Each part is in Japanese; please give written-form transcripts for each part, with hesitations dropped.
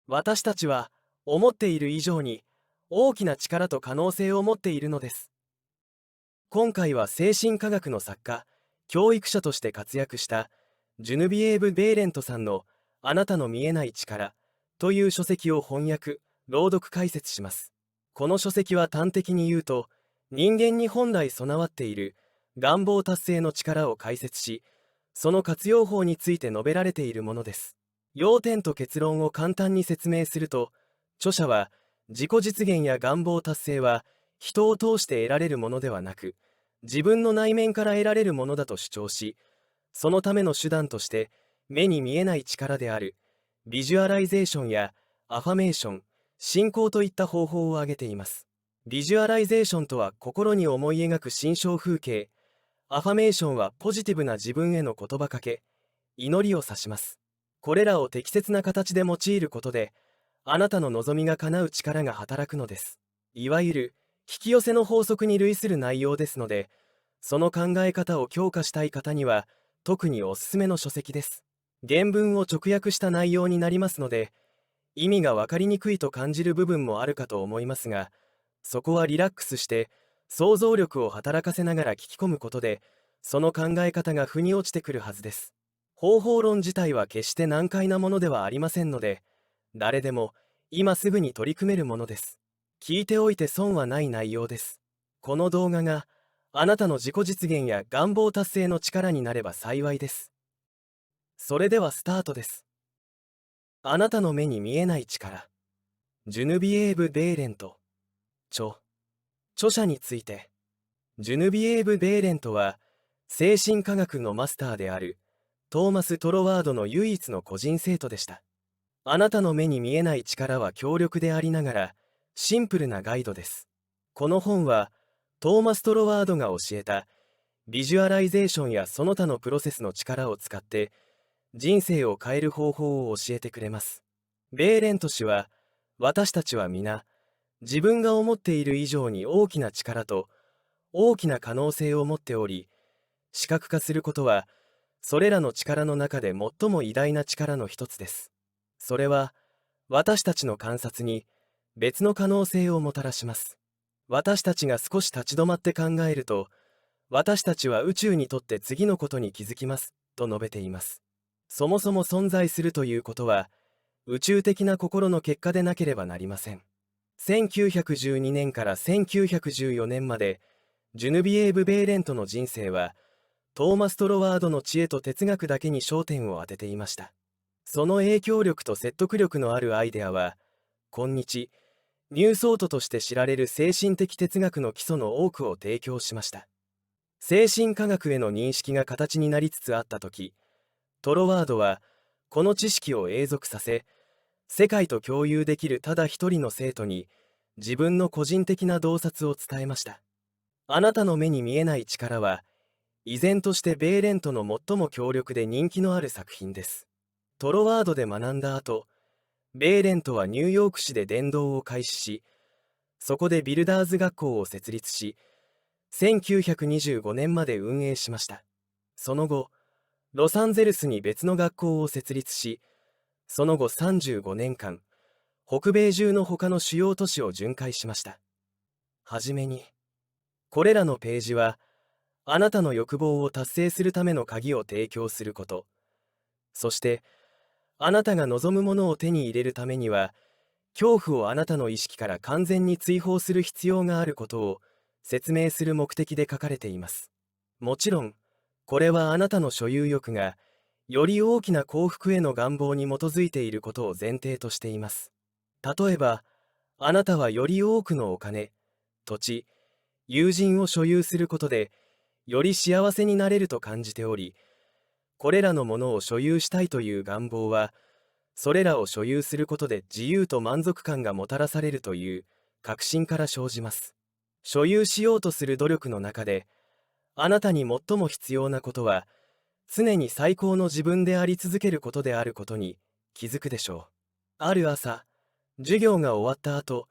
私たちは思っている以上に大きな力と可能性を持っているのです。今回は精神科学の作家、教育者として活躍したジュヌビエーブ・ベーレントさんの「あなたの見えない力」という書籍を翻訳・朗読解説します。この書籍は端的に言うと、人間に本来備わっている願望達成の力を解説し、その活用法について述べられているものです。要点と結論を簡単に説明すると、著者は自己実現や願望達成は人を通して得られるものではなく、自分の内面から得られるものだと主張し、そのための手段として目に見えない力であるビジュアライゼーションやアファメーション、信仰といった方法を挙げています。ビジュアライゼーションとは心に思い描く心象風景、アファメーションはポジティブな自分への言葉かけ、祈りを指します。これらを適切な形で用いることで、あなたの望みが叶う力が働くのです。いわゆる引き寄せの法則に類する内容ですので、その考え方を強化したい方には特におすすめの書籍です。原文を直訳した内容になりますので、意味が分かりにくいと感じる部分もあるかと思いますが、そこはリラックスして想像力を働かせながら聞き込むことで、その考え方が腑に落ちてくるはずです。方法論自体は決して難解なものではありませんので、誰でも今すぐに取り組めるものです。聞いておいて損はない内容です。この動画があなたの自己実現や願望達成の力になれば幸いです。それではスタートです。あなたの目に見えない力。ジュヌビエーブ・ベーレント。著者について。ジュヌビエーブ・ベーレントは精神科学のマスターであるトーマス・トロワードの唯一の個人生徒でした。あなたの目に見えない力は強力でありながらシンプルなガイドです。この本はトーマス・トロワードが教えたビジュアライゼーションやその他のプロセスの力を使って人生を変える方法を教えてくれます。ベーレント氏は、私たちは皆自分が思っている以上に大きな力と大きな可能性を持っており、視覚化することはそれらの力の中で最も偉大な力の一つです。それは私たちの観察に別の可能性をもたらします。私たちが少し立ち止まって考えると、私たちは宇宙にとって次のことに気づきますと述べています。そもそも存在するということは宇宙的な心の結果でなければなりません。1912年から1914年までジュヌビエーブ・ベーレントの人生はトーマス・トロワードの知恵と哲学だけに焦点を当てていました。その影響力と説得力のあるアイデアは今日ニューソートとして知られる精神的哲学の基礎の多くを提供しました。精神科学への認識が形になりつつあった時、トロワードはこの知識を永続させ、世界と共有できるただ一人の生徒に自分の個人的な洞察を伝えました。あなたの目に見えない力は依然としてベーレントの最も強力で人気のある作品です。トロワードで学んだ後、ベーレントはニューヨーク市で伝道を開始し、そこでビルダーズ学校を設立し、1925年まで運営しました。その後、ロサンゼルスに別の学校を設立し、その後35年間、北米中の他の主要都市を巡回しました。はじめに、これらのページは、あなたの欲望を達成するための鍵を提供すること、そして、あなたが望むものを手に入れるためには、恐怖をあなたの意識から完全に追放する必要があることを説明する目的で書かれています。もちろん、これはあなたの所有欲が、より大きな幸福への願望に基づいていることを前提としています。例えば、あなたはより多くのお金、土地、友人を所有することで、より幸せになれると感じており、これらのものを所有したいという願望は、それらを所有することで自由と満足感がもたらされるという確信から生じます。所有しようとする努力の中で、あなたに最も必要なことは、常に最高の自分であり続けることであることに気づくでしょう。ある朝、授業が終わった後、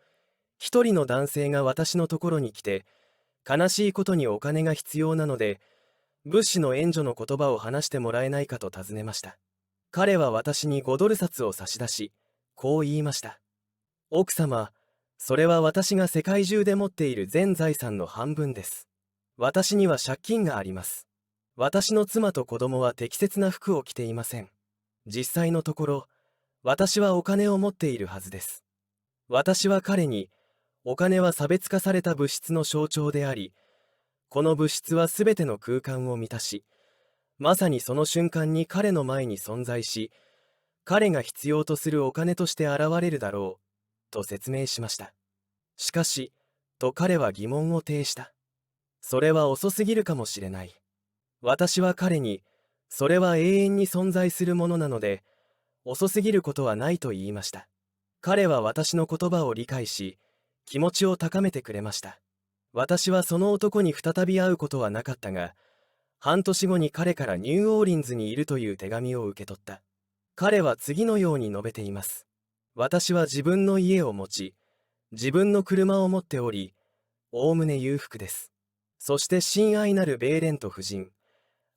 一人の男性が私のところに来て、悲しいことにお金が必要なので、物資の援助の言葉を話してもらえないかと尋ねました。彼は私に5ドル札を差し出し、こう言いました。奥様、それは私が世界中で持っている全財産の半分です。私には借金があります。私の妻と子供は適切な服を着ていません。実際のところ、私はお金を持っているはずです。私は彼に、お金は差別化された物質の象徴であり、この物質はすべての空間を満たし、まさにその瞬間に彼の前に存在し、彼が必要とするお金として現れるだろう、と説明しました。しかし、と彼は疑問を呈した。それは遅すぎるかもしれない。私は彼に、それは永遠に存在するものなので、遅すぎることはないと言いました。彼は私の言葉を理解し、気持ちを高めてくれました。私はその男に再び会うことはなかったが、半年後に彼からニューオーリンズにいるという手紙を受け取った。彼は次のように述べています。私は自分の家を持ち、自分の車を持っており、おおむね裕福です。そして親愛なるベーレント夫人、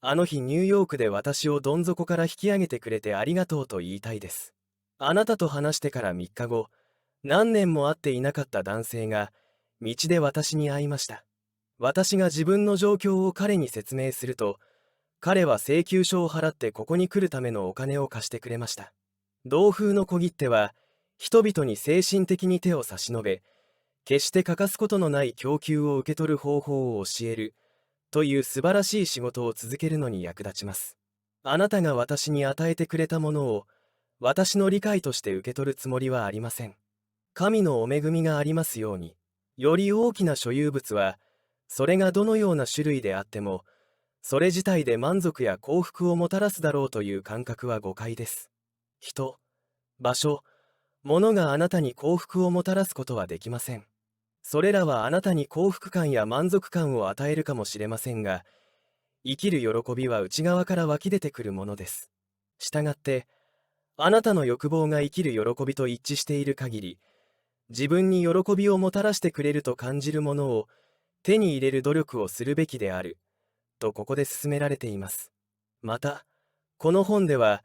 あの日ニューヨークで私をどん底から引き上げてくれてありがとうと言いたいです。あなたと話してから3日後、何年も会っていなかった男性が、道で私に会いました。私が自分の状況を彼に説明すると、彼は請求書を払ってここに来るためのお金を貸してくれました。同風の小切手は、人々に精神的に手を差し伸べ、決して欠かすことのない供給を受け取る方法を教える、という素晴らしい仕事を続けるのに役立ちます。あなたが私に与えてくれたものを、私の理解として受け取るつもりはありません。神のお恵みがありますように。より大きな所有物は、それがどのような種類であっても、それ自体で満足や幸福をもたらすだろうという感覚は誤解です。人、場所、物があなたに幸福をもたらすことはできません。それらはあなたに幸福感や満足感を与えるかもしれませんが、生きる喜びは内側から湧き出てくるものです。したがって、あなたの欲望が生きる喜びと一致している限り、自分に喜びをもたらしてくれると感じるものを手に入れる努力をするべきである、とここで勧められています。また、この本では、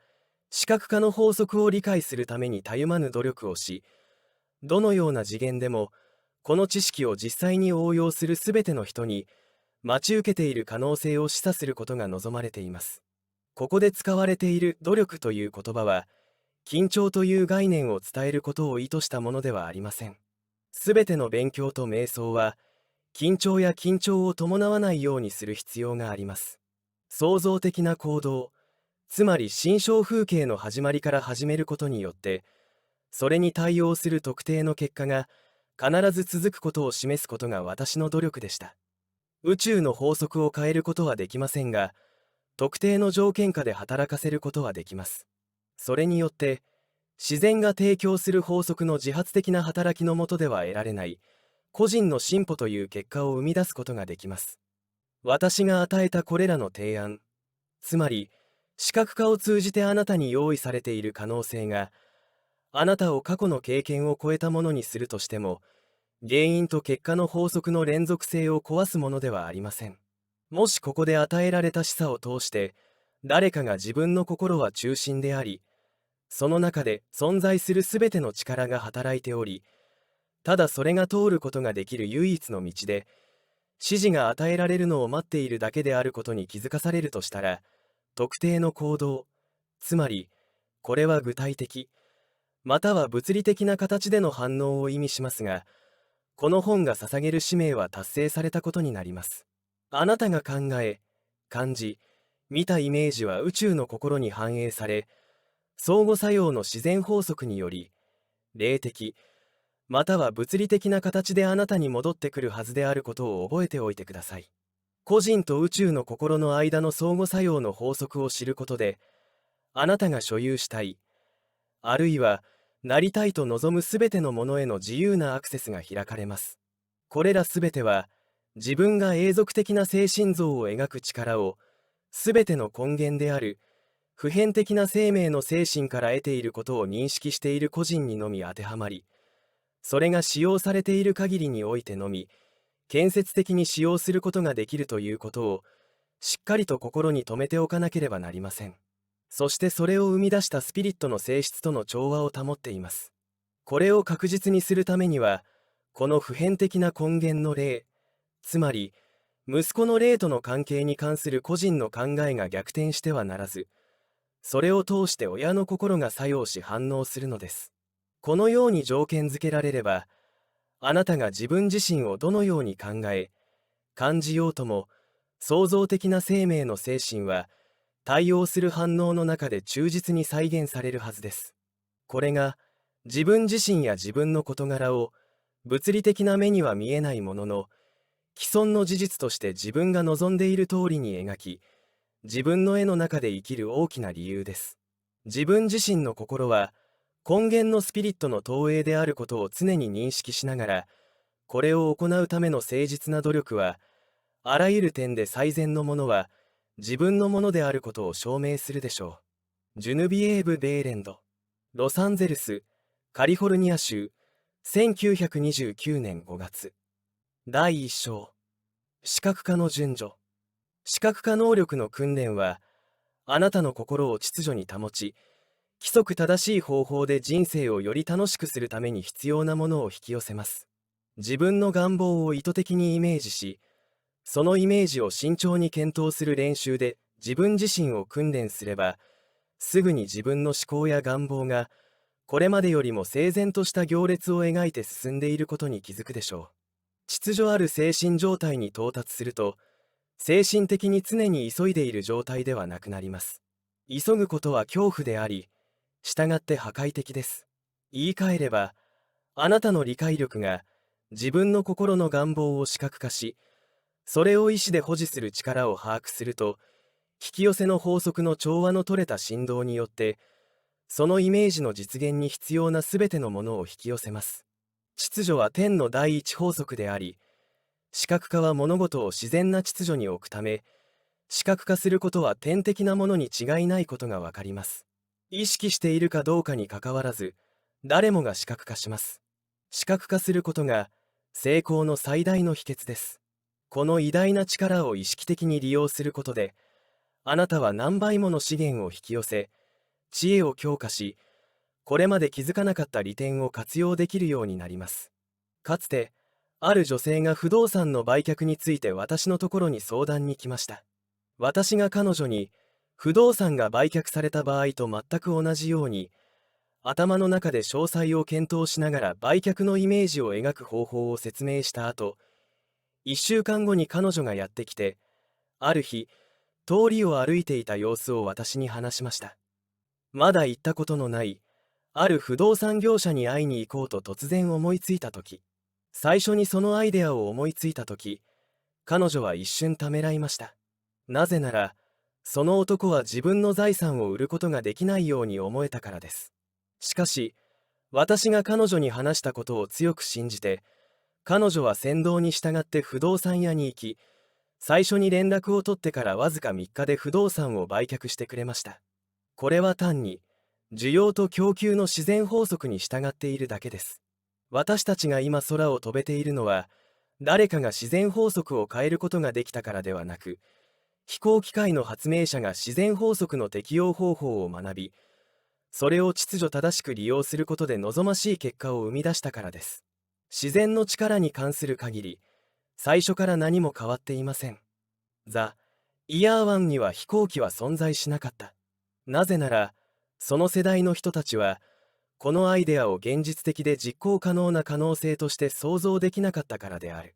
視覚化の法則を理解するためにたゆまぬ努力をし、どのような次元でも、この知識を実際に応用するすべての人に、待ち受けている可能性を示唆することが望まれています。ここで使われている努力という言葉は、緊張という概念を伝えることを意図したものではありません。すべての勉強と瞑想は、緊張や緊張を伴わないようにする必要があります。創造的な行動、つまり心象風景の始まりから始めることによって、それに対応する特定の結果が必ず続くことを示すことが私の努力でした。宇宙の法則を変えることはできませんが、特定の条件下で働かせることはできます。それによって、自然が提供する法則の自発的な働きのもとでは得られない、個人の進歩という結果を生み出すことができます。私が与えたこれらの提案、つまり、視覚化を通じてあなたに用意されている可能性が、あなたを過去の経験を超えたものにするとしても、原因と結果の法則の連続性を壊すものではありません。もしここで与えられた示唆を通して、誰かが自分の心は中心であり、その中で存在するすべての力が働いており、ただそれが通ることができる唯一の道で、指示が与えられるのを待っているだけであることに気づかされるとしたら、特定の行動、つまり、これは具体的、または物理的な形での反応を意味しますが、この本が捧げる使命は達成されたことになります。あなたが考え、感じ、見たイメージは宇宙の心に反映され、相互作用の自然法則により、霊的、または物理的な形であなたに戻ってくるはずであることを覚えておいてください。個人と宇宙の心の間の相互作用の法則を知ることで、あなたが所有したい、あるいはなりたいと望むすべてのものへの自由なアクセスが開かれます。これらすべては、自分が永続的な精神像を描く力を、すべての根源である、普遍的な生命の精神から得ていることを認識している個人にのみ当てはまり、それが使用されている限りにおいてのみ、建設的に使用することができるということを、しっかりと心に留めておかなければなりません。そしてそれを生み出したスピリットの性質との調和を保っています。これを確実にするためには、この普遍的な根源の霊、つまり息子の霊との関係に関する個人の考えが逆転してはならず、それを通して親の心が作用し反応するのです。このように条件付けられれば、あなたが自分自身をどのように考え、感じようとも、創造的な生命の精神は、対応する反応の中で忠実に再現されるはずです。これが、自分自身や自分の事柄を、物理的な目には見えないものの、既存の事実として自分が望んでいる通りに描き、自分の絵の中で生きる大きな理由です。自分自身の心は、根源のスピリットの投影であることを常に認識しながら、これを行うための誠実な努力は、あらゆる点で最善のものは、自分のものであることを証明するでしょう。ジュヌビエーブ・ベーレンド、ロサンゼルス、カリフォルニア州、1929年5月。第1章。視覚化の順序。視覚化能力の訓練は、あなたの心を秩序に保ち、規則正しい方法で人生をより楽しくするために必要なものを引き寄せます。自分の願望を意図的にイメージし、そのイメージを慎重に検討する練習で自分自身を訓練すれば、すぐに自分の思考や願望が、これまでよりも整然とした行列を描いて進んでいることに気づくでしょう。秩序ある精神状態に到達すると、精神的に常に急いでいる状態ではなくなります。急ぐことは恐怖であり、従って破壊的です。言い換えれば、あなたの理解力が自分の心の願望を視覚化し、それを意志で保持する力を把握すると、引き寄せの法則の調和の取れた振動によって、そのイメージの実現に必要なすべてのものを引き寄せます。秩序は天の第一法則であり、視覚化は物事を自然な秩序に置くため、視覚化することは天的なものに違いないことがわかります。意識しているかどうかにかかわらず、誰もが視覚化します。視覚化することが成功の最大の秘訣です。この偉大な力を意識的に利用することで、あなたは何倍もの資源を引き寄せ、知恵を強化し、これまで気づかなかった利点を活用できるようになります。かつて、ある女性が不動産の売却について私のところに相談に来ました。私が彼女に、不動産が売却された場合と全く同じように、頭の中で詳細を検討しながら売却のイメージを描く方法を説明した後、1週間後に彼女がやってきて、ある日、通りを歩いていた様子を私に話しました。まだ行ったことのない、ある不動産業者に会いに行こうと突然思いついたとき、最初にそのアイデアを思いついたとき、彼女は一瞬ためらいました。なぜなら、その男は自分の財産を売ることができないように思えたからです。しかし、私が彼女に話したことを強く信じて、彼女は先導に従って不動産屋に行き、最初に連絡を取ってからわずか3日で不動産を売却してくれました。これは単に、需要と供給の自然法則に従っているだけです。私たちが今空を飛べているのは、誰かが自然法則を変えることができたからではなく、飛行機械の発明者が自然法則の適用方法を学び、それを秩序正しく利用することで望ましい結果を生み出したからです。自然の力に関する限り、最初から何も変わっていません。ザ・イヤーワンには飛行機は存在しなかった。なぜなら、その世代の人たちは、このアイデアを現実的で実行可能な可能性として想像できなかったからである。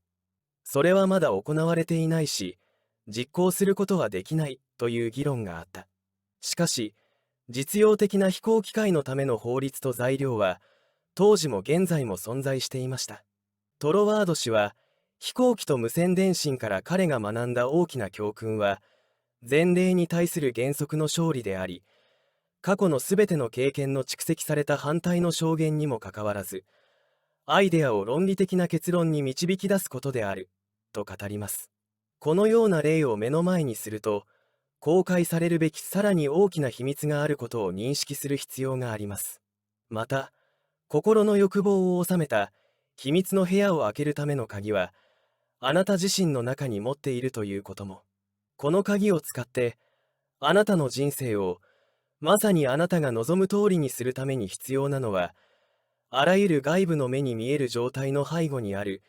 それはまだ行われていないし、実行することはできないという議論があった。しかし、実用的な飛行機械のための法律と材料は、当時も現在も存在していました。トロワード氏は、飛行機と無線電信から彼が学んだ大きな教訓は、前例に対する原則の勝利であり、過去のすべての経験の蓄積された反対の証言にもかかわらず、アイデアを論理的な結論に導き出すことである、と語ります。このような例を目の前にすると、公開されるべきさらに大きな秘密があることを認識する必要があります。また、心の欲望を収めた秘密の部屋を開けるための鍵は、あなた自身の中に持っているということも。この鍵を使って、あなたの人生を、まさにあなたが望む通りにするために必要なのは、あらゆる外部の目に見える状態の背後にある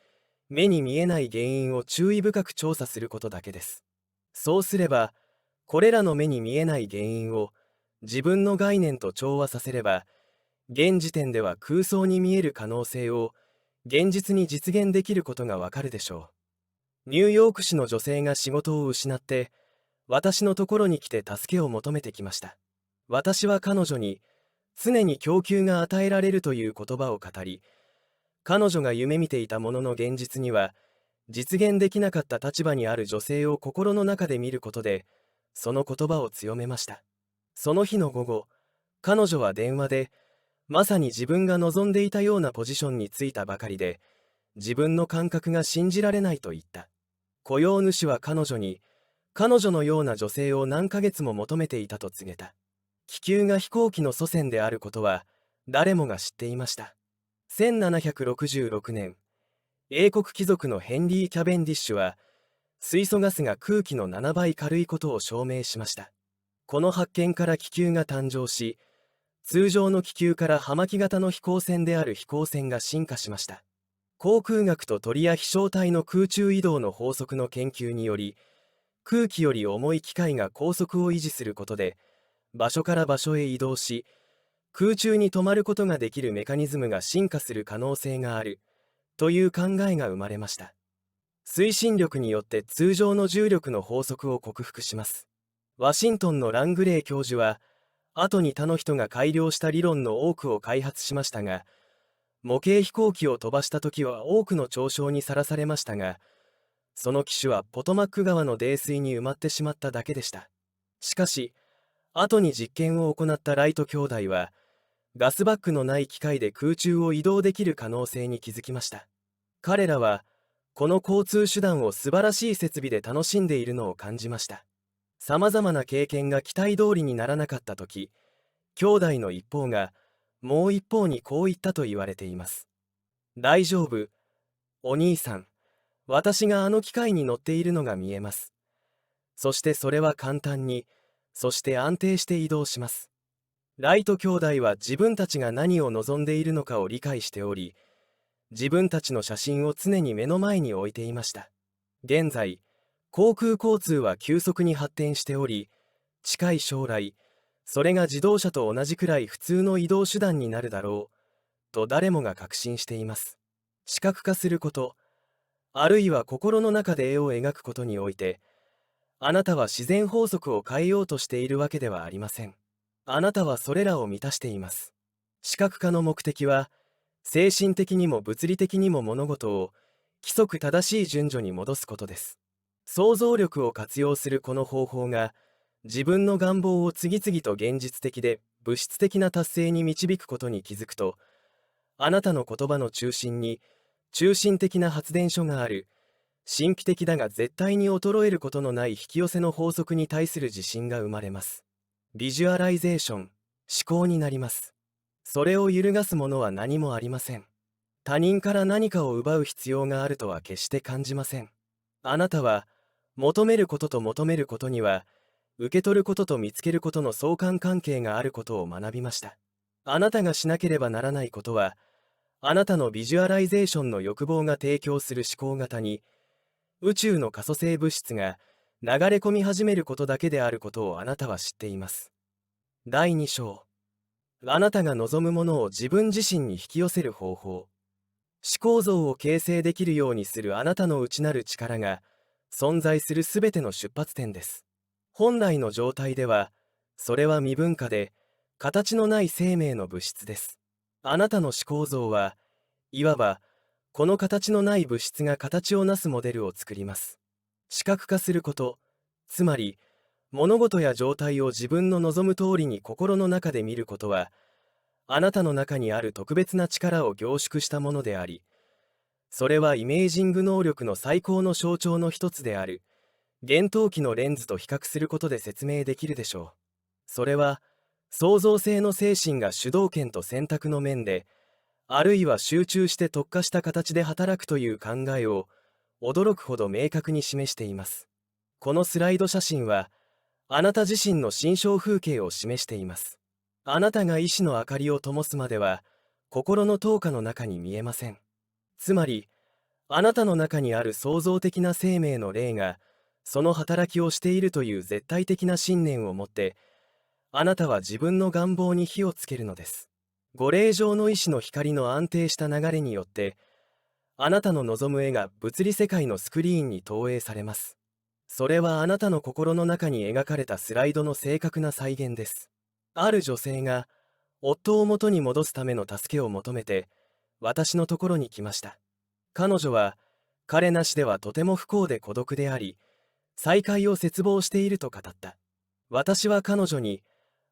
目に見えない原因を注意深く調査することだけです。そうすれば、これらの目に見えない原因を自分の概念と調和させれば、現時点では空想に見える可能性を現実に実現できることがわかるでしょう。ニューヨーク市の女性が仕事を失って私のところに来て助けを求めてきました。私は彼女に常に供給が与えられるという言葉を語り、彼女が夢見ていたものの現実には実現できなかった立場にある女性を心の中で見ることで、その言葉を強めました。その日の午後、彼女は電話で、まさに自分が望んでいたようなポジションに就いたばかりで、自分の感覚が信じられないと言った。雇用主は彼女に、彼女のような女性を何ヶ月も求めていたと告げた。気球が飛行機の祖先であることは、誰もが知っていました。1766年、英国貴族のヘンリー・キャベンディッシュは、水素ガスが空気の7倍軽いことを証明しました。この発見から気球が誕生し、通常の気球から葉巻型の飛行船である飛行船が進化しました。航空学と鳥や飛翔体の空中移動の法則の研究により、空気より重い機械が高速を維持することで、場所から場所へ移動し、空中に止まることができるメカニズムが進化する可能性がある、という考えが生まれました。推進力によって通常の重力の法則を克服します。ワシントンのラングレー教授は、後に他の人が改良した理論の多くを開発しましたが、模型飛行機を飛ばした時は多くの嘲笑にさらされましたが、その機種はポトマック川の泥水に埋まってしまっただけでした。しかし、後に実験を行ったライト兄弟は、ガスバッグのない機械で空中を移動できる可能性に気づきました。彼らは、この交通手段を素晴らしい設備で楽しんでいるのを感じました。さまざまな経験が期待通りにならなかったとき、兄弟の一方がもう一方にこう言ったと言われています。大丈夫、お兄さん。私があの機械に乗っているのが見えます。そしてそれは簡単に、そして安定して移動します。ライト兄弟は自分たちが何を望んでいるのかを理解しており、自分たちの写真を常に目の前に置いていました。現在、航空交通は急速に発展しており、近い将来、それが自動車と同じくらい普通の移動手段になるだろう、と誰もが確信しています。視覚化すること、あるいは心の中で絵を描くことにおいて、あなたは自然法則を変えようとしているわけではありません。あなたはそれらを満たしています。視覚化の目的は、精神的にも物理的にも物事を規則正しい順序に戻すことです。想像力を活用するこの方法が、自分の願望を次々と現実的で物質的な達成に導くことに気づくと、あなたの言葉の中心に中心的な発電所がある、神秘的だが絶対に衰えることのない引き寄せの法則に対する自信が生まれます。ビジュアライゼーション、思考になります。それを揺るがすものは何もありません。他人から何かを奪う必要があるとは決して感じません。あなたは、求めることと求めることには、受け取ることと見つけることの相関関係があることを学びました。あなたがしなければならないことは、あなたのビジュアライゼーションの欲望が提供する思考型に、宇宙の可塑性物質が流れ込み始めることだけであることをあなたは知っています。第2章。あなたが望むものを自分自身に引き寄せる方法。思考像を形成できるようにするあなたの内なる力が存在するすべての出発点です。本来の状態では、それは未分化で、形のない生命の物質です。あなたの思考像は、いわば、この形のない物質が形をなすモデルを作ります。視覚化すること、つまり、物事や状態を自分の望む通りに心の中で見ることは、あなたの中にある特別な力を凝縮したものであり、それはイメージング能力の最高の象徴の一つである、幻灯機のレンズと比較することで説明できるでしょう。それは、創造性の精神が主導権と選択の面で、あるいは集中して特化した形で働くという考えを、驚くほど明確に示しています。このスライド写真は、あなた自身の心象風景を示しています。あなたが意志の明かりを灯すまでは、心の灯火の中に見えません。つまり、あなたの中にある創造的な生命の霊が、その働きをしているという絶対的な信念を持って、あなたは自分の願望に火をつけるのです。ご霊上の意志の光の安定した流れによって、あなたの望む絵が物理世界のスクリーンに投影されます。それはあなたの心の中に描かれたスライドの正確な再現です。ある女性が、夫を元に戻すための助けを求めて、私のところに来ました。彼女は、彼なしではとても不幸で孤独であり、再会を切望していると語った。私は彼女に、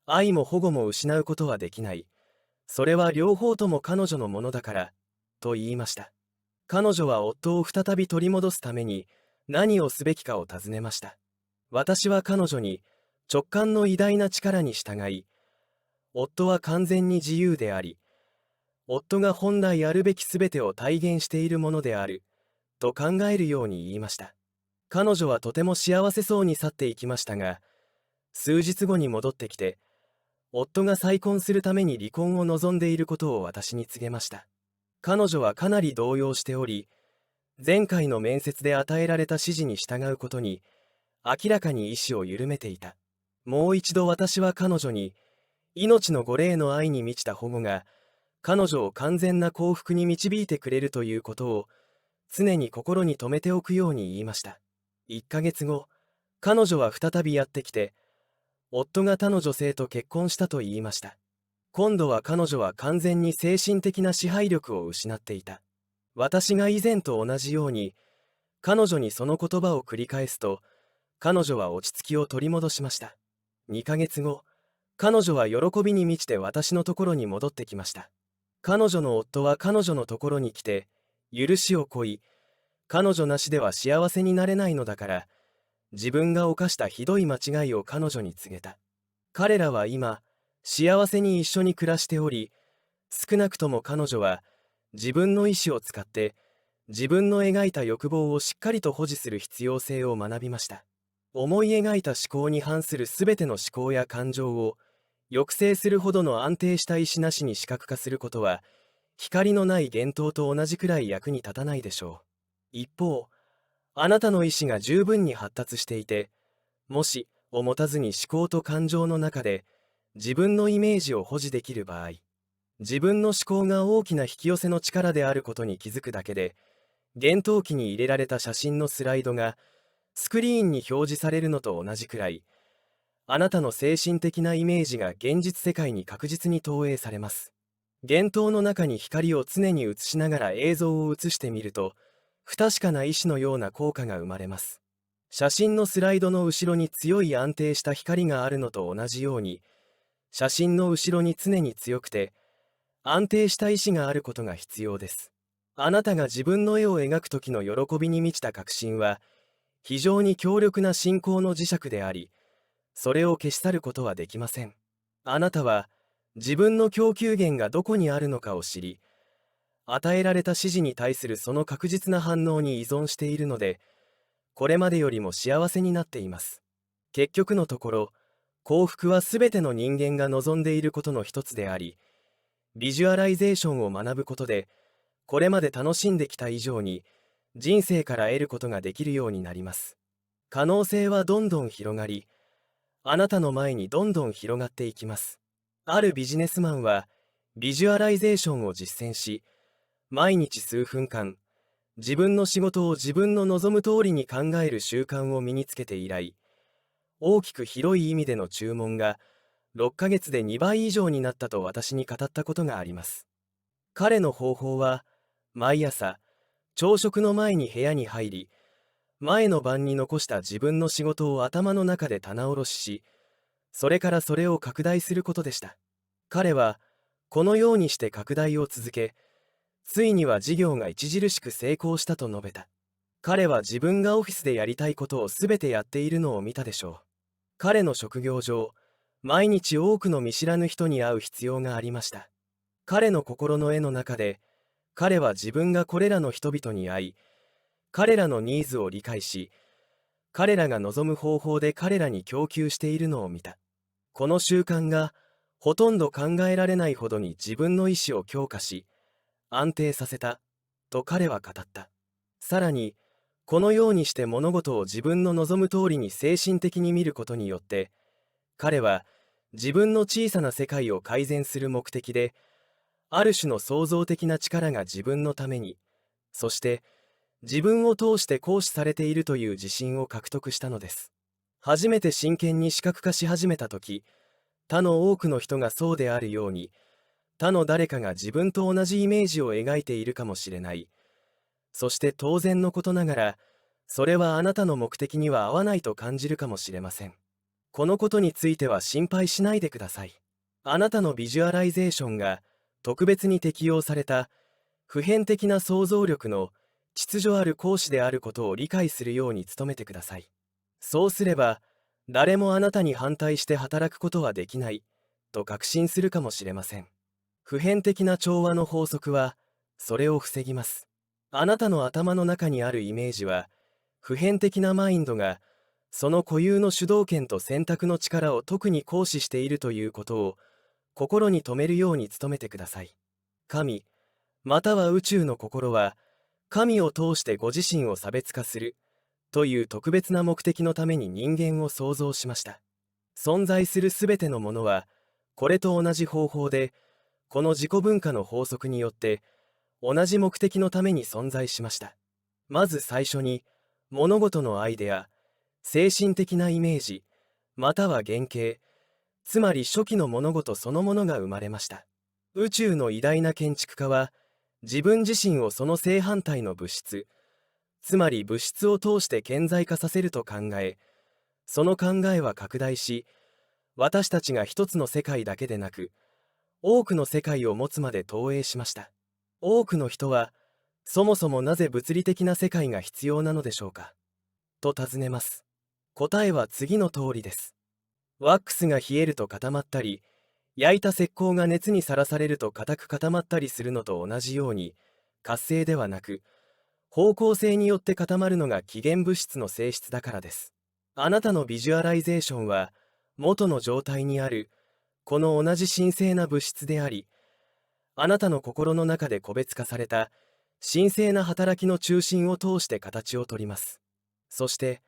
愛も保護も失うことはできない。それは両方とも彼女のものだから、と言いました。彼女は夫を再び取り戻すために何をすべきかを尋ねました。私は彼女に直感の偉大な力に従い、夫は完全に自由であり、夫が本来あるべきすべてを体現しているものである、と考えるように言いました。彼女はとても幸せそうに去っていきましたが、数日後に戻ってきて、夫が再婚するために離婚を望んでいることを私に告げました。彼女はかなり動揺しており、前回の面接で与えられた指示に従うことに、明らかに意志を緩めていた。もう一度私は彼女に、命のご霊の愛に満ちた保護が、彼女を完全な幸福に導いてくれるということを、常に心に留めておくように言いました。1ヶ月後、彼女は再びやってきて、夫が他の女性と結婚したと言いました。今度は彼女は完全に精神的な支配力を失っていた。私が以前と同じように、彼女にその言葉を繰り返すと、彼女は落ち着きを取り戻しました。2ヶ月後、彼女は喜びに満ちて私のところに戻ってきました。彼女の夫は彼女のところに来て、許しを請い、彼女なしでは幸せになれないのだから、自分が犯したひどい間違いを彼女に告げた。彼らは今、幸せに一緒に暮らしており、少なくとも彼女は自分の意志を使って自分の描いた欲望をしっかりと保持する必要性を学びました。思い描いた思考に反するすべての思考や感情を抑制するほどの安定した意志なしに視覚化することは、光のない幻灯と同じくらい役に立たないでしょう。一方、あなたの意志が十分に発達していて、もしを持たずに思考と感情の中で自分のイメージを保持できる場合、自分の思考が大きな引き寄せの力であることに気づくだけで、幻灯機に入れられた写真のスライドがスクリーンに表示されるのと同じくらい、あなたの精神的なイメージが現実世界に確実に投影されます。幻灯の中に光を常に映しながら映像を映してみると、不確かな意志のような効果が生まれます。写真のスライドの後ろに強い安定した光があるのと同じように、写真の後ろに常に強くて安定した意志があることが必要です。あなたが自分の絵を描く時の喜びに満ちた確信は、非常に強力な信仰の磁石であり、それを消し去ることはできません。あなたは自分の供給源がどこにあるのかを知り、与えられた指示に対するその確実な反応に依存しているので、これまでよりも幸せになっています。結局のところ、幸福はすべての人間が望んでいることの一つであり、ビジュアライゼーションを学ぶことで、これまで楽しんできた以上に、人生から得ることができるようになります。可能性はどんどん広がり、あなたの前にどんどん広がっていきます。あるビジネスマンは、ビジュアライゼーションを実践し、毎日数分間、自分の仕事を自分の望む通りに考える習慣を身につけて以来、大きく広い意味での注文が6ヶ月で2倍以上になったと私に語ったことがあります。彼の方法は、毎朝、朝食の前に部屋に入り、前の晩に残した自分の仕事を頭の中で棚卸しし、それからそれを拡大することでした。彼は、このようにして拡大を続け、ついには事業が著しく成功したと述べた。彼は自分がオフィスでやりたいことをすべてやっているのを見たでしょう。彼の職業上、毎日多くの見知らぬ人に会う必要がありました。彼の心の絵の中で、彼は自分がこれらの人々に会い、彼らのニーズを理解し、彼らが望む方法で彼らに供給しているのを見た。この習慣が、ほとんど考えられないほどに自分の意志を強化し、安定させた、と彼は語った。さらに、このようにして物事を自分の望む通りに精神的に見ることによって、彼は自分の小さな世界を改善する目的で、ある種の創造的な力が自分のために、そして自分を通して行使されているという自信を獲得したのです。初めて真剣に視覚化し始めたとき、他の多くの人がそうであるように、他の誰かが自分と同じイメージを描いているかもしれない。そして当然のことながら、それはあなたの目的には合わないと感じるかもしれません。このことについては心配しないでください。あなたのビジュアライゼーションが特別に適用された普遍的な想像力の秩序ある行使であることを理解するように努めてください。そうすれば、誰もあなたに反対して働くことはできないと確信するかもしれません。普遍的な調和の法則はそれを防ぎます。あなたの頭の中にあるイメージは、普遍的なマインドがその固有の主導権と選択の力を特に行使しているということを心に留めるように努めてください。神、または宇宙の心は、神を通してご自身を差別化するという特別な目的のために人間を創造しました。存在するすべてのものは、これと同じ方法で、この自己分化の法則によって、同じ目的のために存在しました。まず最初に、物事のアイデア、精神的なイメージ、または原型、つまり初期の物事そのものが生まれました。宇宙の偉大な建築家は、自分自身をその正反対の物質、つまり物質を通して顕在化させると考え、その考えは拡大し、私たちが一つの世界だけでなく、多くの世界を持つまで投影しました。多くの人は、そもそもなぜ物理的な世界が必要なのでしょうかと尋ねます。答えは次の通りです。ワックスが冷えると固まったり、焼いた石膏が熱にさらされると固く固まったりするのと同じように、活性ではなく、方向性によって固まるのが起源物質の性質だからです。あなたのビジュアライゼーションは、元の状態にある、この同じ神聖な物質であり、あなたの心の中で個別化された神聖な働きの中心を通して形をとります。そして、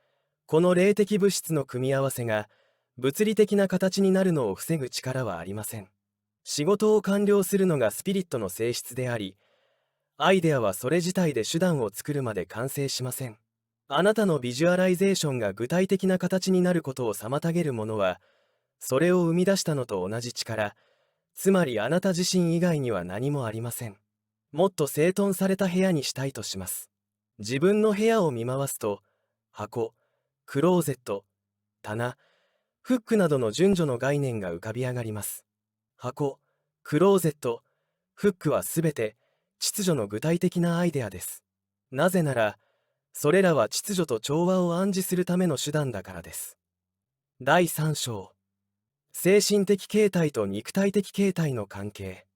この霊的物質の組み合わせが物理的な形になるのを防ぐ力はありません。仕事を完了するのがスピリットの性質であり、アイデアはそれ自体で手段を作るまで完成しません。あなたのビジュアライゼーションが具体的な形になることを妨げるものは、それを生み出したのと同じ力、つまりあなた自身以外には何もありません。もっと整頓された部屋にしたいとします。自分の部屋を見回すと、箱、クローゼット、棚、フックなどの順序の概念が浮かび上がります。箱、クローゼット、フックはすべて秩序の具体的なアイデアです。なぜなら、それらは秩序と調和を暗示するための手段だからです。第3章、精神的形態と肉体的形態の関係。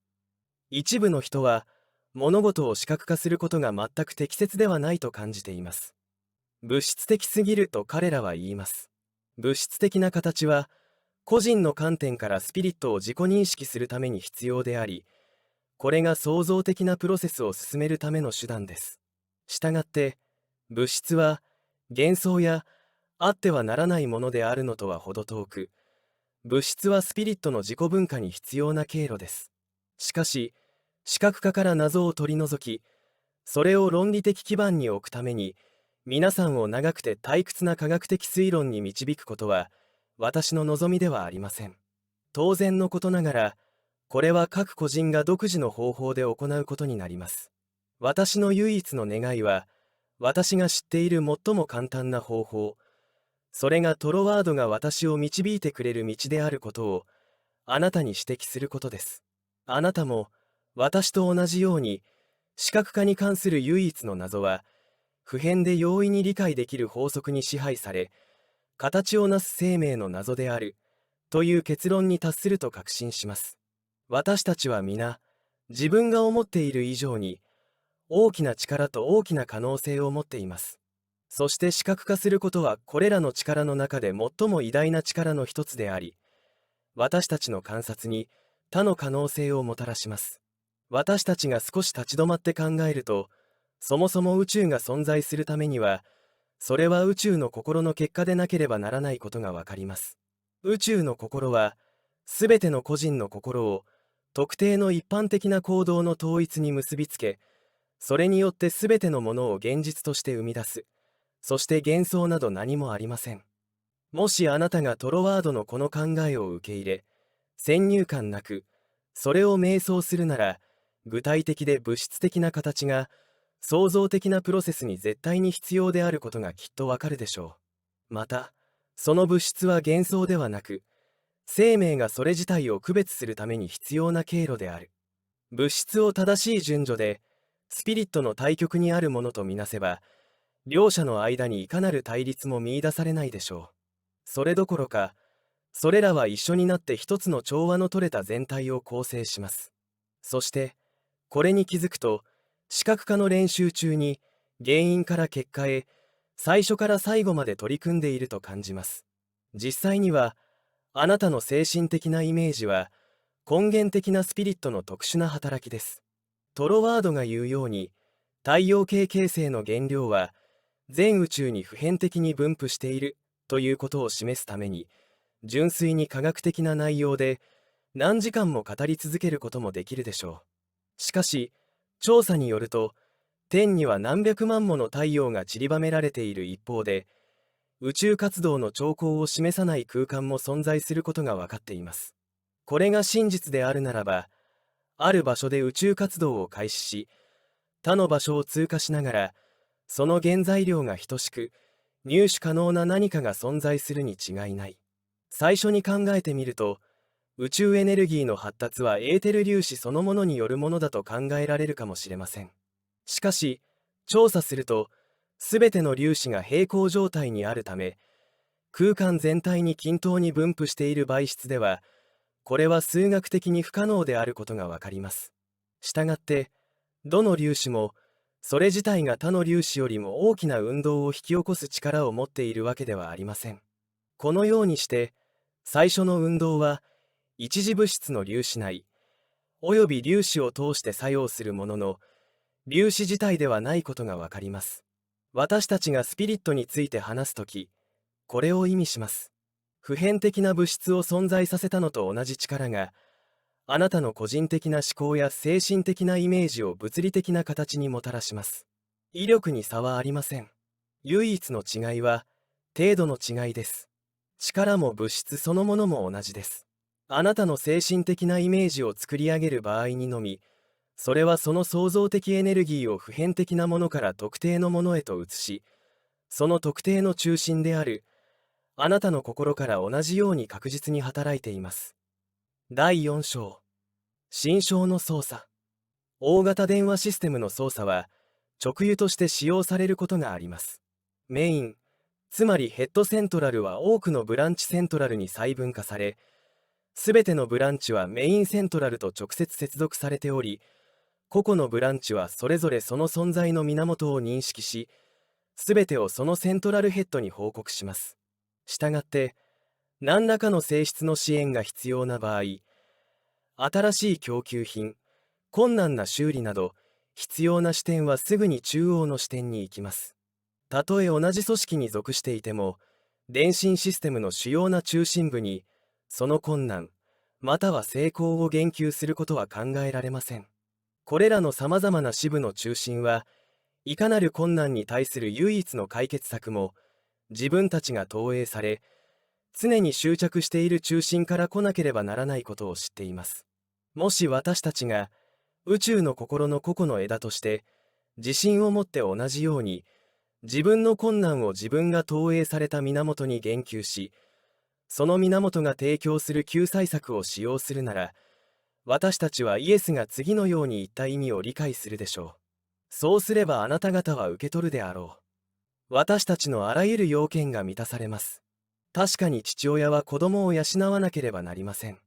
一部の人は、物事を視覚化することが全く適切ではないと感じています。物質的すぎると彼らは言います。物質的な形は、個人の観点からスピリットを自己認識するために必要であり、これが創造的なプロセスを進めるための手段です。したがって、物質は幻想やあってはならないものであるのとは程遠く、物質はスピリットの自己分化に必要な経路です。しかし、視覚化から謎を取り除き、それを論理的基盤に置くために、皆さんを長くて退屈な科学的推論に導くことは、私の望みではありません。当然のことながら、これは各個人が独自の方法で行うことになります。私の唯一の願いは、私が知っている最も簡単な方法、それがトロワードが私を導いてくれる道であることを、あなたに指摘することです。あなたも、私と同じように、視覚化に関する唯一の謎は、普遍で容易に理解できる法則に支配され、形をなす生命の謎である、という結論に達すると確信します。私たちは皆、自分が思っている以上に、大きな力と大きな可能性を持っています。そして視覚化することはこれらの力の中で最も偉大な力の一つであり、私たちの観察に他の可能性をもたらします。私たちが少し立ち止まって考えると、そもそも宇宙が存在するためには、それは宇宙の心の結果でなければならないことがわかります。宇宙の心は、すべての個人の心を特定の一般的な行動の統一に結びつけ、それによってすべてのものを現実として生み出す。そして幻想など何もありません。もしあなたがトロワードのこの考えを受け入れ、先入観なく、それを瞑想するなら、具体的で物質的な形が、創造的なプロセスに絶対に必要であることがきっとわかるでしょう。また、その物質は幻想ではなく、生命がそれ自体を区別するために必要な経路である。物質を正しい順序で、スピリットの対極にあるものとみなせば、両者の間にいかなる対立も見出されないでしょう。それどころか、それらは一緒になって一つの調和の取れた全体を構成します。そして、これに気づくと、視覚化の練習中に、原因から結果へ、最初から最後まで取り組んでいると感じます。実際には、あなたの精神的なイメージは、根源的なスピリットの特殊な働きです。トロワードが言うように、太陽系形成の原料は、全宇宙に普遍的に分布しているということを示すために、純粋に科学的な内容で何時間も語り続けることもできるでしょう。しかし、調査によると、天には何百万もの太陽が散りばめられている一方で、宇宙活動の兆候を示さない空間も存在することが分かっています。これが真実であるならば、ある場所で宇宙活動を開始し、他の場所を通過しながら、その原材料が等しく、入手可能な何かが存在するに違いない。最初に考えてみると、宇宙エネルギーの発達はエーテル粒子そのものによるものだと考えられるかもしれません。しかし、調査すると、すべての粒子が平行状態にあるため、空間全体に均等に分布している媒質では、これは数学的に不可能であることがわかります。したがって、どの粒子も、それ自体が他の粒子よりも大きな運動を引き起こす力を持っているわけではありません。このようにして、最初の運動は、一次物質の粒子内、および粒子を通して作用するものの、粒子自体ではないことがわかります。私たちがスピリットについて話すとき、これを意味します。普遍的な物質を存在させたのと同じ力が、あなたの個人的な思考や精神的なイメージを物理的な形にもたらします。威力に差はありません。唯一の違いは、程度の違いです。力も物質そのものも同じです。あなたの精神的なイメージを作り上げる場合にのみ、それはその創造的エネルギーを普遍的なものから特定のものへと移し、その特定の中心である、あなたの心から同じように確実に働いています。第4章、心象の操作。大型電話システムの操作は、直輸として使用されることがあります。メイン、つまりヘッドセントラルは多くのブランチセントラルに細分化され、すべてのブランチはメインセントラルと直接接続されており、個々のブランチはそれぞれその存在の源を認識し、すべてをそのセントラルヘッドに報告します。したがって、何らかの性質の支援が必要な場合、新しい供給品、困難な修理など、必要な視点はすぐに中央の視点に行きます。たとえ同じ組織に属していても、電信システムの主要な中心部に、その困難、または成功を言及することは考えられません。これらのさまざまな支部の中心は、いかなる困難に対する唯一の解決策も、自分たちが投影され、常に執着している中心から来なければならないことを知っています。もし私たちが、宇宙の心の個々の枝として、自信を持って同じように、自分の困難を自分が投影された源に言及し、その源が提供する救済策を使用するなら、私たちはイエスが次のように言った意味を理解するでしょう。そうすればあなた方は受け取るであろう。私たちのあらゆる要件が満たされます。確かに父親は子供を養わなければなりません。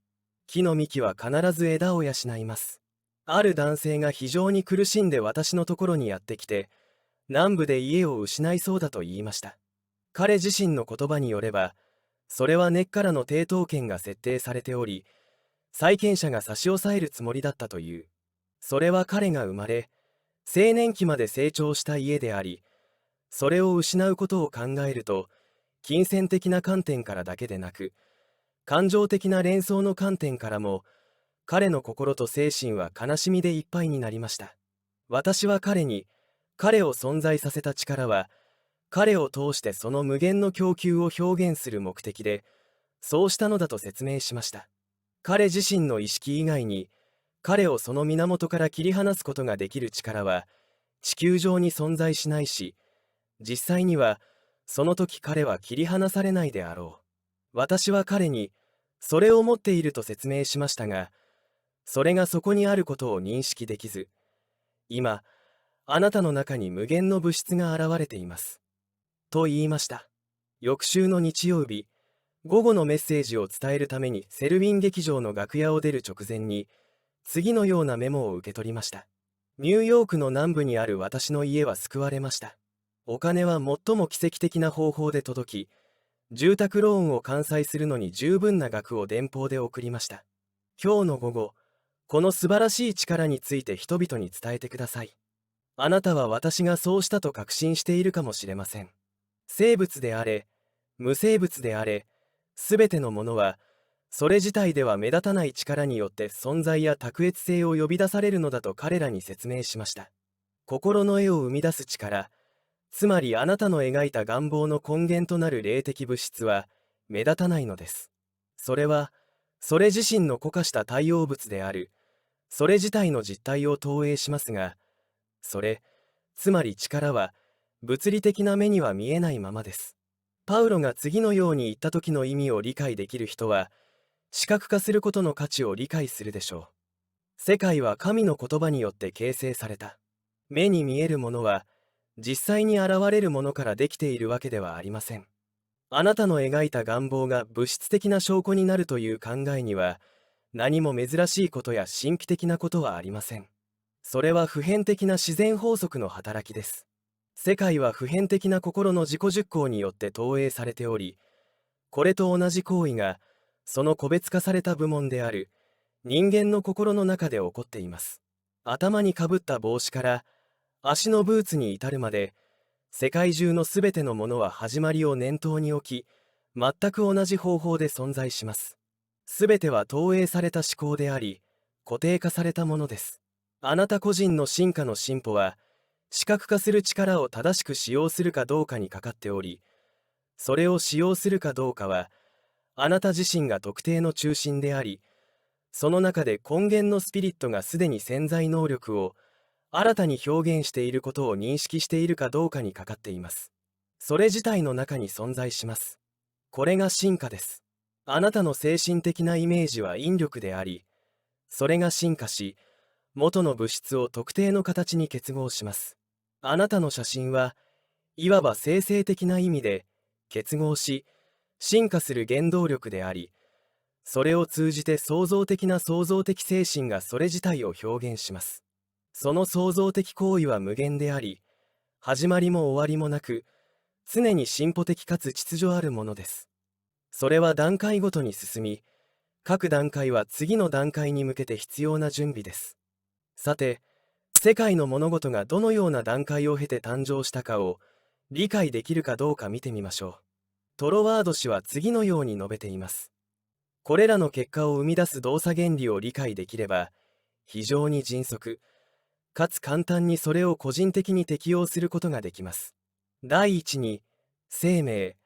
木の幹は必ず枝を養います。ある男性が非常に苦しんで私のところにやってきて、南部で家を失いそうだと言いました。彼自身の言葉によれば、それは根っからの抵当権が設定されており、債権者が差し押さえるつもりだったという。それは彼が生まれ、青年期まで成長した家であり、それを失うことを考えると、金銭的な観点からだけでなく、感情的な連想の観点からも、彼の心と精神は悲しみでいっぱいになりました。私は彼に、彼を存在させた力は、彼を通してその無限の供給を表現する目的で、そうしたのだと説明しました。彼自身の意識以外に、彼をその源から切り離すことができる力は、地球上に存在しないし、実際には、その時彼は切り離されないであろう。私は彼に、それを持っていると説明しましたが、それがそこにあることを認識できず、今、あなたの中に無限の物質が現れています。と言いました。翌週の日曜日、午後のメッセージを伝えるためにセルウィン劇場の楽屋を出る直前に、次のようなメモを受け取りました。ニューヨークの南部にある私の家は救われました。お金は最も奇跡的な方法で届き、住宅ローンを完済するのに十分な額を電報で送りました。今日の午後、この素晴らしい力について人々に伝えてください。あなたは私がそうしたと確信しているかもしれません。生物であれ、無生物であれ、すべてのものは、それ自体では目立たない力によって存在や卓越性を呼び出されるのだと彼らに説明しました。心の絵を生み出す力、つまりあなたの描いた願望の根源となる霊的物質は目立たないのです。それは、それ自身の固化した太陽物である、それ自体の実態を投影しますが、それ、つまり力は、物理的な目には見えないままです。パウロが次のように言った時の意味を理解できる人は、視覚化することの価値を理解するでしょう。世界は神の言葉によって形成された。目に見えるものは、実際に現れるものからできているわけではありません。あなたの描いた願望が物質的な証拠になるという考えには、何も珍しいことや神秘的なことはありません。それは普遍的な自然法則の働きです。世界は普遍的な心の自己実行によって投影されており、これと同じ行為が、その個別化された部門である人間の心の中で起こっています。頭にかぶった帽子から足のブーツに至るまで、世界中のすべてのものは始まりを念頭に置き、全く同じ方法で存在します。すべては投影された思考であり、固定化されたものです。あなた個人の進化の進歩は、視覚化する力を正しく使用するかどうかにかかっており、それを使用するかどうかは、あなた自身が特定の中心であり、その中で根源のスピリットがすでに潜在能力を新たに表現していることを認識しているかどうかにかかっています。それ自体の中に存在します。これが進化です。あなたの精神的なイメージは引力であり、それが進化し、元の物質を特定の形に結合します。あなたの写真はいわば生成的な意味で結合し、進化する原動力であり、それを通じて創造的な創造的精神がそれ自体を表現します。その創造的行為は無限であり、始まりも終わりもなく、常に進歩的かつ秩序あるものです。それは段階ごとに進み、各段階は次の段階に向けて必要な準備です。さて、世界の物事がどのような段階を経て誕生したかを理解できるかどうか見てみましょう。トロワード氏は次のように述べています。これらの結果を生み出す動作原理を理解できれば、非常に迅速、かつ簡単にそれを個人的に適用することができます。第一に、生命、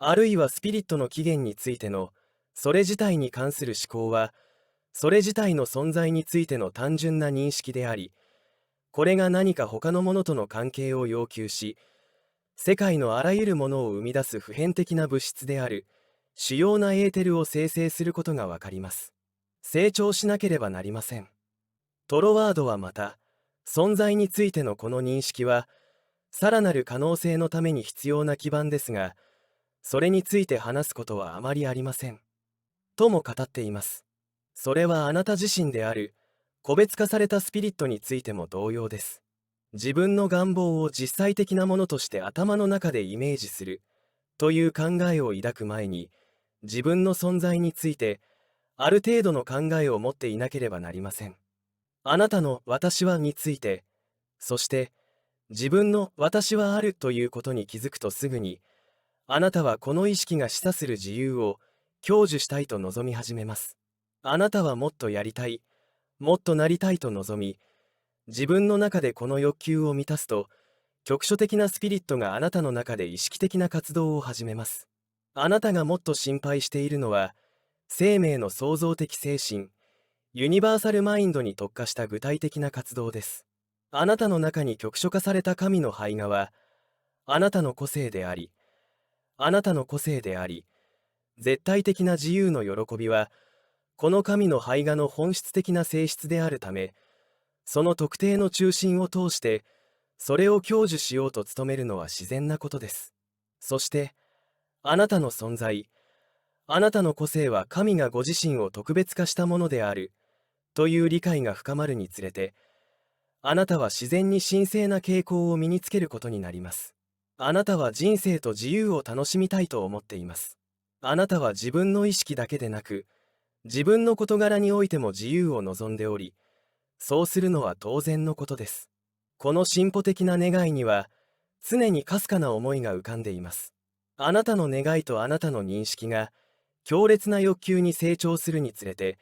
あるいはスピリットの起源についての、それ自体に関する思考は、それ自体の存在についての単純な認識であり、これが何か他のものとの関係を要求し、世界のあらゆるものを生み出す普遍的な物質である、主要なエーテルを生成することがわかります。成長しなければなりません。トロワードはまた、存在についてのこの認識は、さらなる可能性のために必要な基盤ですが、それについて話すことはあまりありません。とも語っています。それはあなた自身である、個別化されたスピリットについても同様です。自分の願望を実際的なものとして頭の中でイメージする、という考えを抱く前に、自分の存在についてある程度の考えを持っていなければなりません。あなたの私はについて、そして自分の私はあるということに気づくとすぐに、あなたはこの意識が示唆する自由を享受したいと望み始めます。あなたはもっとやりたい、もっとなりたいと望み、自分の中でこの欲求を満たすと、局所的なスピリットがあなたの中で意識的な活動を始めます。あなたがもっと心配しているのは、生命の創造的精神、ユニバーサルマインドに特化した具体的な活動です。あなたの中に局所化された神の胚芽は、あなたの個性であり、あなたの個性であり、絶対的な自由の喜びは、この神の胚芽の本質的な性質であるため、その特定の中心を通して、それを享受しようと努めるのは自然なことです。そして、あなたの存在、あなたの個性は神がご自身を特別化したものである、という理解が深まるにつれて、あなたは自然に神聖な傾向を身につけることになります。あなたは人生と自由を楽しみたいと思っています。あなたは自分の意識だけでなく、自分の事柄においても自由を望んでおり、そうするのは当然のことです。この進歩的な願いには、常にかすかな思いが浮かんでいます。あなたの願いとあなたの認識が、強烈な欲求に成長するにつれて、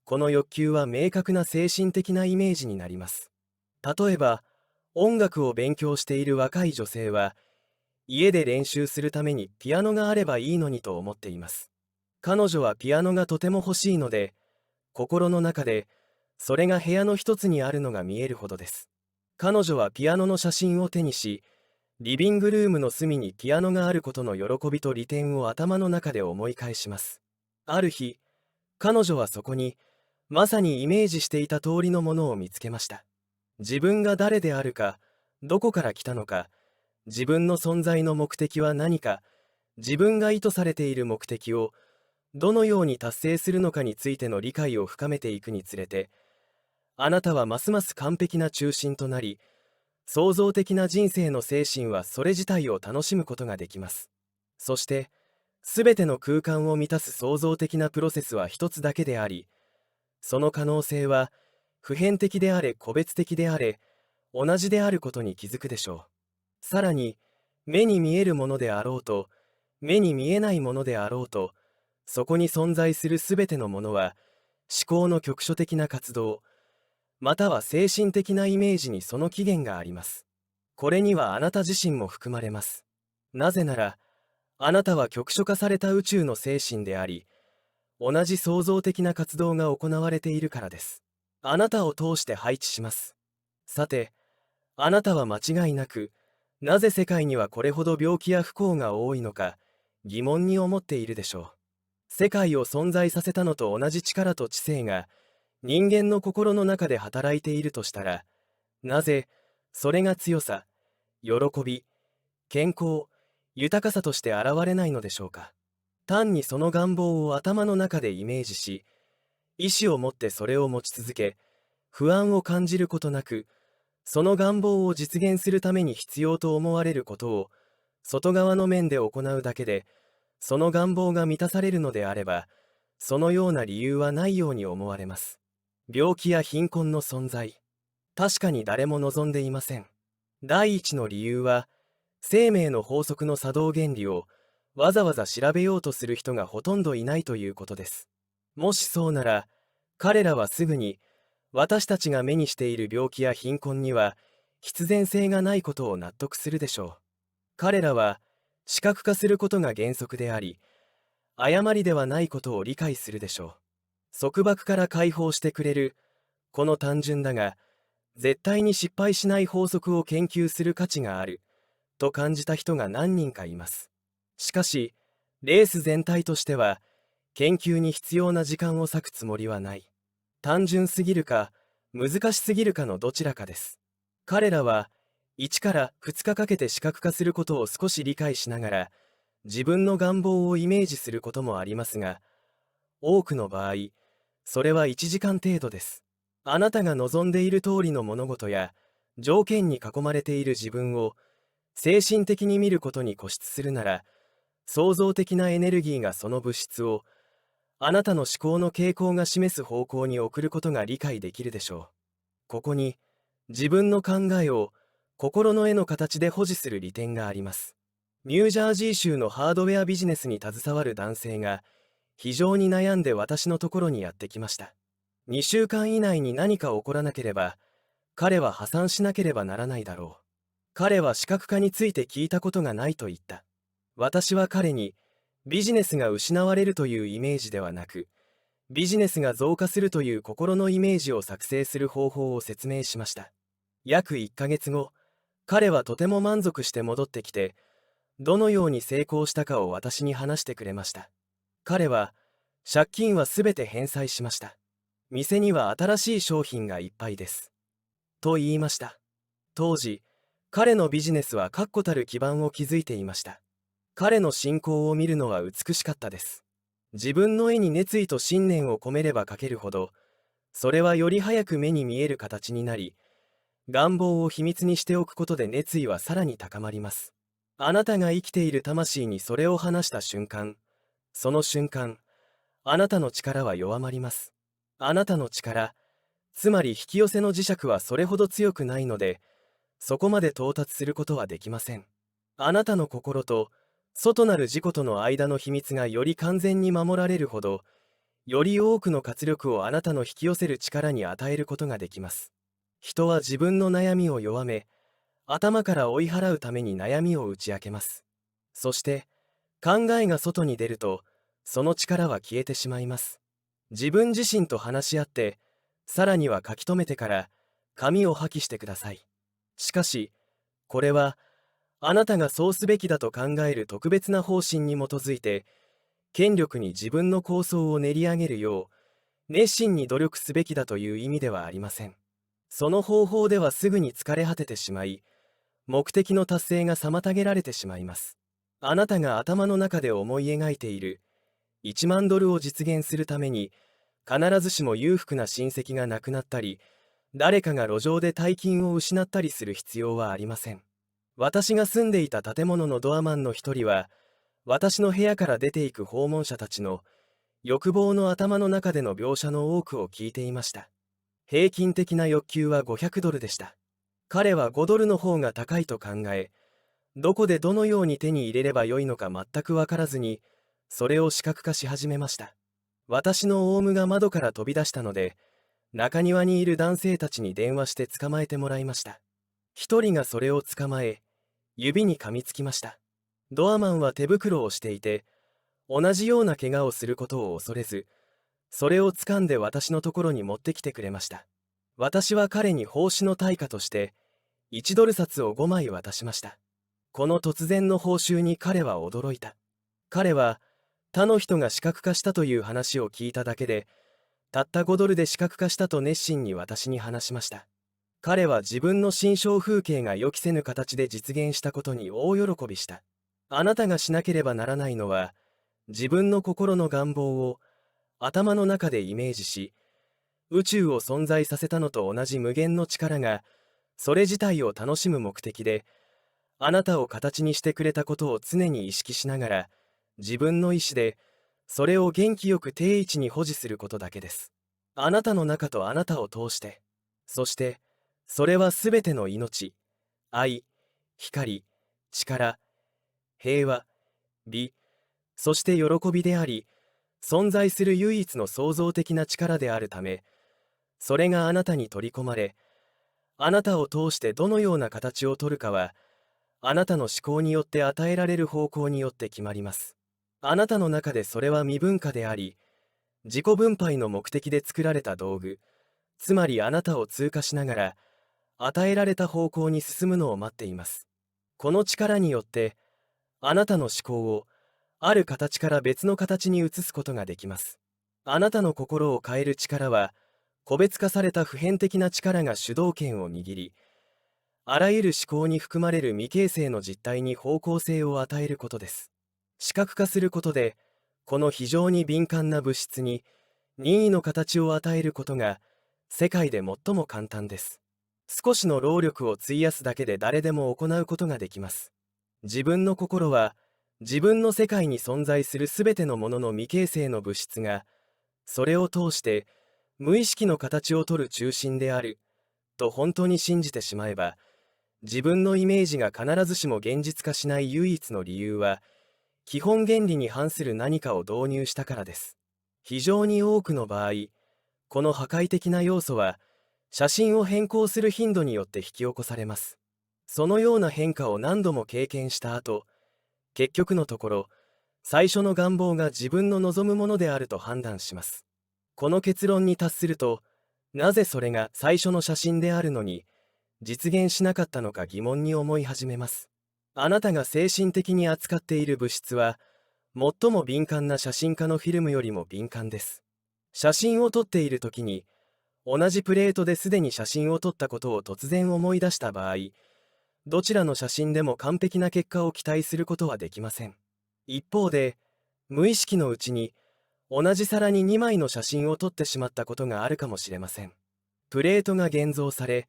この欲求は明確な精神的なイメージになります。例えば、音楽を勉強している若い女性は、家で練習するためにピアノがあればいいのにと思っています。彼女はピアノがとても欲しいので、心の中で、それが部屋の一つにあるのが見えるほどです。彼女はピアノの写真を手にし、リビングルームの隅にピアノがあることの喜びと利点を頭の中で思い返します。ある日、彼女はそこに、まさにイメージしていた通りのものを見つけました。自分が誰であるか、どこから来たのか、自分の存在の目的は何か、自分が意図されている目的をどのように達成するのかについての理解を深めていくにつれて、あなたはますます完璧な中心となり、創造的な人生の精神はそれ自体を楽しむことができます。そして、すべての空間を満たす創造的なプロセスは一つだけであり、その可能性は普遍的であれ個別的であれ、同じであることに気づくでしょう。さらに、目に見えるものであろうと、目に見えないものであろうと、そこに存在するすべてのものは、思考の局所的な活動、または精神的なイメージにその起源があります。これにはあなた自身も含まれます。なぜなら、あなたは局所化された宇宙の精神であり、同じ創造的な活動が行われているからです。あなたを通して配置します。さて、あなたは間違いなく、なぜ世界にはこれほど病気や不幸が多いのか、疑問に思っているでしょう。世界を存在させたのと同じ力と知性が、人間の心の中で働いているとしたら、なぜ、それが強さ、喜び、健康、豊かさとして現れないのでしょうか。単にその願望を頭の中でイメージし、意志を持ってそれを持ち続け、不安を感じることなく、その願望を実現するために必要と思われることを、外側の面で行うだけで、その願望が満たされるのであれば、そのような理由はないように思われます。病気や貧困の存在、確かに誰も望んでいません。第一の理由は、生命の法則の作動原理をわざわざ調べようとする人がほとんどいないということです。もしそうなら、彼らはすぐに私たちが目にしている病気や貧困には必然性がないことを納得するでしょう。彼らは視覚化することが原則であり、誤りではないことを理解するでしょう。束縛から解放してくれる、この単純だが、絶対に失敗しない法則を研究する価値がある、と感じた人が何人かいます。しかし、レース全体としては、研究に必要な時間を割くつもりはない。単純すぎるか、難しすぎるかのどちらかです。彼らは、1から2日かけて視覚化することを少し理解しながら、自分の願望をイメージすることもありますが、多くの場合、それは1時間程度です。あなたが望んでいる通りの物事や、条件に囲まれている自分を、精神的に見ることに固執するなら、創造的なエネルギーがその物質をあなたの思考の傾向が示す方向に送ることが理解できるでしょう。ここに自分の考えを心の絵の形で保持する利点があります。ニュージャージー州のハードウェアビジネスに携わる男性が非常に悩んで私のところにやってきました。2週間以内に何か起こらなければ彼は破産しなければならないだろう。彼は視覚化について聞いたことがないと言った。私は彼にビジネスが失われるというイメージではなく、ビジネスが増加するという心のイメージを作成する方法を説明しました。約1ヶ月後、彼はとても満足して戻ってきて、どのように成功したかを私に話してくれました。彼は、借金はすべて返済しました。店には新しい商品がいっぱいです。と言いました。当時、彼のビジネスは確固たる基盤を築いていました。彼の信仰を見るのは美しかったです。自分の絵に熱意と信念を込めれば描けるほど、それはより早く目に見える形になり、願望を秘密にしておくことで熱意はさらに高まります。あなたが生きている魂にそれを話した瞬間、その瞬間、あなたの力は弱まります。あなたの力、つまり引き寄せの磁石はそれほど強くないので、そこまで到達することはできません。あなたの心と外なる自己との間の秘密がより完全に守られるほど、より多くの活力をあなたの引き寄せる力に与えることができます。人は自分の悩みを弱め、頭から追い払うために悩みを打ち明けます。そして、考えが外に出ると、その力は消えてしまいます。自分自身と話し合って、さらには書き留めてから、紙を破棄してください。しかし、これは、あなたがそうすべきだと考える特別な方針に基づいて、権力に自分の構想を練り上げるよう、熱心に努力すべきだという意味ではありません。その方法ではすぐに疲れ果ててしまい、目的の達成が妨げられてしまいます。あなたが頭の中で思い描いている1万ドルを実現するために、必ずしも裕福な親戚が亡くなったり、誰かが路上で大金を失ったりする必要はありません。私が住んでいた建物のドアマンの一人は、私の部屋から出ていく訪問者たちの欲望の頭の中での描写の多くを聞いていました。平均的な欲求は500ドルでした。彼は5ドルの方が高いと考え、どこでどのように手に入れればよいのか全く分からずに、それを視覚化し始めました。私のオウムが窓から飛び出したので、中庭にいる男性たちに電話して捕まえてもらいました。一人がそれを捕まえ、指に噛みつきました。ドアマンは手袋をしていて、同じような怪我をすることを恐れず、それを掴んで私のところに持ってきてくれました。私は彼に奉仕の対価として、1ドル札を5枚渡しました。この突然の報酬に彼は驚いた。彼は、他の人が視覚化したという話を聞いただけで、たった5ドルで視覚化したと熱心に私に話しました。彼は自分の心象風景が予期せぬ形で実現したことに大喜びした。あなたがしなければならないのは、自分の心の願望を頭の中でイメージし、宇宙を存在させたのと同じ無限の力が、それ自体を楽しむ目的で、あなたを形にしてくれたことを常に意識しながら、自分の意志で、それを元気よく定位置に保持することだけです。あなたの中とあなたを通して、そして、それはすべての命、愛、光、力、平和、美、そして喜びであり、存在する唯一の創造的な力であるため、それがあなたに取り込まれ、あなたを通してどのような形をとるかは、あなたの思考によって与えられる方向によって決まります。あなたの中でそれは未分化であり、自己分配の目的で作られた道具、つまりあなたを通過しながら、与えられた方向に進むのを待っています。この力によって、あなたの思考を、ある形から別の形に移すことができます。あなたの心を変える力は、個別化された普遍的な力が主導権を握り、あらゆる思考に含まれる未形成の実態に方向性を与えることです。視覚化することで、この非常に敏感な物質に任意の形を与えることが世界で最も簡単です。少しの労力を費やすだけで誰でも行うことができます。自分の心は自分の世界に存在するすべてのものの未形成の物質が、それを通して無意識の形をとる中心であると本当に信じてしまえば、自分のイメージが必ずしも現実化しない唯一の理由は、基本原理に反する何かを導入したからです。非常に多くの場合、この破壊的な要素は、写真を変更する頻度によって引き起こされます。そのような変化を何度も経験した後、結局のところ、最初の願望が自分の望むものであると判断します。この結論に達すると、なぜそれが最初の写真であるのに、実現しなかったのか疑問に思い始めます。あなたが精神的に扱っている物質は、最も敏感な写真家のフィルムよりも敏感です。写真を撮っている時に、同じプレートですでに写真を撮ったことを突然思い出した場合、どちらの写真でも完璧な結果を期待することはできません。一方で、無意識のうちに、同じ皿に2枚の写真を撮ってしまったことがあるかもしれません。プレートが現像され、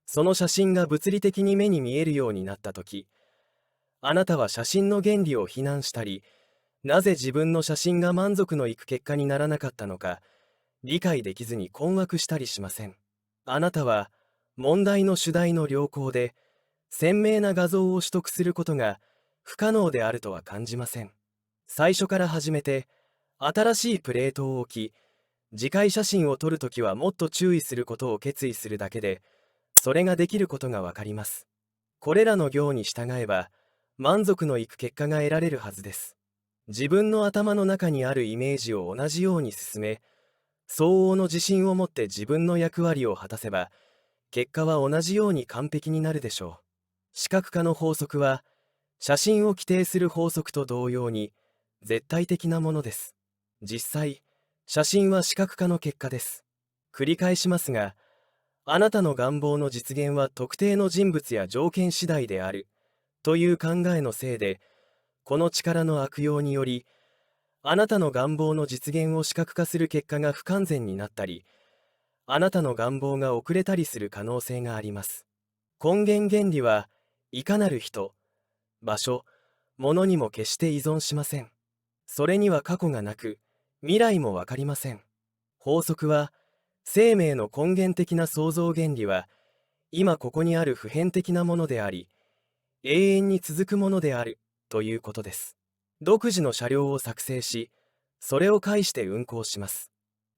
その写真が物理的に目に見えるようになったとき、あなたは写真の原理を非難したり、なぜ自分の写真が満足のいく結果にならなかったのか、理解できずに困惑したりしません。あなたは、問題の主題の良好で、鮮明な画像を取得することが不可能であるとは感じません。最初から始めて、新しいプレートを置き、次回写真を撮るときはもっと注意することを決意するだけで、それができることがわかります。これらの行に従えば、満足のいく結果が得られるはずです。自分の頭の中にあるイメージを同じように進め、相応の自信を持って自分の役割を果たせば、結果は同じように完璧になるでしょう。視覚化の法則は、写真を規定する法則と同様に、絶対的なものです。実際、写真は視覚化の結果です。繰り返しますが、あなたの願望の実現は特定の人物や条件次第である、という考えのせいで、この力の悪用により、あなたの願望の実現を視覚化する結果が不完全になったり、あなたの願望が遅れたりする可能性があります。根源原理はいかなる人、場所、物にも決して依存しません。それには過去がなく、未来もわかりません。法則は、生命の根源的な創造原理は、今ここにある普遍的なものであり、永遠に続くものである、ということです。独自の車両を作成し、それを介して運行します。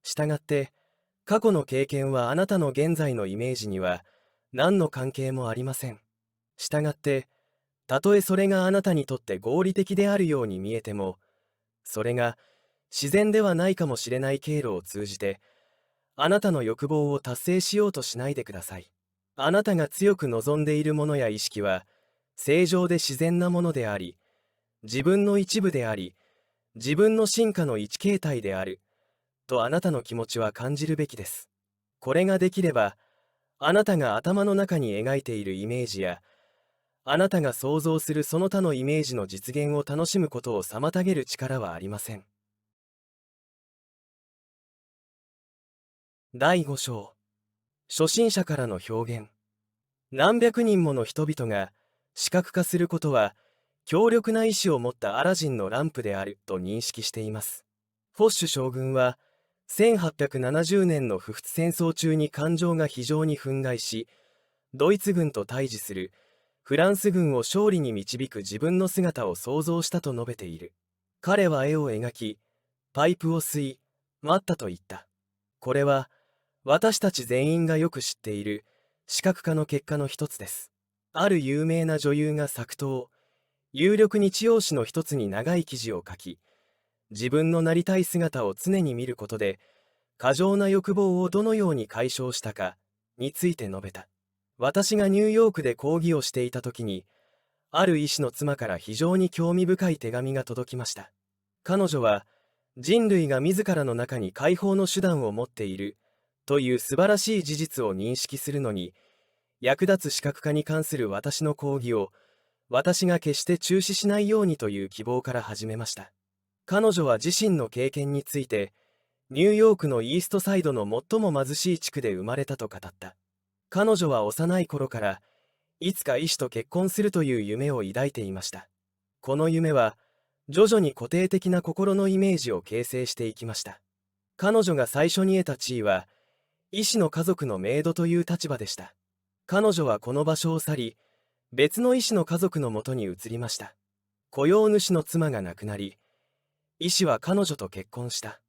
したがって、過去の経験はあなたの現在のイメージには何の関係もありません。したがって、たとえそれがあなたにとって合理的であるように見えても、それが自然ではないかもしれない経路を通じて、あなたの欲望を達成しようとしないでください。あなたが強く望んでいるものや意識は、正常で自然なものであり、自分の一部であり、自分の進化の一形態である、とあなたの気持ちは感じるべきです。これができれば、あなたが頭の中に描いているイメージや、あなたが想像するその他のイメージの実現を楽しむことを妨げる力はありません。第5章、初心者からの表現。何百人もの人々が視覚化することは、強力な意志を持ったアラジンのランプであると認識しています。フォッシュ将軍は、1870年の普仏戦争中に感情が非常に憤慨し、ドイツ軍と対峙するフランス軍を勝利に導く自分の姿を想像したと述べている。彼は絵を描き、パイプを吸い、待ったと言った。これは、私たち全員がよく知っている視覚化の結果の一つです。ある有名な女優が作刀、有力日用紙の一つに長い記事を書き、自分のなりたい姿を常に見ることで、過剰な欲望をどのように解消したかについて述べた。私がニューヨークで講義をしていた時に、ある医師の妻から非常に興味深い手紙が届きました。彼女は、人類が自らの中に解放の手段を持っているという素晴らしい事実を認識するのに、役立つ視覚化に関する私の講義を、私が決して中止しないようにという希望から始めました。彼女は自身の経験について、ニューヨークのイーストサイドの最も貧しい地区で生まれたと語った。彼女は幼い頃から、いつか医師と結婚するという夢を抱いていました。この夢は、徐々に固定的な心のイメージを形成していきました。彼女が最初に得た地位は、医師の家族のメイドという立場でした。彼女はこの場所を去り、別の医師の家族のもとに移りました。雇用主の妻が亡くなり、医師は彼女と結婚した。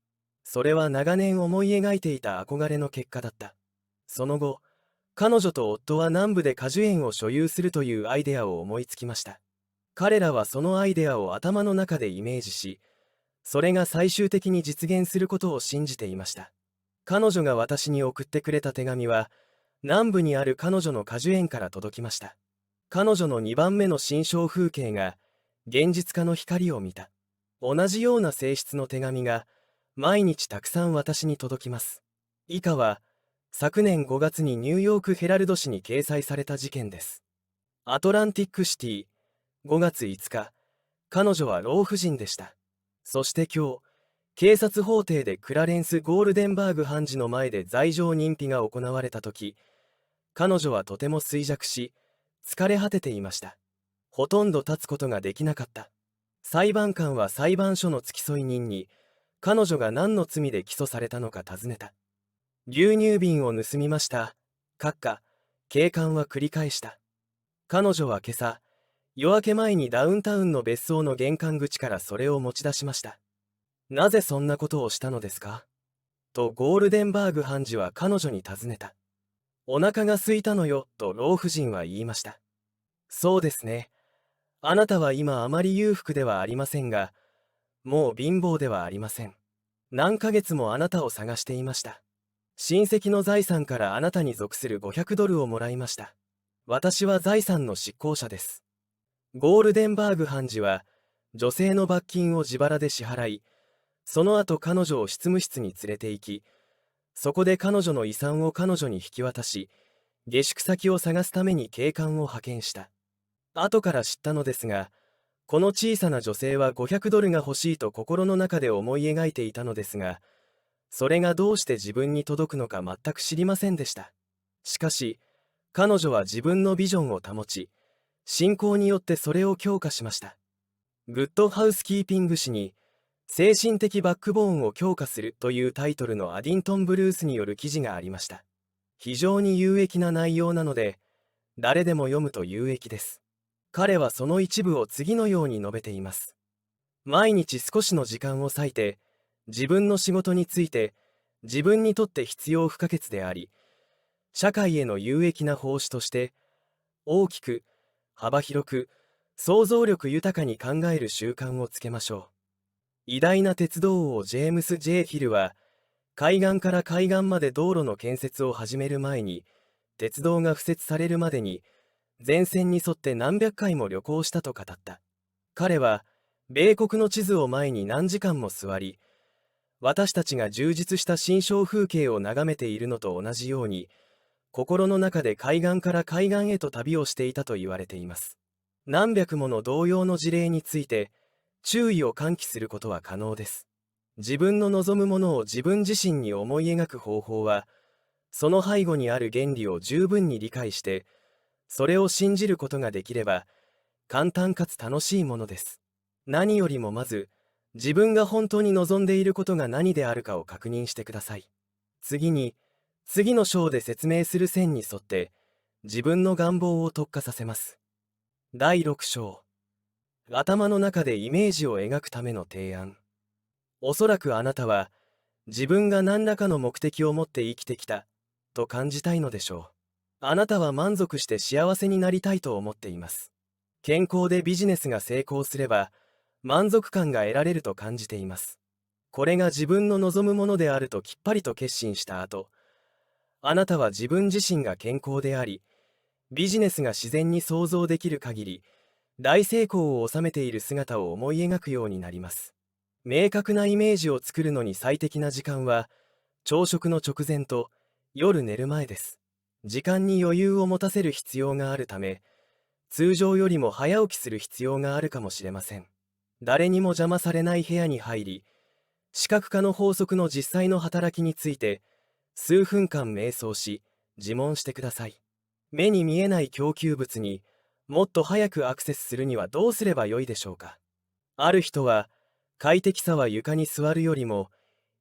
それは長年思い描いていた憧れの結果だった。その後、彼女と夫は南部で果樹園を所有するというアイデアを思いつきました。彼らはそのアイデアを頭の中でイメージし、それが最終的に実現することを信じていました。彼女が私に送ってくれた手紙は、南部にある彼女の果樹園から届きました。彼女の2番目の心象風景が、現実化の光を見た。同じような性質の手紙が、毎日たくさん私に届きます。以下は、昨年5月にニューヨークヘラルド紙に掲載された事件です。アトランティックシティ、5月5日、彼女は老婦人でした。そして今日、警察法廷でクラレンス・ゴールデンバーグ判事の前で罪状認否が行われたとき、彼女はとても衰弱し、疲れ果てていました。ほとんど立つことができなかった。裁判官は裁判所の付き添い人に、彼女が何の罪で起訴されたのか尋ねた。牛乳瓶を盗みました。閣下、警官は繰り返した。彼女は今朝、夜明け前にダウンタウンの別荘の玄関口からそれを持ち出しました。なぜそんなことをしたのですかとゴールデンバーグ判事は彼女に尋ねた。お腹が空いたのよ、と老婦人は言いました。そうですね。あなたは今あまり裕福ではありませんが、もう貧乏ではありません。何ヶ月もあなたを探していました。親戚の財産からあなたに属する500ドルをもらいました。私は財産の執行者です。ゴールデンバーグ判事は、女性の罰金を自腹で支払い、その後彼女を執務室に連れて行き、そこで彼女の遺産を彼女に引き渡し、下宿先を探すために警官を派遣した。後から知ったのですが、この小さな女性は500ドルが欲しいと心の中で思い描いていたのですが、それがどうして自分に届くのか全く知りませんでした。しかし、彼女は自分のビジョンを保ち、信仰によってそれを強化しました。グッドハウスキーピング誌に、精神的バックボーンを強化するというタイトルのアディントン・ブルースによる記事がありました。非常に有益な内容なので、誰でも読むと有益です。彼はその一部を次のように述べています。毎日少しの時間を割いて、自分の仕事について、自分にとって必要不可欠であり、社会への有益な奉仕として、大きく、幅広く、想像力豊かに考える習慣をつけましょう。偉大な鉄道王ジェームス・J. ヒルは、海岸から海岸まで道路の建設を始める前に、鉄道が敷設されるまでに、前線に沿って何百回も旅行したと語った。彼は、米国の地図を前に何時間も座り、私たちが充実した心象風景を眺めているのと同じように、心の中で海岸から海岸へと旅をしていたと言われています。何百もの同様の事例について、注意を喚起することは可能です。自分の望むものを自分自身に思い描く方法は、その背後にある原理を十分に理解して、それを信じることができれば、簡単かつ楽しいものです。何よりもまず、自分が本当に望んでいることが何であるかを確認してください。次に、次の章で説明する線に沿って、自分の願望を特化させます。第6章。頭の中でイメージを描くための提案。おそらくあなたは、自分が何らかの目的を持って生きてきた、と感じたいのでしょう。あなたは満足して幸せになりたいと思っています。健康でビジネスが成功すれば、満足感が得られると感じています。これが自分の望むものであるときっぱりと決心した後、あなたは自分自身が健康であり、ビジネスが自然に想像できる限り、大成功を収めている姿を思い描くようになります。明確なイメージを作るのに最適な時間は、朝食の直前と夜寝る前です。時間に余裕を持たせる必要があるため、通常よりも早起きする必要があるかもしれません。誰にも邪魔されない部屋に入り、視覚化の法則の実際の働きについて、数分間瞑想し、自問してください。目に見えない供給物にもっと早くアクセスするにはどうすればよいでしょうか。ある人は、快適さは床に座るよりも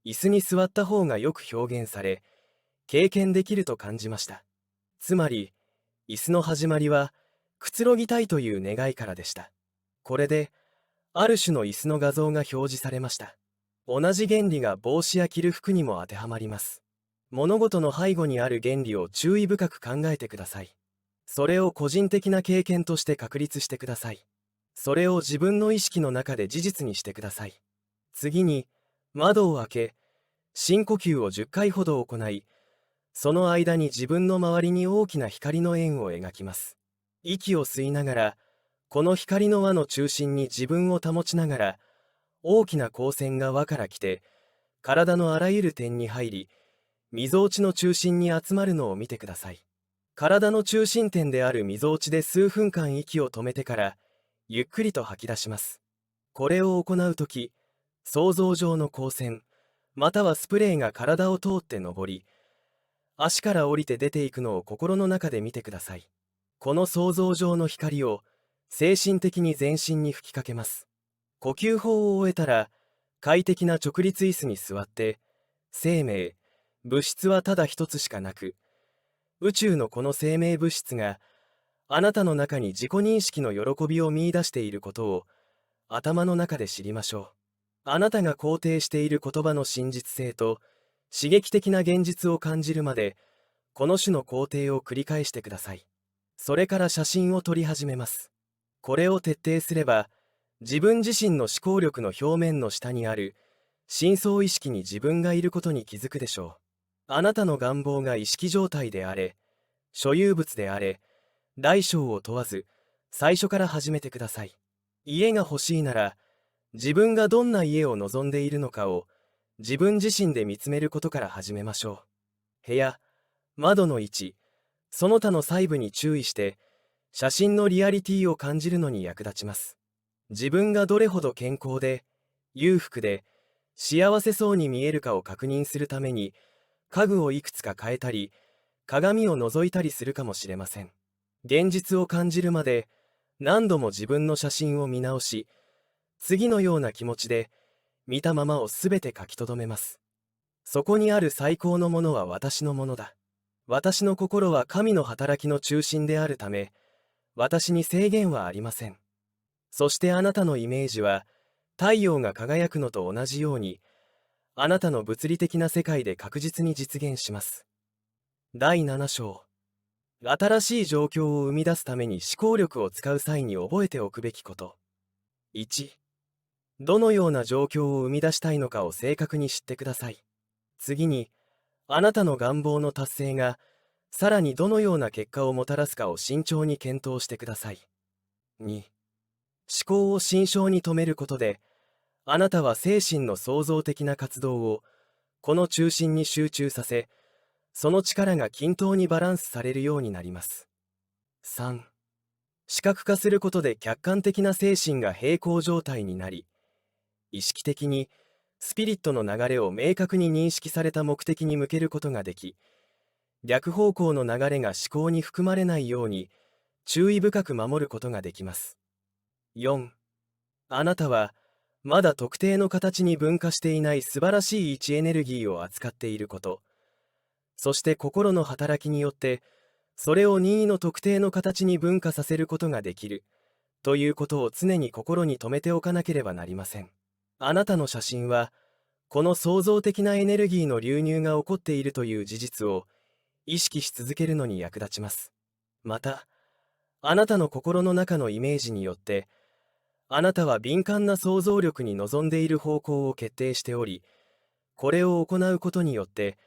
椅子に座った方がよく表現され、経験できると感じました。つまり、椅子の始まりはくつろぎたいという願いからでした。これで、ある種の椅子の画像が表示されました。同じ原理が帽子や着る服にも当てはまります。物事の背後にある原理を注意深く考えてください。それを個人的な経験として確立してください。それを自分の意識の中で事実にしてください。次に、窓を開け、深呼吸を10回ほど行い、その間に自分の周りに大きな光の円を描きます。息を吸いながら、この光の輪の中心に自分を保ちながら、大きな光線が輪から来て、体のあらゆる点に入り、みぞおちの中心に集まるのを見てください。体の中心点であるみぞおちで数分間息を止めてから、ゆっくりと吐き出します。これを行うとき、想像上の光線、またはスプレーが体を通って上り、足から降りて出ていくのを心の中で見てください。この想像上の光を精神的に全身に吹きかけます。呼吸法を終えたら、快適な直立椅子に座って、生命、物質はただ一つしかなく、宇宙のこの生命物質があなたの中に自己認識の喜びを見出していることを頭の中で知りましょう。あなたが肯定している言葉の真実性と刺激的な現実を感じるまで、この種の肯定を繰り返してください。それから写真を撮り始めます。これを徹底すれば、自分自身の思考力の表面の下にある深層意識に自分がいることに気づくでしょう。あなたの願望が意識状態であれ、所有物であれ、大小を問わず、最初から始めてください。家が欲しいなら、自分がどんな家を望んでいるのかを自分自身で見つめることから始めましょう。部屋、窓の位置、その他の細部に注意して、写真のリアリティを感じるのに役立ちます。自分がどれほど健康で、裕福で、幸せそうに見えるかを確認するために、家具をいくつか変えたり、鏡を覗いたりするかもしれません。現実を感じるまで、何度も自分の写真を見直し、次のような気持ちで、見たままをすべて書き留めます。そこにある最高のものは私のものだ。私の心は神の働きの中心であるため、私に制限はありません。そしてあなたのイメージは、太陽が輝くのと同じように、あなたの物理的な世界で確実に実現します。第7章。新しい状況を生み出すために思考力を使う際に覚えておくべきこと。1、どのような状況を生み出したいのかを正確に知ってください。次に、あなたの願望の達成が、さらにどのような結果をもたらすかを慎重に検討してください。2、思考を心象に留めることで、あなたは精神の創造的な活動を、この中心に集中させ、その力が均等にバランスされるようになります。3、視覚化することで客観的な精神が平衡状態になり、意識的にスピリットの流れを明確に認識された目的に向けることができ、逆方向の流れが思考に含まれないように注意深く守ることができます。4、あなたはまだ特定の形に分化していない素晴らしい位置エネルギーを扱っていること、そして心の働きによってそれを任意の特定の形に分化させることができるということを常に心に留めておかなければなりません。あなたの写真はこの創造的なエネルギーの流入が起こっているという事実を意識し続けるのに役立ちます。また、あなたの心の中のイメージによって、あなたは敏感な想像力に望んでいる方向を決定しており、これを行うことによって、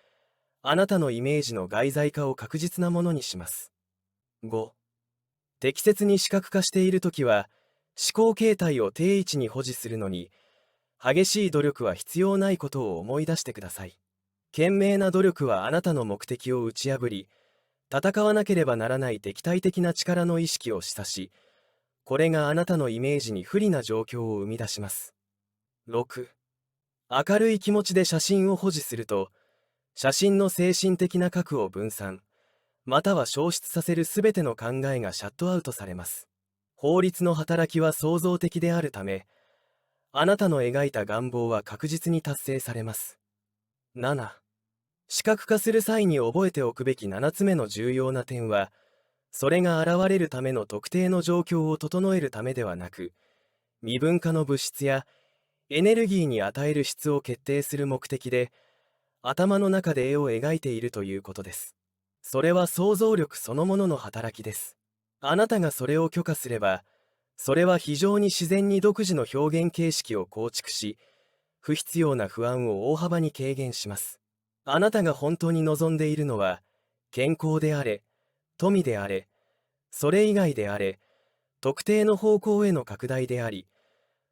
あなたのイメージの外在化を確実なものにします。5、適切に視覚化しているときは、思考形態を定位置に保持するのに、激しい努力は必要ないことを思い出してください。懸命な努力はあなたの目的を打ち破り、戦わなければならない敵対的な力の意識を示唆し、これがあなたのイメージに不利な状況を生み出します。6、明るい気持ちで写真を保持すると、写真の精神的な核を分散、または消失させるすべての考えがシャットアウトされます。法律の働きは創造的であるため、あなたの描いた願望は確実に達成されます。7、視覚化する際に覚えておくべき7つ目の重要な点は、それが現れるための特定の状況を整えるためではなく、未分化の物質やエネルギーに与える質を決定する目的で、頭の中で絵を描いているということです。それは想像力そのものの働きです。あなたがそれを許可すれば、それは非常に自然に独自の表現形式を構築し、不必要な不安を大幅に軽減します。あなたが本当に望んでいるのは、健康であれ、富であれ、それ以外であれ、特定の方向への拡大であり、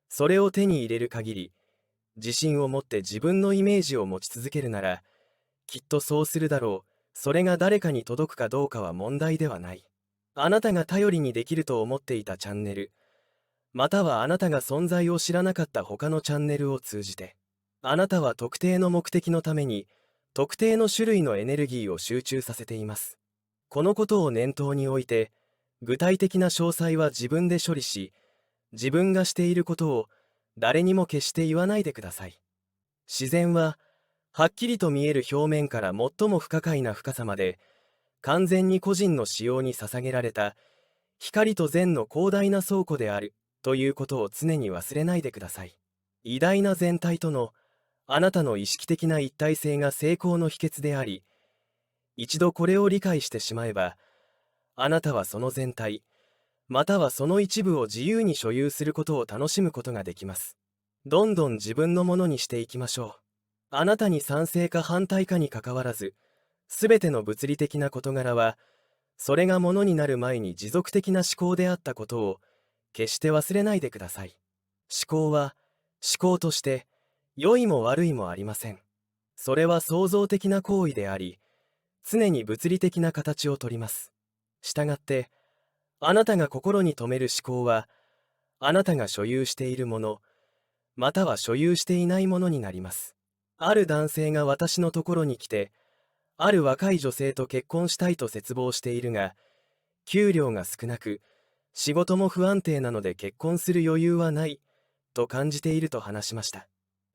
それを手に入れる限り、自信を持って自分のイメージを持ち続けるなら、きっとそうするだろう。それが誰かに届くかどうかは問題ではない。あなたが頼りにできると思っていたチャンネル、またはあなたが存在を知らなかった他のチャンネルを通じて、あなたは特定の目的のために、特定の種類のエネルギーを集中させています。このことを念頭に置いて、具体的な詳細は自分で処理し、自分がしていることを誰にも決して言わないでください。自然は、はっきりと見える表面から最も不可解な深さまで、完全に個人の使用に捧げられた光と善の広大な倉庫であるということを常に忘れないでください。偉大な全体とのあなたの意識的な一体性が成功の秘訣であり、一度これを理解してしまえば、あなたはその全体、またはその一部を自由に所有することを楽しむことができます。どんどん自分のものにしていきましょう。あなたに賛成か反対かにかかわらず、すべての物理的な事柄は、それがものになる前に持続的な思考であったことを決して忘れないでください。思考は思考として良いも悪いもありません。それは創造的な行為であり、常に物理的な形をとります。したがって、あなたが心に留める思考は、あなたが所有しているもの、または所有していないものになります。ある男性が私のところに来て、ある若い女性と結婚したいと切望しているが、給料が少なく、仕事も不安定なので結婚する余裕はない、と感じていると話しました。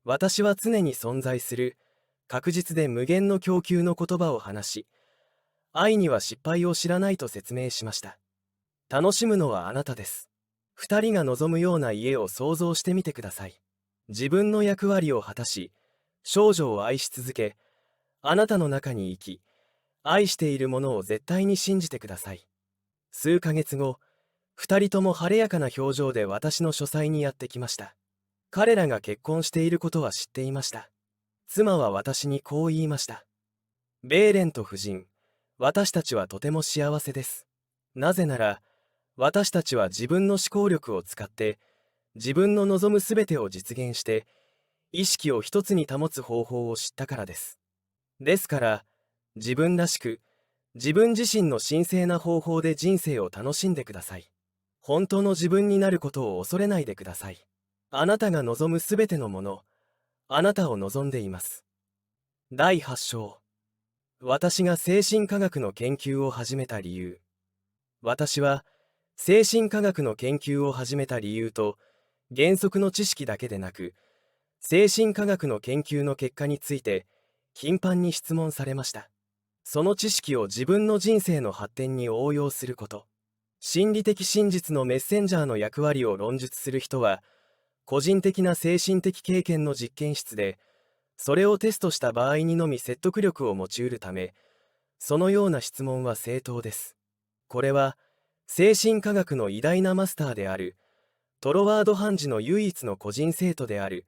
私は常に存在する、確実で無限の供給の言葉を話し、愛には失敗を知らないと説明しました。楽しむのはあなたです。二人が望むような家を想像してみてください。自分の役割を果たし、少女を愛し続け、あなたの中に生き、愛しているものを絶対に信じてください。数ヶ月後、二人とも晴れやかな表情で私の書斎にやってきました。彼らが結婚していることは知っていました。妻は私にこう言いました。ベーレント夫人、私たちはとても幸せです。なぜなら、私たちは自分の思考力を使って、自分の望むすべてを実現して、意識を一つに保つ方法を知ったからです。ですから、自分らしく、自分自身の神聖な方法で人生を楽しんでください。本当の自分になることを恐れないでください。あなたが望むすべてのもの、あなたを望んでいます。第8章。私が精神科学の研究を始めた理由。私は、精神科学の研究を始めた理由と、原則の知識だけでなく、精神科学の研究の結果について、頻繁に質問されました。その知識を自分の人生の発展に応用すること。心理的真実のメッセンジャーの役割を論述する人は、個人的な精神的経験の実験室で、それをテストした場合にのみ説得力を持ち得るため、そのような質問は正当です。これは、精神科学の偉大なマスターである、トロワード・ハンジの唯一の個人生徒である、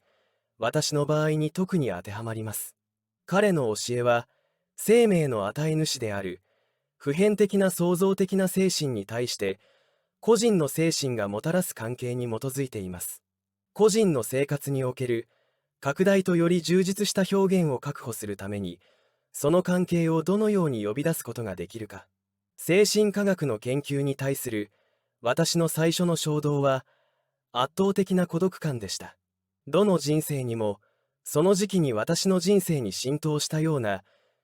私の場合に特に当てはまります。彼の教えは、生命の与え主である、普遍的な創造的な精神に対して、個人の精神がもたらす関係に基づいています。個人の生活における、拡大とより充実した表現を確保するために、その関係をどのように呼び出すことができるか。精神科学の研究に対する私の最初の衝動は圧倒的な孤独感でした。どの人生にもその時期に私の人生に浸透したような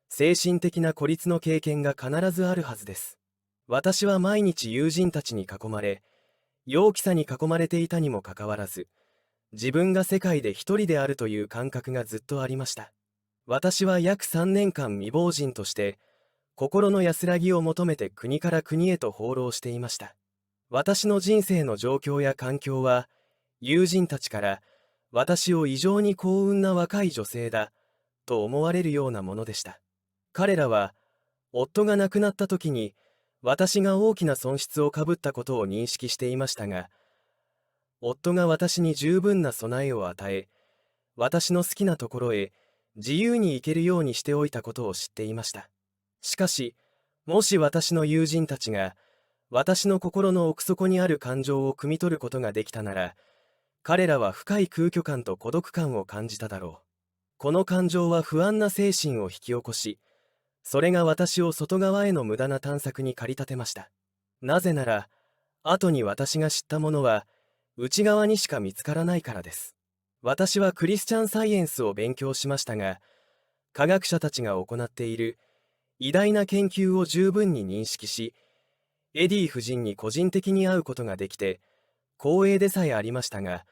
精神的な孤立の経験が必ずあるはずです。私は毎日友人たちに囲まれ、陽気さに囲まれていたにもかかわらず、自分が世界で一人であるという感覚がずっとありました。私は約3年間未亡人として心の安らぎを求めて国から国へと放浪していました。私の人生の状況や環境は友人たちから私を異常に幸運な若い女性だと思われるようなものでした。彼らは夫が亡くなった時に私が大きな損失をかぶったことを認識していましたが、夫が私に十分な備えを与え、私の好きなところへ自由に行けるようにしておいたことを知っていました。しかし、もし私の友人たちが私の心の奥底にある感情を汲み取ることができたなら、彼らは深い空虚感と孤独感を感じただろう。この感情は不安な精神を引き起こし、それが私を外側への無駄な探索に駆り立てました。なぜなら、後に私が知ったものは内側にしか見つからないからです。私はクリスチャンサイエンスを勉強しましたが、科学者たちが行っている偉大な研究を十分に認識し、エディ夫人に個人的に会うことができて光栄でさえありましたが、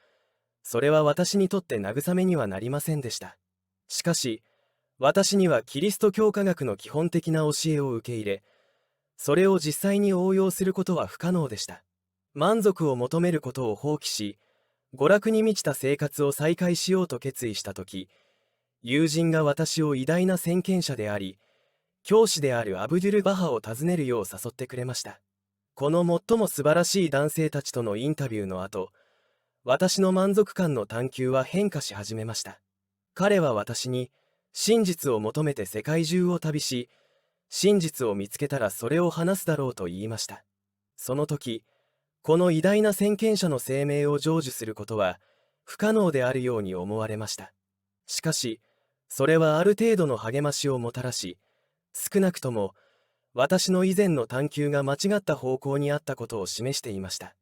それは私にとって慰めにはなりませんでした。しかし、私にはキリスト教科学の基本的な教えを受け入れ、それを実際に応用することは不可能でした。満足を求めることを放棄し、娯楽に満ちた生活を再開しようと決意したとき、友人が私を偉大な先見者であり、教師であるアブデュル・バハを訪ねるよう誘ってくれました。この最も素晴らしい男性たちとのインタビューの後、私の満足感の探求は変化し始めました。彼は私に、真実を求めて世界中を旅し、真実を見つけたらそれを話すだろうと言いました。その時、この偉大な先見者の声明を成就することは不可能であるように思われました。しかし、それはある程度の励ましをもたらし、少なくとも私の以前の探求が間違った方向にあったことを示していました。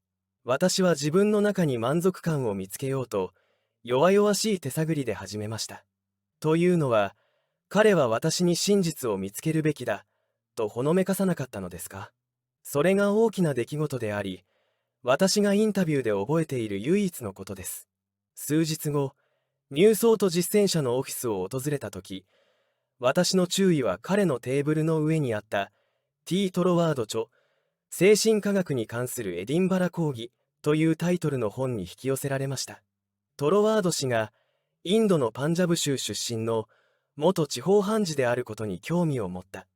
私は自分の中に満足感を見つけようと、弱々しい手探りで始めました。というのは、彼は私に真実を見つけるべきだ、とほのめかさなかったのですか？それが大きな出来事であり、私がインタビューで覚えている唯一のことです。数日後、ニューソート実践者のオフィスを訪れたとき、私の注意は彼のテーブルの上にあった T. トロワード著、精神科学に関するエディンバラ講義というタイトルの本に引き寄せられました。トロワード氏がインドのパンジャブ州出身の元地方判事であることに興味を持った。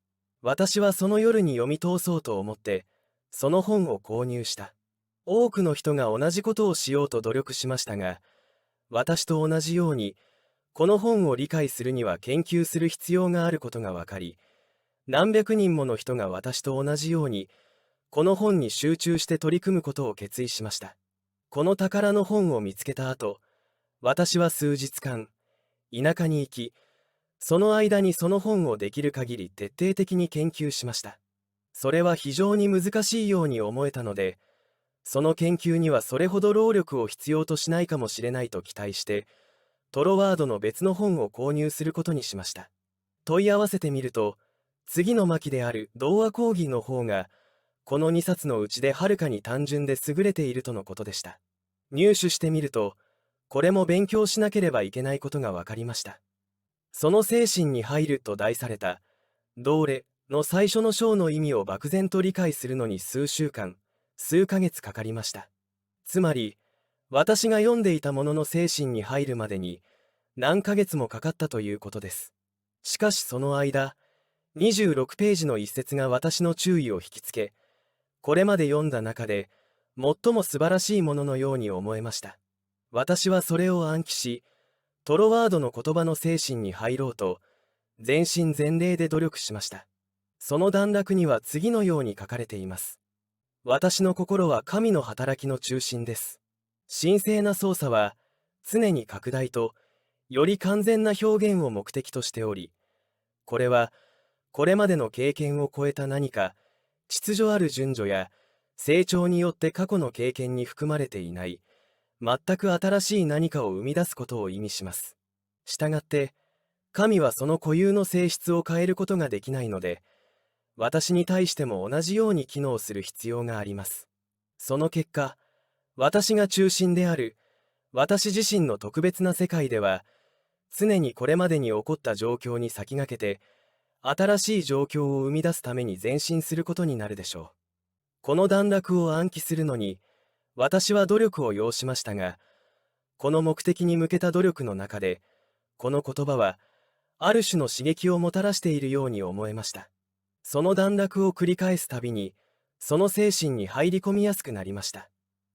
私はその夜に読み通そうと思って、その本を購入した。多くの人が同じことをしようと努力しましたが、私と同じように、この本を理解するには研究する必要があることが分かり、何百人もの人が私と同じように、この本に集中して取り組むことを決意しました。この宝の本を見つけた後、私は数日間、田舎に行き、その間にその本をできる限り徹底的に研究しました。それは非常に難しいように思えたので、その研究にはそれほど労力を必要としないかもしれないと期待して、トロワードの別の本を購入することにしました。問い合わせてみると、次の巻である童話講義の方が、この2冊のうちではるかに単純で優れているとのことでした。入手してみると、これも勉強しなければいけないことが分かりました。その精神に入ると題された、ドーレの最初の章の意味を漠然と理解するのに数週間、数ヶ月かかりました。つまり、私が読んでいたものの精神に入るまでに何ヶ月もかかったということです。しかしその間、26ページの一節が私の注意を引きつけ、これまで読んだ中で最も素晴らしいもののように思えました。私はそれを暗記し、トロワードの言葉の精神に入ろうと、全身全霊で努力しました。その段落には次のように書かれています。私の心は神の働きの中心です。神聖な操作は常に拡大とより完全な表現を目的としており、これはこれまでの経験を超えた何か秩序ある順序や成長によって過去の経験に含まれていない全く新しい何かを生み出すことを意味します。したがって神はその固有の性質を変えることができないので、私に対しても同じように機能する必要があります。その結果、私が中心である私自身の特別な世界では、常にこれまでに起こった状況に先駆けて、新しい状況を生み出すために前進することになるでしょう。この段落を暗記するのに、私は努力を要しましたが、この目的に向けた努力の中で、この言葉は、ある種の刺激をもたらしているように思えました。その段落を繰り返すたびに、その精神に入り込みやすくなりました。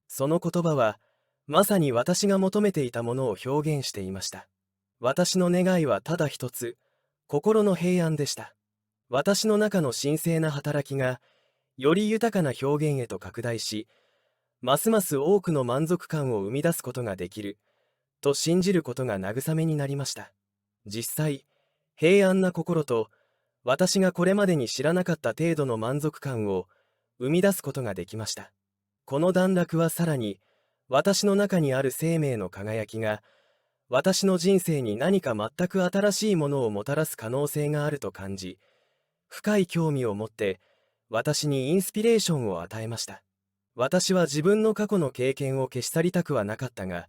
その言葉は、まさに私が求めていたものを表現していました。私の願いはただ一つ、心の平安でした。私の中の神聖な働きが、より豊かな表現へと拡大し、ますます多くの満足感を生み出すことができる、と信じることが慰めになりました。実際、平安な心と、私がこれまでに知らなかった程度の満足感を生み出すことができました。この段落はさらに、私の中にある生命の輝きが、私の人生に何か全く新しいものをもたらす可能性があると感じ、深い興味を持って、私にインスピレーションを与えました。私は自分の過去の経験を消し去りたくはなかったが、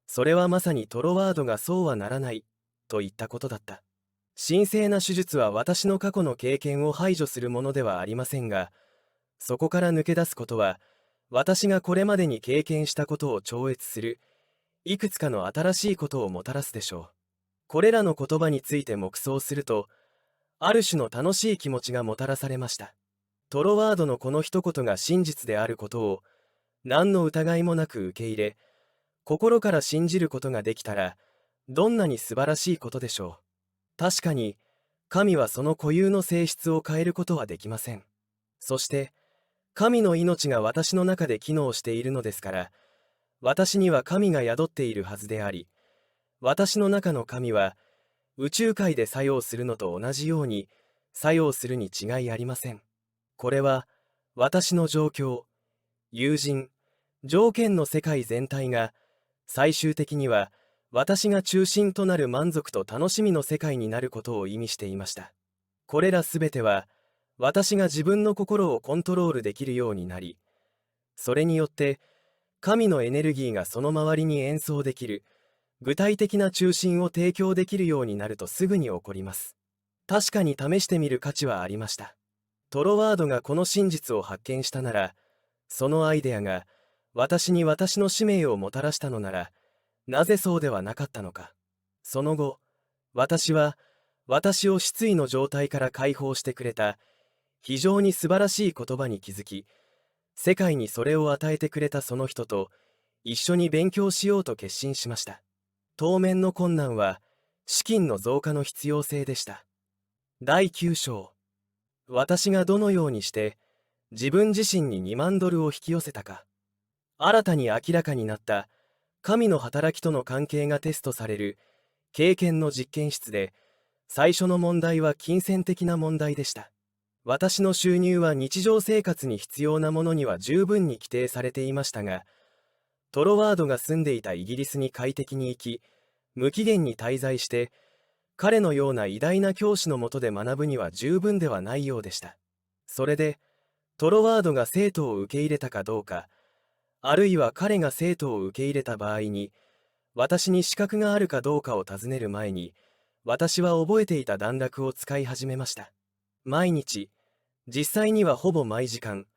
それはまさにトロワードがそうはならない、と言ったことだった。神聖な手術は私の過去の経験を排除するものではありませんが、そこから抜け出すことは、私がこれまでに経験したことを超越する、いくつかの新しいことをもたらすでしょう。これらの言葉について黙想すると、ある種の楽しい気持ちがもたらされました。トロワードのこの一言が真実であることを、何の疑いもなく受け入れ、心から信じることができたら、どんなに素晴らしいことでしょう。確かに、神はその固有の性質を変えることはできません。そして、神の命が私の中で機能しているのですから、私には神が宿っているはずであり、私の中の神は、宇宙界で作用するのと同じように、作用するに違いありません。これは、私の状況、友人、条件の世界全体が、最終的には、私が中心となる満足と楽しみの世界になることを意味していました。これらすべては、私が自分の心をコントロールできるようになり、それによって、神のエネルギーがその周りに演奏できる、具体的な中心を提供できるようになるとすぐに起こります。確かに試してみる価値はありました。トロワードがこの真実を発見したなら、そのアイデアが私に私の使命をもたらしたのなら、なぜそうではなかったのか。その後、私は私を失意の状態から解放してくれた非常に素晴らしい言葉に気づき、世界にそれを与えてくれたその人と一緒に勉強しようと決心しました。当面の困難は資金の増加の必要性でした。第9章。私がどのようにして自分自身に$20,000を引き寄せたか。新たに明らかになった神の働きとの関係がテストされる経験の実験室で、最初の問題は金銭的な問題でした。私の収入は日常生活に必要なものには十分に規定されていましたが、トロワードが住んでいたイギリスに快適に行き、無期限に滞在して、彼のような偉大な教師のもとで学ぶには十分ではないようでした。それで、トロワードが生徒を受け入れたかどうか、あるいは彼が生徒を受け入れた場合に、私に資格があるかどうかを尋ねる前に、私は覚えていた段落を使い始めました。毎日、実際にはほぼ毎時間、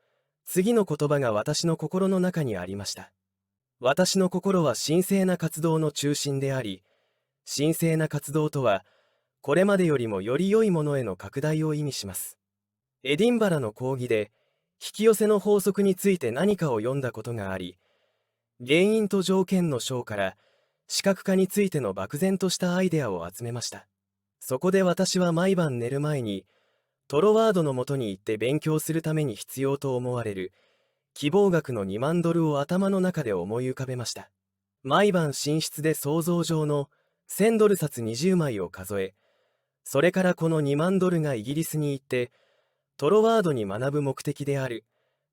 次の言葉が私の心の中にありました。私の心は神聖な活動の中心であり、神聖な活動とは、これまでよりもより良いものへの拡大を意味します。エディンバラの講義で、引き寄せの法則について何かを読んだことがあり、原因と条件の章から視覚化についての漠然としたアイデアを集めました。そこで私は毎晩寝る前に、トロワードのもとに行って勉強するために必要と思われる希望額の$20,000を頭の中で思い浮かべました。毎晩寝室で想像上の$1000札20枚を数え、それからこの$20,000がイギリスに行って、トロワードに学ぶ目的である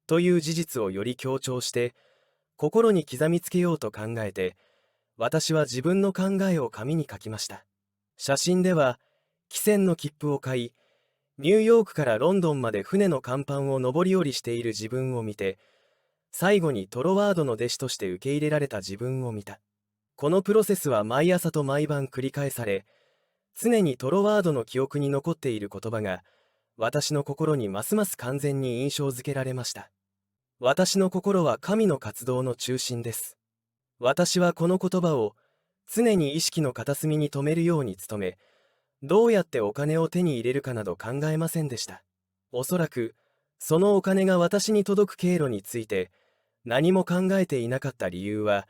という事実をより強調して心に刻みつけようと考えて、私は自分の考えを紙に書きました。写真では汽船の切符を買い、ニューヨークからロンドンまで船の甲板を上り下りしている自分を見て、最後にトロワードの弟子として受け入れられた自分を見た。このプロセスは毎朝と毎晩繰り返され、常にトロワードの記憶に残っている言葉が私の心にますます完全に印象づけられました。私の心は神の活動の中心です。私はこの言葉を常に意識の片隅に留めるように努め、どうやってお金を手に入れるかなど考えませんでした。おそらくそのお金が私に届く経路について何も考えていなかった理由は、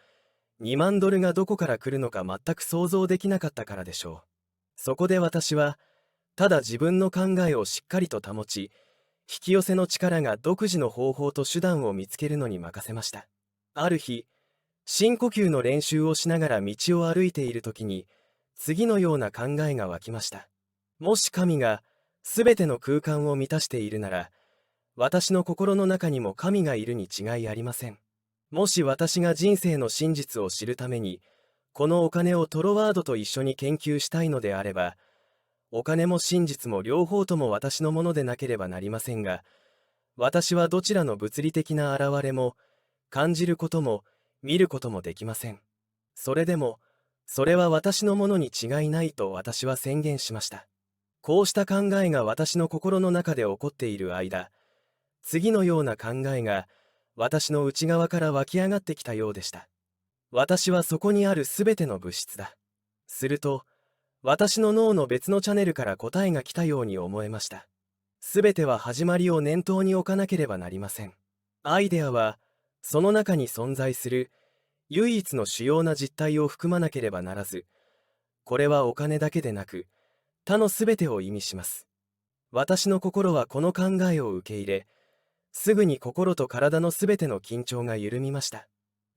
2万ドルがどこから来るのか全く想像できなかったからでしょう。そこで私はただ自分の考えをしっかりと保ち、引き寄せの力が独自の方法と手段を見つけるのに任せました。ある日、深呼吸の練習をしながら道を歩いている時に、次のような考えが湧きました。もし神がすべての空間を満たしているなら、私の心の中にも神がいるに違いありません。もし私が人生の真実を知るために、このお金をトロワードと一緒に研究したいのであれば、お金も真実も両方とも私のものでなければなりませんが、私はどちらの物理的な現れも感じることも見ることもできません。それでも、それは私のものに違いないと私は宣言しました。こうした考えが私の心の中で起こっている間、次のような考えが私の内側から湧き上がってきたようでした。私はそこにあるすべての物質だ。すると、私の脳の別のチャネルから答えが来たように思えました。すべては始まりを念頭に置かなければなりません。アイデアは、その中に存在する唯一の主要な実態を含まなければならず、これはお金だけでなく、他のすべてを意味します。私の心はこの考えを受け入れ、すぐに心と体のすべての緊張が緩みました。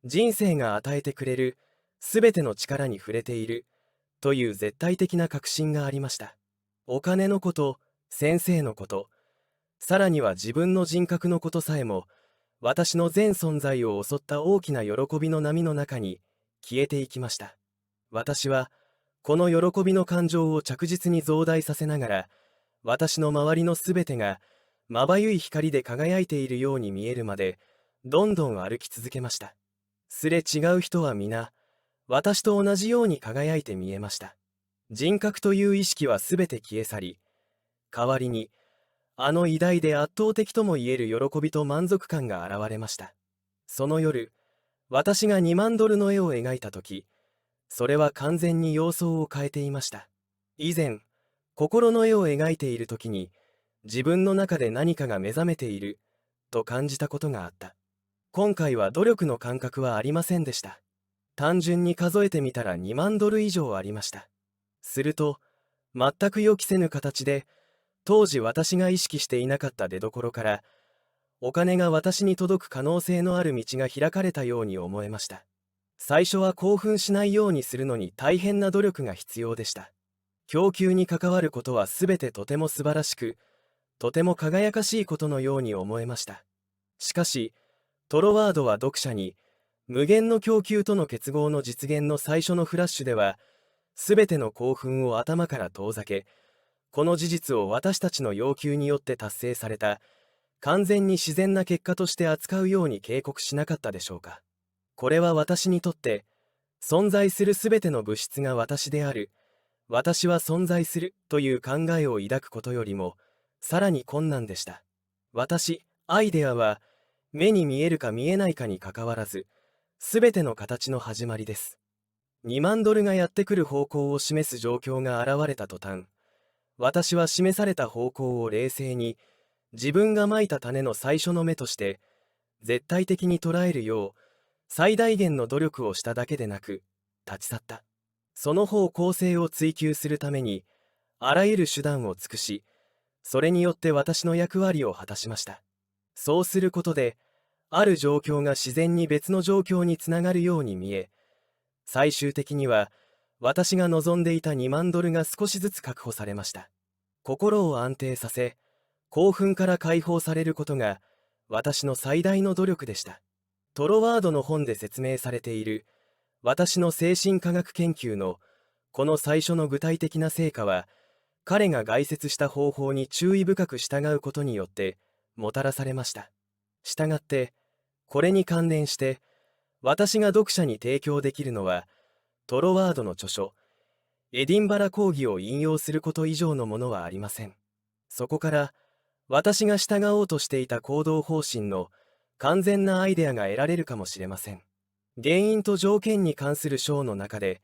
人生が与えてくれるすべての力に触れているという絶対的な確信がありました。お金のこと、先生のこと、さらには自分の人格のことさえも、私の全存在を襲った大きな喜びの波の中に消えていきました。私はこの喜びの感情を着実に増大させながら、私の周りのすべてがまばゆい光で輝いているように見えるまでどんどん歩き続けました。すれ違う人は皆私と同じように輝いて見えました。人格という意識はすべて消え去り、代わりにあの偉大で圧倒的ともいえる喜びと満足感が現れました。その夜、私が2万ドルの絵を描いた時、それは完全に様相を変えていました。以前、心の絵を描いている時に、自分の中で何かが目覚めていると感じたことがあった。今回は努力の感覚はありませんでした。単純に数えてみたら2万ドル以上ありました。すると、全く予期せぬ形で、当時私が意識していなかった出どころから、お金が私に届く可能性のある道が開かれたように思えました。最初は興奮しないようにするのに大変な努力が必要でした。供給に関わることはすべてとても素晴らしく、とても輝かしいことのように思えました。しかし、トロワードは読者に、無限の供給との結合の実現の最初のフラッシュでは、すべての興奮を頭から遠ざけ、この事実を私たちの要求によって達成された、完全に自然な結果として扱うように警告しなかったでしょうか。これは私にとって、存在するすべての物質が私である、私は存在するという考えを抱くことよりも、さらに困難でした。私、アイデアは、目に見えるか見えないかにかかわらず、すべての形の始まりです。2万ドルがやってくる方向を示す状況が現れた途端、私は示された方向を冷静に、自分がまいた種の最初の芽として、絶対的に捉えるよう、最大限の努力をしただけでなく、立ち去った。その方向性を追求するために、あらゆる手段を尽くし、それによって私の役割を果たしました。そうすることで、ある状況が自然に別の状況につながるように見え、最終的には、私が望んでいた2万ドルが少しずつ確保されました。心を安定させ、興奮から解放されることが、私の最大の努力でした。トロワードの本で説明されている、私の精神科学研究の、この最初の具体的な成果は、彼が概説した方法に注意深く従うことによって、もたらされました。したがって、これに関連して、私が読者に提供できるのは、トロワードの著書、エディンバラ講義を引用すること以上のものはありません。そこから、私が従おうとしていた行動方針の完全なアイデアが得られるかもしれません。原因と条件に関する章の中で、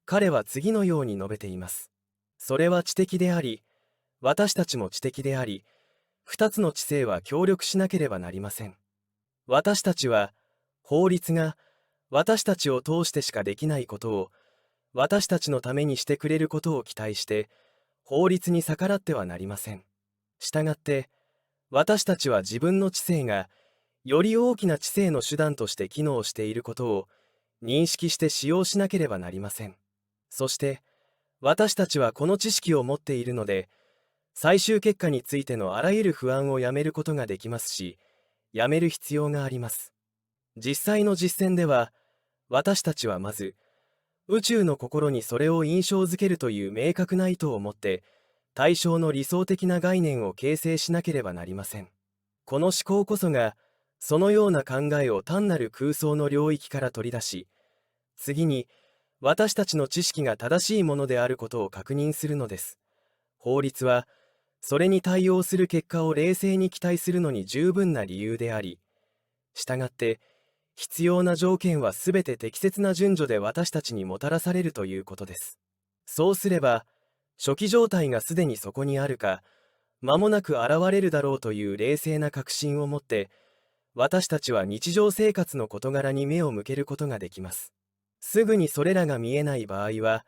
彼は次のように述べています。それは知的であり、私たちも知的であり、二つの知性は協力しなければなりません。私たちは、法律が私たちを通してしかできないことを、私たちのためにしてくれることを期待して、法律に逆らってはなりません。したがって、私たちは自分の知性が、より大きな知性の手段として機能していることを認識して使用しなければなりません。そして、私たちはこの知識を持っているので、最終結果についてのあらゆる不安をやめることができますし、やめる必要があります。実際の実践では、私たちはまず、宇宙の心にそれを印象づけるという明確な意図を持って、対象の理想的な概念を形成しなければなりません。この思考こそが、そのような考えを単なる空想の領域から取り出し、次に、私たちの知識が正しいものであることを確認するのです。法律は、それに対応する結果を冷静に期待するのに十分な理由であり、したがって、必要な条件はすべて適切な順序で私たちにもたらされるということです。そうすれば、初期状態がすでにそこにあるか、間もなく現れるだろうという冷静な確信を持って、私たちは日常生活の事柄に目を向けることができます。すぐにそれらが見えない場合は、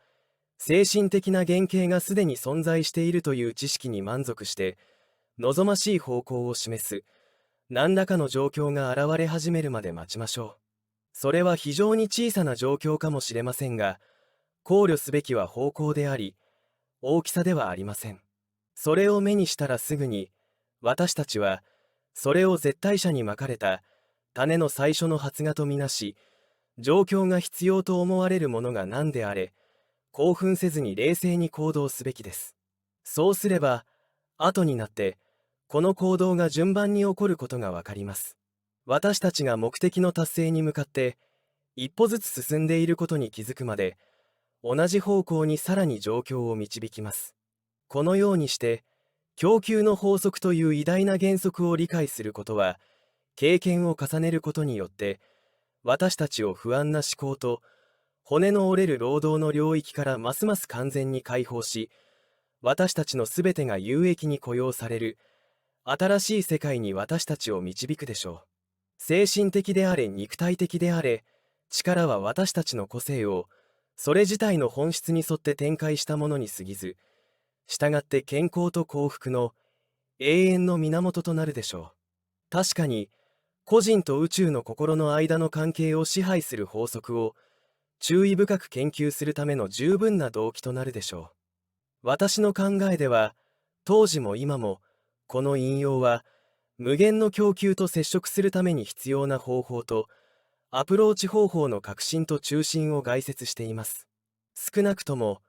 精神的な原型がすでに存在しているという知識に満足して、望ましい方向を示す、何らかの状況が現れ始めるまで待ちましょう。それは非常に小さな状況かもしれませんが、考慮すべきは方向であり、大きさではありません。それを目にしたらすぐに、私たちは、それを絶対者にまかれた種の最初の発芽とみなし、状況が必要と思われるものが何であれ、興奮せずに冷静に行動すべきです。そうすれば、後になって、この行動が順番に起こることがわかります。私たちが目的の達成に向かって、一歩ずつ進んでいることに気づくまで、同じ方向にさらに状況を導きます。このようにして、供給の法則という偉大な原則を理解することは、経験を重ねることによって、私たちを不安な思考と、骨の折れる労働の領域からますます完全に解放し、私たちのすべてが有益に雇用される、新しい世界に私たちを導くでしょう。精神的であれ肉体的であれ、力は私たちの個性を、それ自体の本質に沿って展開したものに過ぎず、従って健康と幸福の永遠の源となるでしょう。確かに、個人と宇宙の心の間の関係を支配する法則を注意深く研究するための十分な動機となるでしょう。私の考えでは、当時も今も、この引用は、無限の供給と接触するために必要な方法と、アプローチ方法の革新と中心を概説しています。少なくとも、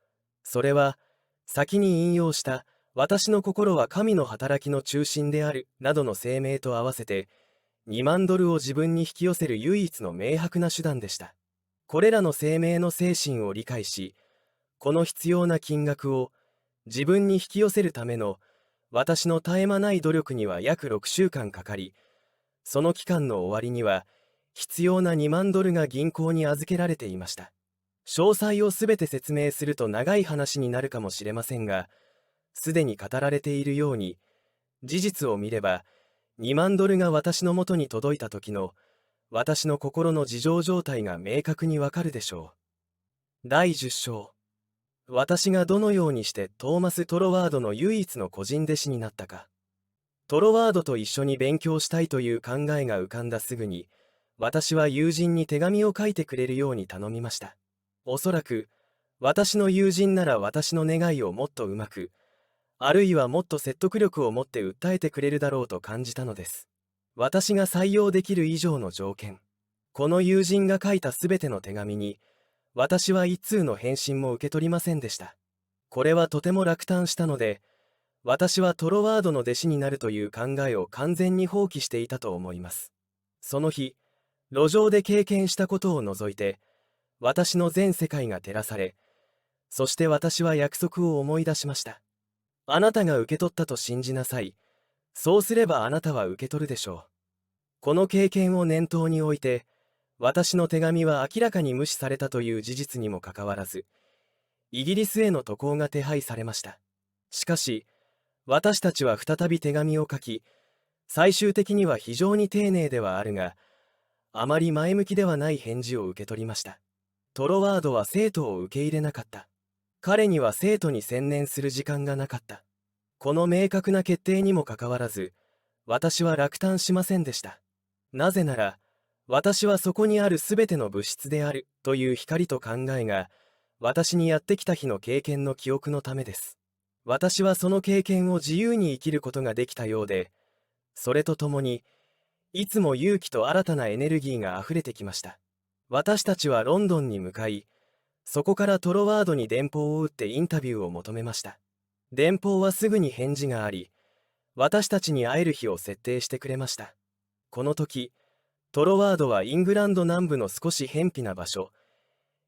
それは、先に引用した、私の心は神の働きの中心である、などの声明と合わせて、$20,000を自分に引き寄せる唯一の明白な手段でした。これらの声明の精神を理解し、この必要な金額を自分に引き寄せるための私の絶え間ない努力には約6週間かかり、その期間の終わりには必要な$20,000が銀行に預けられていました。詳細をすべて説明すると長い話になるかもしれませんが、すでに語られているように、事実を見れば、$20,000が私のもとに届いた時の私の心の事情状態が明確にわかるでしょう。第10章。私がどのようにしてトーマス・トロワードの唯一の個人弟子になったか。トロワードと一緒に勉強したいという考えが浮かんだすぐに、私は友人に手紙を書いてくれるように頼みました。おそらく、私の友人なら私の願いをもっとうまく、あるいはもっと説得力を持って訴えてくれるだろうと感じたのです。私が採用できる以上の条件。この友人が書いたすべての手紙に、私は一通の返信も受け取りませんでした。これはとても落胆したので、私はトロワードの弟子になるという考えを完全に放棄していたと思います。その日、路上で経験したことを除いて、私の全世界が照らされ、そして私は約束を思い出しました。あなたが受け取ったと信じなさい。そうすればあなたは受け取るでしょう。この経験を念頭に置いて、私の手紙は明らかに無視されたという事実にもかかわらず、イギリスへの渡航が手配されました。しかし、私たちは再び手紙を書き、最終的には非常に丁寧ではあるが、あまり前向きではない返事を受け取りました。トロワードは生徒を受け入れなかった。彼には生徒に専念する時間がなかった。この明確な決定にもかかわらず、私は落胆しませんでした。なぜなら、私はそこにあるすべての物質であるという光と考えが、私にやってきた日の経験の記憶のためです。私はその経験を自由に生きることができたようで、それとともに、いつも勇気と新たなエネルギーがあふれてきました。私たちはロンドンに向かい、そこからトロワードに電報を打ってインタビューを求めました。電報はすぐに返事があり、私たちに会える日を設定してくれました。この時、トロワードはイングランド南部の少し偏僻な場所、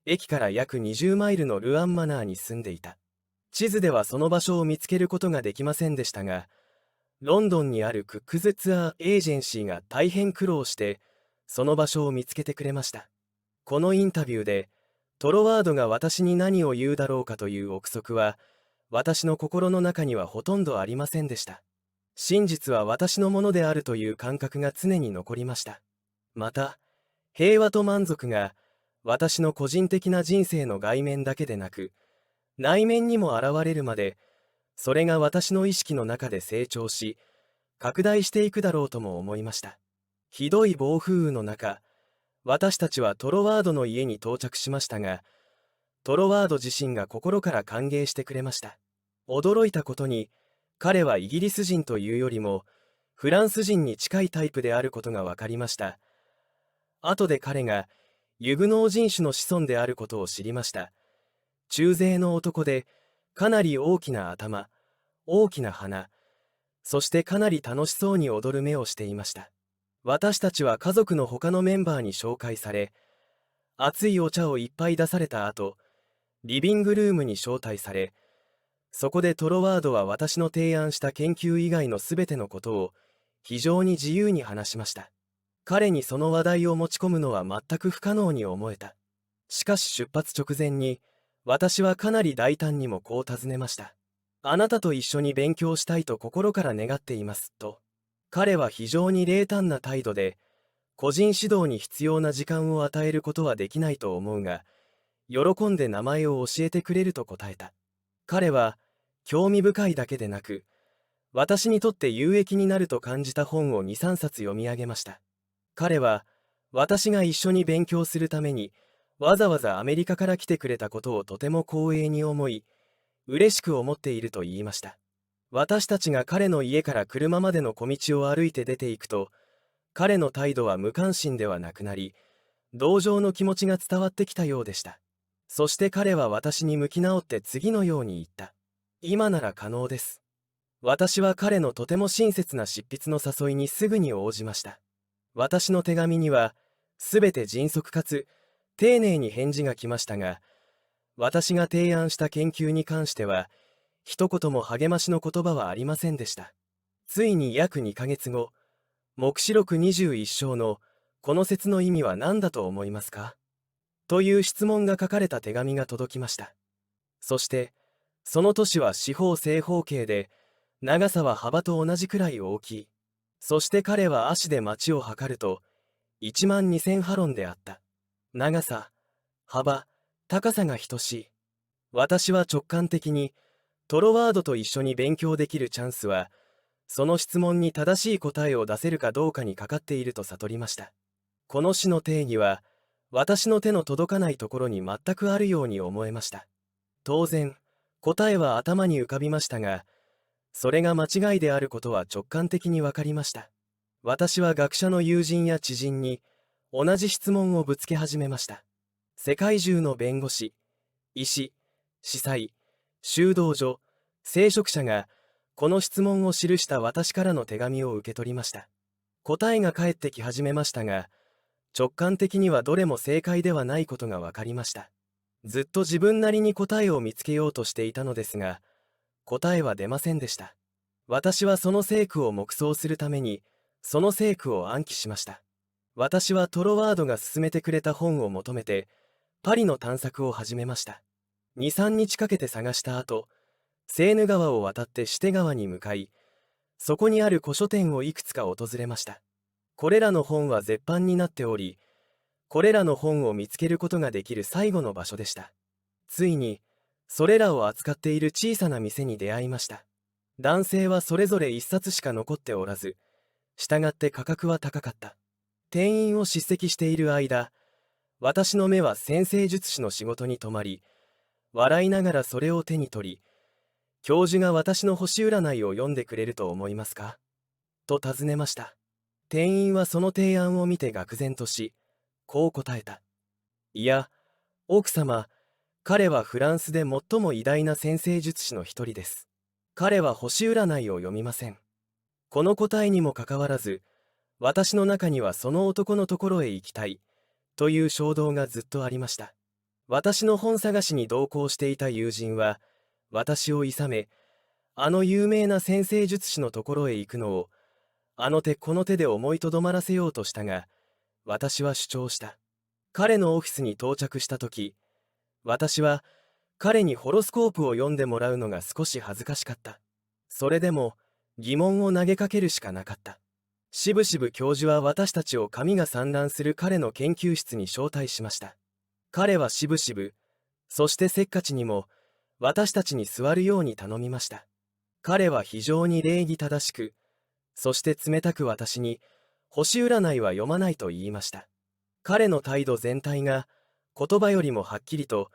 駅から約20マイルのルアンマナーに住んでいた。地図ではその場所を見つけることができませんでしたが、ロンドンにあるクックズツアーエージェンシーが大変苦労して、その場所を見つけてくれました。このインタビューで、トロワードが私に何を言うだろうかという憶測は、私の心の中にはほとんどありませんでした。真実は私のものであるという感覚が常に残りました。また、平和と満足が、私の個人的な人生の外面だけでなく、内面にも現れるまで、それが私の意識の中で成長し、拡大していくだろうとも思いました。ひどい暴風雨の中、私たちはトロワードの家に到着しましたが、トロワード自身が心から歓迎してくれました。驚いたことに、彼はイギリス人というよりも、フランス人に近いタイプであることが分かりました。後で彼が、ユグノー人種の子孫であることを知りました。中勢の男で、かなり大きな頭、大きな鼻、そしてかなり楽しそうに踊る目をしていました。私たちは家族の他のメンバーに紹介され、熱いお茶をいっぱい出された後、リビングルームに招待され、そこでトロワードは私の提案した研究以外のすべてのことを非常に自由に話しました。彼にその話題を持ち込むのは全く不可能に思えた。しかし出発直前に、私はかなり大胆にもこう尋ねました。あなたと一緒に勉強したいと心から願っていますと。彼は非常に冷淡な態度で、個人指導に必要な時間を与えることはできないと思うが、喜んで名前を教えてくれると答えた。彼は興味深いだけでなく、私にとって有益になると感じた本を2、3冊読み上げました。彼は私が一緒に勉強するためにわざわざアメリカから来てくれたことをとても光栄に思い、嬉しく思っていると言いました。私たちが彼の家から車までの小道を歩いて出ていくと、彼の態度は無関心ではなくなり、同情の気持ちが伝わってきたようでした。そして彼は私に向き直って次のように言った。今なら可能です。私は彼のとても親切な執筆の誘いにすぐに応じました。私の手紙には、すべて迅速かつ丁寧に返事が来ましたが、私が提案した研究に関しては、一言も励ましの言葉はありませんでした。ついに約2ヶ月後、黙示録21章のこの説の意味は何だと思いますかという質問が書かれた手紙が届きました。そして、その都市は四方正方形で、長さは幅と同じくらい大きい。そして彼は足で町を測ると、12000ハロンであった。長さ、幅、高さが等しい。私は直感的に、トロワードと一緒に勉強できるチャンスは、その質問に正しい答えを出せるかどうかにかかっていると悟りました。この種の定義は、私の手の届かないところに全くあるように思えました。当然、答えは頭に浮かびましたが、それが間違いであることは直感的に分かりました。私は学者の友人や知人に同じ質問をぶつけ始めました。世界中の弁護士、医師、司祭、修道女、聖職者がこの質問を記した私からの手紙を受け取りました。答えが返ってき始めましたが、直感的にはどれも正解ではないことが分かりました。ずっと自分なりに答えを見つけようとしていたのですが、答えは出ませんでした。私はその聖句を黙想するために、その聖句を暗記しました。私はトロワードが勧めてくれた本を求めて、パリの探索を始めました。2、3日かけて探した後、セーヌ川を渡ってシテ川に向かい、そこにある古書店をいくつか訪れました。これらの本は絶版になっており、これらの本を見つけることができる最後の場所でした。ついに、それらを扱っている小さな店に出会いました。男性はそれぞれ1冊しか残っておらず、したがって価格は高かった。店員を叱責している間、私の目は占星術師の仕事に止まり、笑いながらそれを手に取り、教授が私の星占いを読んでくれると思いますかと尋ねました。店員はその提案を見て愕然とし、こう答えた。いや、奥様、彼はフランスで最も偉大な占星術師の一人です。彼は星占いを読みません。この答えにもかかわらず、私の中にはその男のところへ行きたい、という衝動がずっとありました。私の本探しに同行していた友人は、私を諌め、あの有名な占星術師のところへ行くのを、あの手この手で思いとどまらせようとしたが、私は主張した。彼のオフィスに到着したとき、私は彼にホロスコープを読んでもらうのが少し恥ずかしかった。それでも疑問を投げかけるしかなかった。しぶしぶ教授は私たちを紙が散乱する彼の研究室に招待しました。彼はしぶしぶ、そしてせっかちにも私たちに座るように頼みました。彼は非常に礼儀正しく、そして冷たく私に星占いは読まないと言いました。彼の態度全体が言葉よりもはっきりと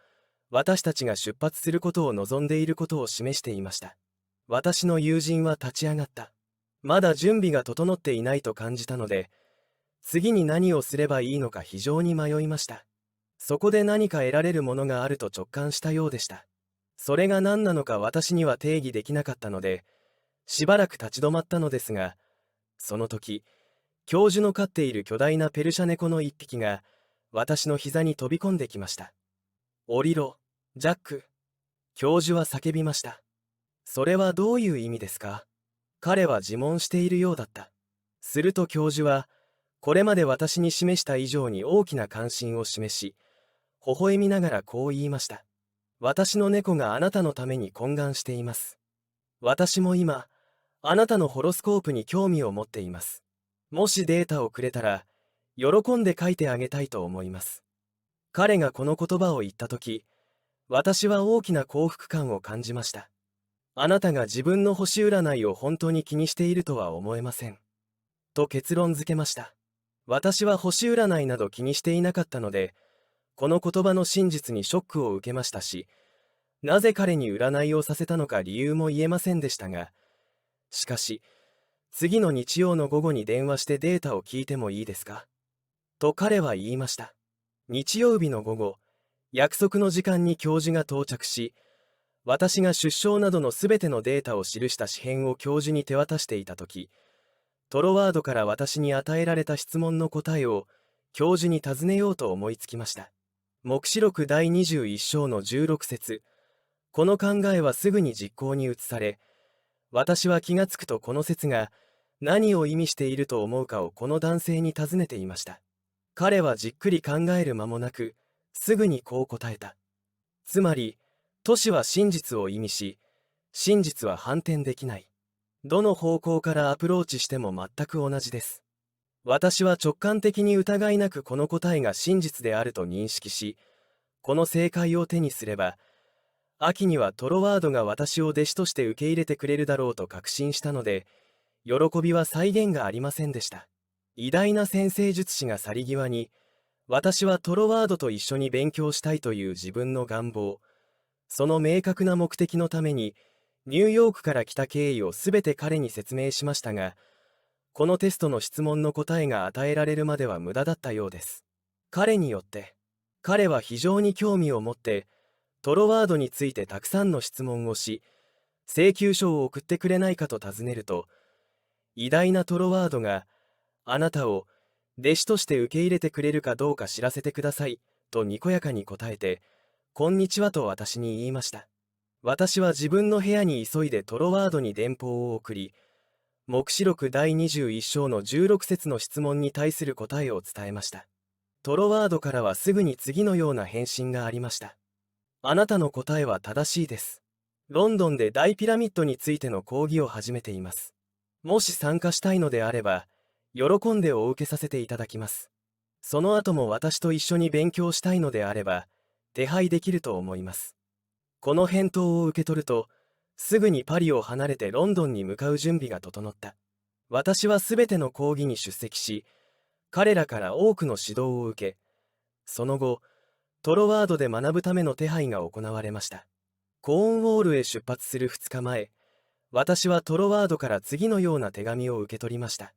私たちが出発することを望んでいることを示していました。私の友人は立ち上がった。まだ準備が整っていないと感じたので、次に何をすればいいのか非常に迷いました。そこで何か得られるものがあると直感したようでした。それが何なのか私には定義できなかったので、しばらく立ち止まったのですが、その時、教授の飼っている巨大なペルシャ猫の一匹が、私の膝に飛び込んできました。降りろ、ジャック。教授は叫びました。それはどういう意味ですか？彼は自問しているようだった。すると教授は、これまで私に示した以上に大きな関心を示し、微笑みながらこう言いました。私の猫があなたのために懇願しています。私も今、あなたのホロスコープに興味を持っています。もしデータをくれたら、喜んで書いてあげたいと思います。彼がこの言葉を言ったとき、私は大きな幸福感を感じました。あなたが自分の星占いを本当に気にしているとは思えません。と結論付けました。私は星占いなど気にしていなかったので、この言葉の真実にショックを受けましたし、なぜ彼に占いをさせたのか理由も言えませんでしたが、しかし、次の日曜の午後に電話してデータを聞いてもいいですか？と彼は言いました。日曜日の午後、約束の時間に教授が到着し、私が出生などのすべてのデータを記した紙片を教授に手渡していたとき、トロワードから私に与えられた質問の答えを教授に尋ねようと思いつきました。黙示録第21章の16節。この考えはすぐに実行に移され、私は気がつくとこの説が何を意味していると思うかをこの男性に尋ねていました。彼はじっくり考える間もなく、すぐにこう答えた。つまり、都市は真実を意味し、真実は反転できない。どの方向からアプローチしても全く同じです。私は直感的に疑いなくこの答えが真実であると認識し、この正解を手にすれば、秋にはトロワードが私を弟子として受け入れてくれるだろうと確信したので、喜びは際限がありませんでした。偉大な占星術師が去り際に、私はトロワードと一緒に勉強したいという自分の願望、その明確な目的のために、ニューヨークから来た経緯をすべて彼に説明しましたが、このテストの質問の答えが与えられるまでは無駄だったようです。彼によって、彼は非常に興味を持って、トロワードについてたくさんの質問をし、請求書を送ってくれないかと尋ねると、偉大なトロワードが、あなたを弟子として受け入れてくれるかどうか知らせてください、とにこやかに答えて、こんにちはと私に言いました。私は自分の部屋に急いでトロワードに電報を送り、黙示録第21章の16節の質問に対する答えを伝えました。トロワードからはすぐに次のような返信がありました。あなたの答えは正しいです。ロンドンで大ピラミッドについての講義を始めています。もし参加したいのであれば、喜んでお受けさせていただきます。その後も私と一緒に勉強したいのであれば、手配できると思います。この返答を受け取ると、すぐにパリを離れてロンドンに向かう準備が整った。私はすべての講義に出席し、彼らから多くの指導を受け、その後、トロワードで学ぶための手配が行われました。コーンウォールへ出発する2日前、私はトロワードから次のような手紙を受け取りました。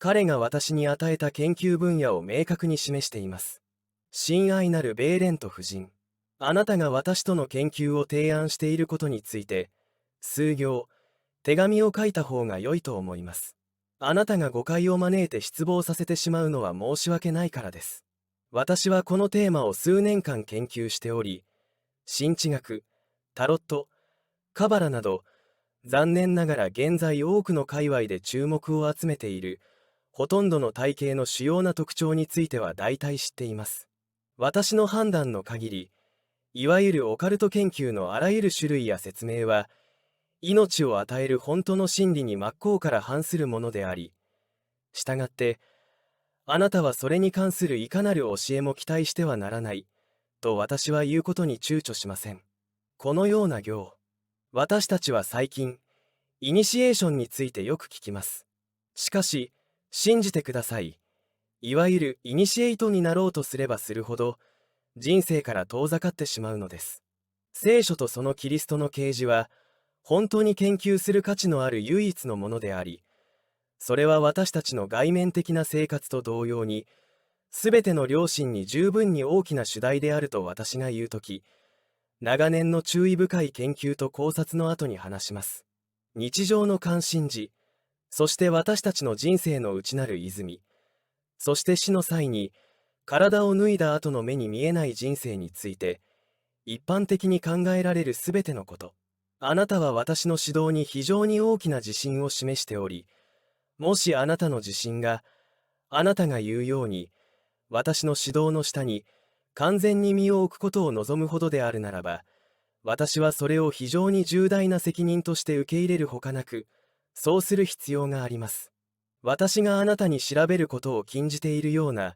彼が私に与えた研究分野を明確に示しています。親愛なるベーレント夫人、あなたが私との研究を提案していることについて、数行、手紙を書いた方が良いと思います。あなたが誤解を招いて失望させてしまうのは申し訳ないからです。私はこのテーマを数年間研究しており、神知学、タロット、カバラなど、残念ながら現在多くの界隈で注目を集めている、ほとんどの体系の主要な特徴については大体知っています。私の判断の限り、いわゆるオカルト研究のあらゆる種類や説明は、命を与える本当の真理に真っ向から反するものであり、したがって、あなたはそれに関するいかなる教えも期待してはならない、と私は言うことに躊躇しません。このような行、私たちは最近、イニシエーションについてよく聞きます。しかし、信じてください。いわゆるイニシエイトになろうとすればするほど、人生から遠ざかってしまうのです。聖書とそのキリストの啓示は、本当に研究する価値のある唯一のものであり、それは私たちの外面的な生活と同様に、すべての良心に十分に大きな主題であると私が言うとき、長年の注意深い研究と考察の後に話します。日常の関心事、そして私たちの人生の内なる泉、そして死の際に、体を脱いだ後の目に見えない人生について、一般的に考えられるすべてのこと。あなたは私の指導に非常に大きな自信を示しており、もしあなたの自信が、あなたが言うように、私の指導の下に完全に身を置くことを望むほどであるならば、私はそれを非常に重大な責任として受け入れるほかなく、そうする必要があります。私があなたに調べることを禁じているような、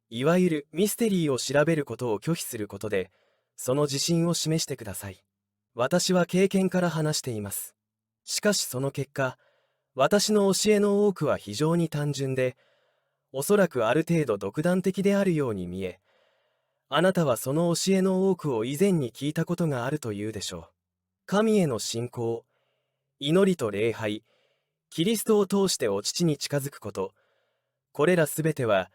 いわゆるミステリーを調べることを拒否することで、その自信を示してください。私は経験から話しています。しかしその結果、私の教えの多くは非常に単純で、おそらくある程度独断的であるように見え、あなたはその教えの多くを以前に聞いたことがあるというでしょう。神への信仰、祈りと礼拝、キリストを通してお父に近づくこと、これらすべては、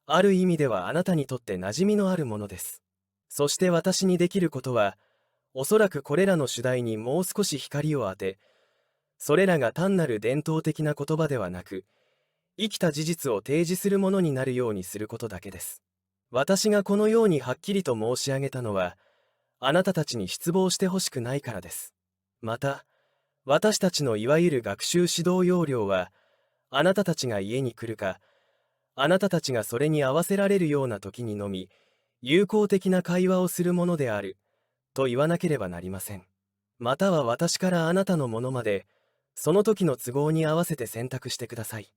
ある意味ではあなたにとって馴染みのあるものです。そして私にできることは、おそらくこれらの主題にもう少し光を当て、それらが単なる伝統的な言葉ではなく、生きた事実を提示するものになるようにすることだけです。私がこのようにはっきりと申し上げたのは、あなたたちに失望してほしくないからです。また、私たちのいわゆる学習指導要領は、あなたたちが家に来るか、あなたたちがそれに合わせられるような時にのみ、友好的な会話をするものである、と言わなければなりません。または私からあなたのものまで、その時の都合に合わせて選択してください。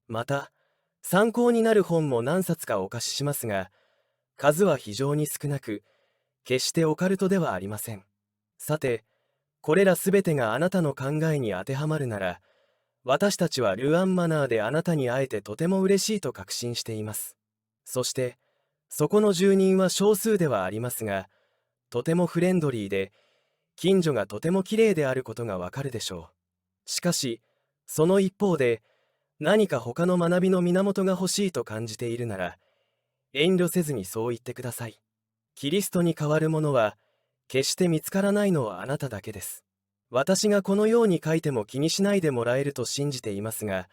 また、参考になる本も何冊かお貸ししますが、数は非常に少なく、決してオカルトではありません。さて、これらすべてがあなたの考えに当てはまるなら、私たちはルアンマナーであなたに会えてとても嬉しいと確信しています。そして、そこの住人は少数ではありますが、とてもフレンドリーで、近所がとてもきれいであることがわかるでしょう。しかし、その一方で、何か他の学びの源が欲しいと感じているなら、遠慮せずにそう言ってください。キリストに代わるものは、決して見つからないのはあなただけです。私がこのように書いても気にしないでもらえると信じていますが、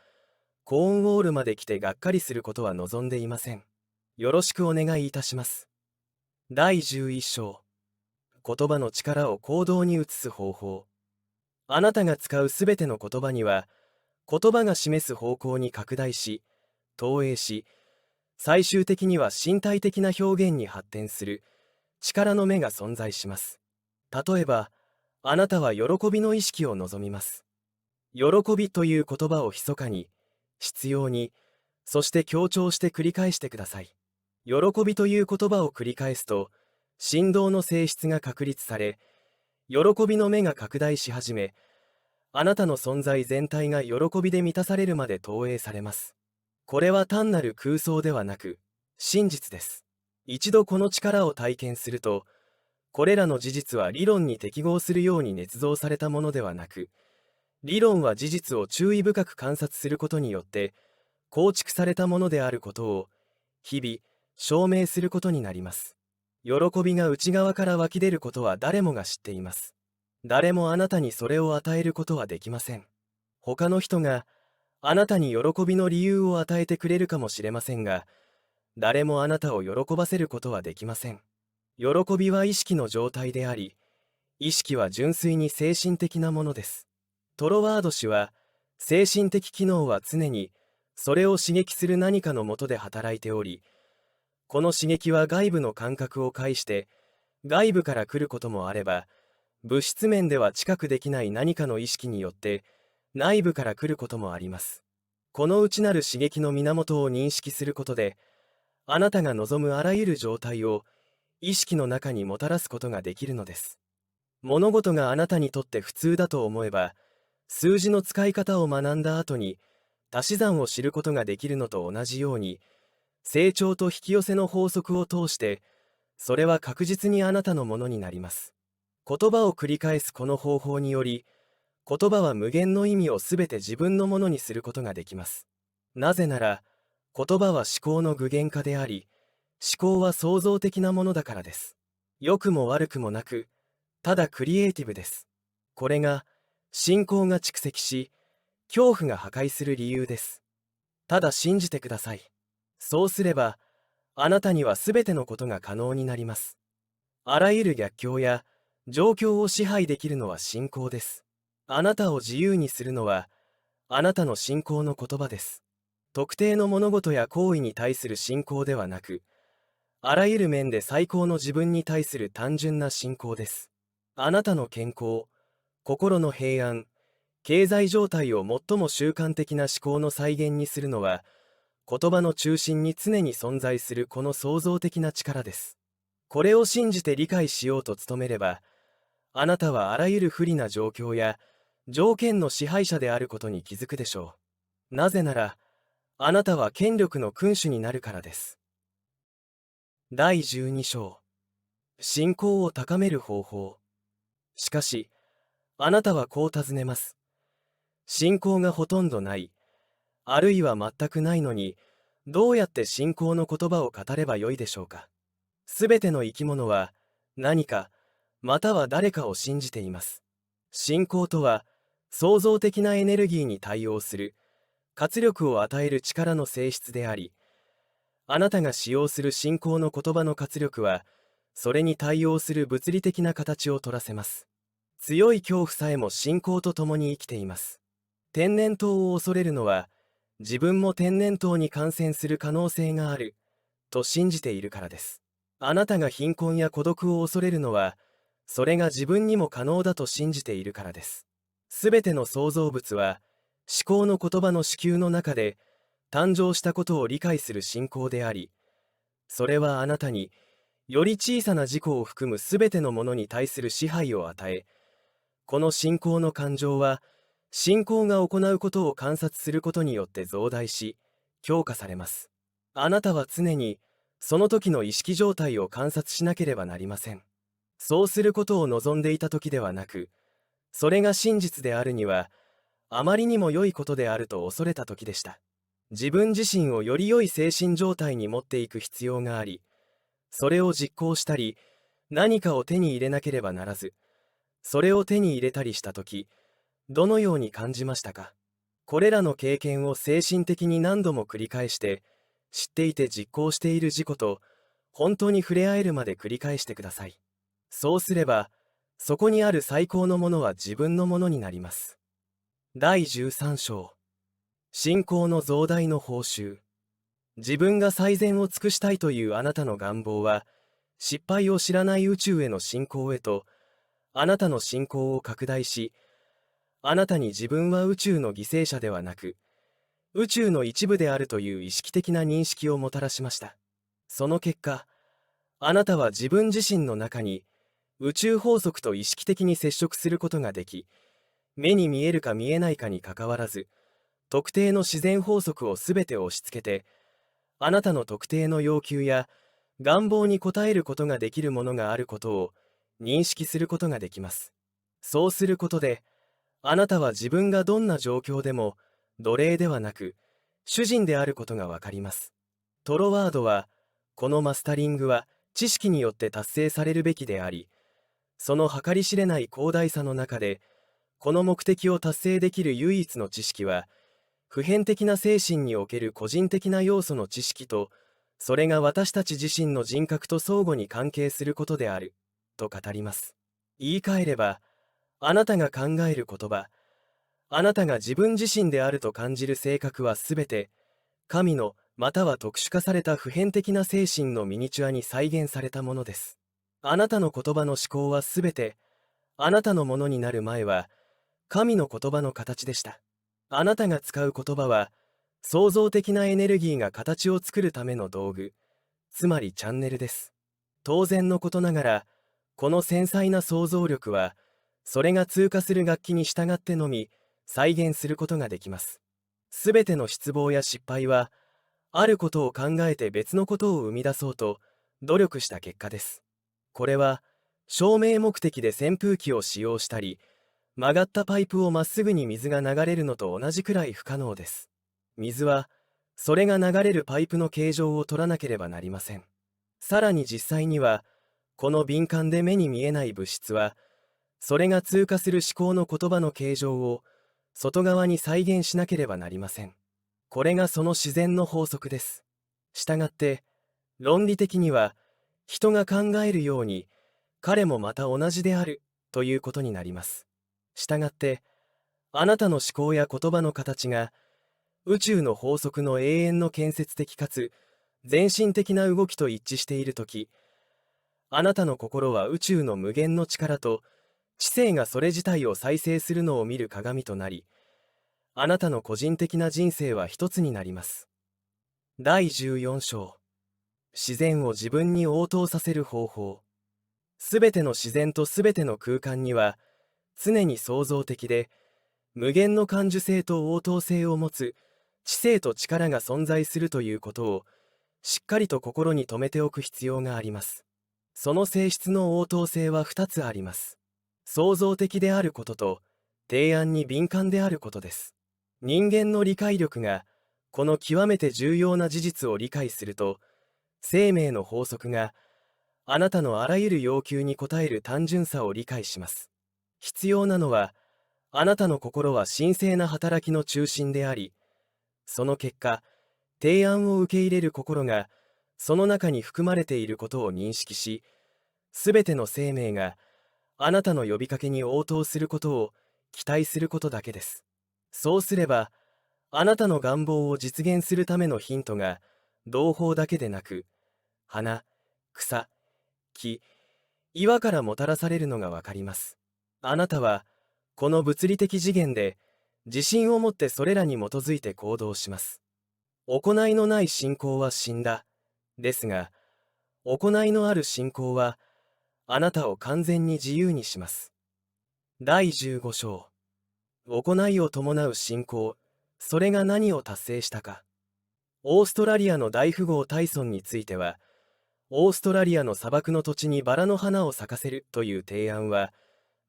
コーンウォールまで来てがっかりすることは望んでいません。よろしくお願いいたします。第11章。言葉の力を行動に移す方法。あなたが使うすべての言葉には、言葉が示す方向に拡大し、投影し、最終的には身体的な表現に発展する力の目が存在します。例えば、あなたは喜びの意識を望みます。喜びという言葉を密かに、執拗に、そして強調して繰り返してください。喜びという言葉を繰り返すと、振動の性質が確立され、喜びの目が拡大し始め、あなたの存在全体が喜びで満たされるまで投影されます。これは単なる空想ではなく、真実です。一度この力を体験すると、これらの事実は理論に適合するように捏造されたものではなく、理論は事実を注意深く観察することによって構築されたものであることを日々証明することになります。喜びが内側から湧き出ることは誰もが知っています。誰もあなたにそれを与えることはできません。他の人があなたに喜びの理由を与えてくれるかもしれませんが、誰もあなたを喜ばせることはできません。喜びは意識の状態であり、意識は純粋に精神的なものです。トロワード氏は、精神的機能は常にそれを刺激する何かのもとで働いており、この刺激は外部の感覚を介して外部から来ることもあれば、物質面では知覚できない何かの意識によって内部から来ることもあります。この内なる刺激の源を認識することで、あなたが望むあらゆる状態を意識の中にもたらすことができるのです。物事があなたにとって普通だと思えば、数字の使い方を学んだ後に足し算を知ることができるのと同じように、成長と引き寄せの法則を通して、それは確実にあなたのものになります。言葉を繰り返すこの方法により、言葉は無限の意味をすべて自分のものにすることができます。なぜなら、言葉は思考の具現化であり、思考は創造的なものだからです。良くも悪くもなく、ただクリエイティブです。これが、信仰が蓄積し、恐怖が破壊する理由です。ただ信じてください。そうすれば、あなたにはすべてのことが可能になります。あらゆる逆境や状況を支配できるのは信仰です。あなたを自由にするのは、あなたの信仰の言葉です。特定の物事や行為に対する信仰ではなく、あらゆる面で最高の自分に対する単純な信仰です。あなたの健康、心の平安、経済状態を最も習慣的な思考の再現にするのは、言葉の中心に常に存在するこの創造的な力です。これを信じて理解しようと努めれば、あなたはあらゆる不利な状況や条件の支配者であることに気づくでしょう。なぜなら、あなたは権力の君主になるからです。第12章。信仰を高める方法。しかし、あなたはこう尋ねます。信仰がほとんどない、あるいは全くないのに、どうやって信仰の言葉を語ればよいでしょうか。すべての生き物は何か、または誰かを信じています。信仰とは、創造的なエネルギーに対応する、活力を与える力の性質であり、あなたが使用する信仰の言葉の活力は、それに対応する物理的な形を取らせます。強い恐怖さえも信仰と共に生きています。天然痘を恐れるのは、自分も天然痘に感染する可能性がある、と信じているからです。あなたが貧困や孤独を恐れるのは、それが自分にも可能だと信じているからです。すべての創造物は、思考の言葉の子宮の中で、誕生したことを理解する信仰であり、それはあなたに、より小さな自己を含むすべてのものに対する支配を与え、この信仰の感情は、信仰が行うことを観察することによって増大し、強化されます。あなたは常に、その時の意識状態を観察しなければなりません。そうすることを望んでいた時ではなく、それが真実であるには、あまりにも良いことであると恐れた時でした。自分自身をより良い精神状態に持っていく必要があり、それを実行したり、何かを手に入れなければならず、それを手に入れたりしたとき、どのように感じましたか。これらの経験を精神的に何度も繰り返して、知っていて実行している自己と本当に触れ合えるまで繰り返してください。そうすれば、そこにある最高のものは自分のものになります。第13章。信仰の増大の報酬。自分が最善を尽くしたいというあなたの願望は、失敗を知らない宇宙への信仰へと、あなたの信仰を拡大し、あなたに自分は宇宙の犠牲者ではなく、宇宙の一部であるという意識的な認識をもたらしました。その結果、あなたは自分自身の中に宇宙法則と意識的に接触することができ、目に見えるか見えないかにかかわらず、特定の自然法則をすべて押し付けて、あなたの特定の要求や願望に応えることができるものがあることを認識することができます。そうすることで、あなたは自分がどんな状況でも奴隷ではなく主人であることがわかります。トロワードは、このマスタリングは知識によって達成されるべきであり、その計り知れない広大さの中で、この目的を達成できる唯一の知識は、普遍的な精神における個人的な要素の知識と、それが私たち自身の人格と相互に関係することである、と語ります。言い換えれば、あなたが考える言葉、あなたが自分自身であると感じる性格はすべて、神のまたは特殊化された普遍的な精神のミニチュアに再現されたものです。あなたの言葉の思考はすべて、あなたのものになる前は、神の言葉の形でした。あなたが使う言葉は、創造的なエネルギーが形を作るための道具、つまりチャンネルです。当然のことながら、この繊細な想像力は、それが通過する楽器に従ってのみ、再現することができます。すべての失望や失敗は、あることを考えて別のことを生み出そうと努力した結果です。これは、照明目的で扇風機を使用したり、曲がったパイプをまっすぐに水が流れるのと同じくらい不可能です。水は、それが流れるパイプの形状を取らなければなりません。さらに実際には、この敏感で目に見えない物質は、それが通過する思考の言葉の形状を外側に再現しなければなりません。これがその自然の法則です。したがって、論理的には、人が考えるように、彼もまた同じであるということになります。したがって、あなたの思考や言葉の形が、宇宙の法則の永遠の建設的かつ全身的な動きと一致しているとき、あなたの心は宇宙の無限の力と知性がそれ自体を再生するのを見る鏡となり、あなたの個人的な人生は一つになります。第14章。自然を自分に応答させる方法。すべての自然とすべての空間には、常に創造的で、無限の感受性と応答性を持つ知性と力が存在するということを、しっかりと心に留めておく必要があります。その性質の応答性は2つあります。創造的であることと、提案に敏感であることです。人間の理解力が、この極めて重要な事実を理解すると、生命の法則が、あなたのあらゆる要求に応える単純さを理解します。必要なのは、あなたの心は神聖な働きの中心であり、その結果、提案を受け入れる心が、その中に含まれていることを認識し、すべての生命が、あなたの呼びかけに応答することを期待することだけです。そうすれば、あなたの願望を実現するためのヒントが、同胞だけでなく、花、草、木、岩からもたらされるのがわかります。あなたは、この物理的次元で、自信を持ってそれらに基づいて行動します。行いのない信仰は死んだ。ですが、行いのある信仰は、あなたを完全に自由にします。第15章。行いを伴う信仰、それが何を達成したか。オーストラリアの大富豪タイソンについては、オーストラリアの砂漠の土地にバラの花を咲かせるという提案は、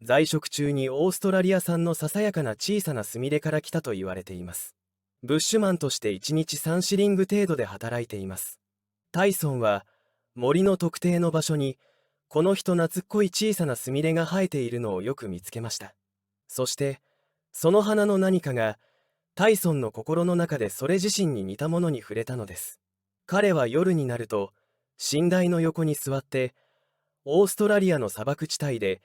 在職中にオーストラリア産のささやかな小さなスミレから来たと言われています。ブッシュマンとして1日3シリング程度で働いています。タイソンは、森の特定の場所に、この人懐っこい小さなスミレが生えているのをよく見つけました。そして、その花の何かが、タイソンの心の中でそれ自身に似たものに触れたのです。彼は夜になると、寝台の横に座って、オーストラリアの砂漠地帯で、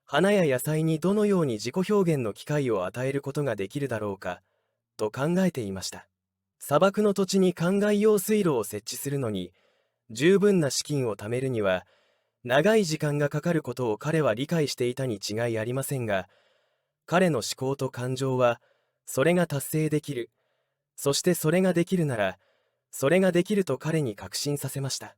花や野菜にどのように自己表現の機会を与えることができるだろうか、と考えていました。砂漠の土地に灌漑用水路を設置するのに、十分な資金を貯めるには、長い時間がかかることを彼は理解していたに違いありませんが、彼の思考と感情は、それが達成できる、そしてそれができるなら、それができると彼に確信させました。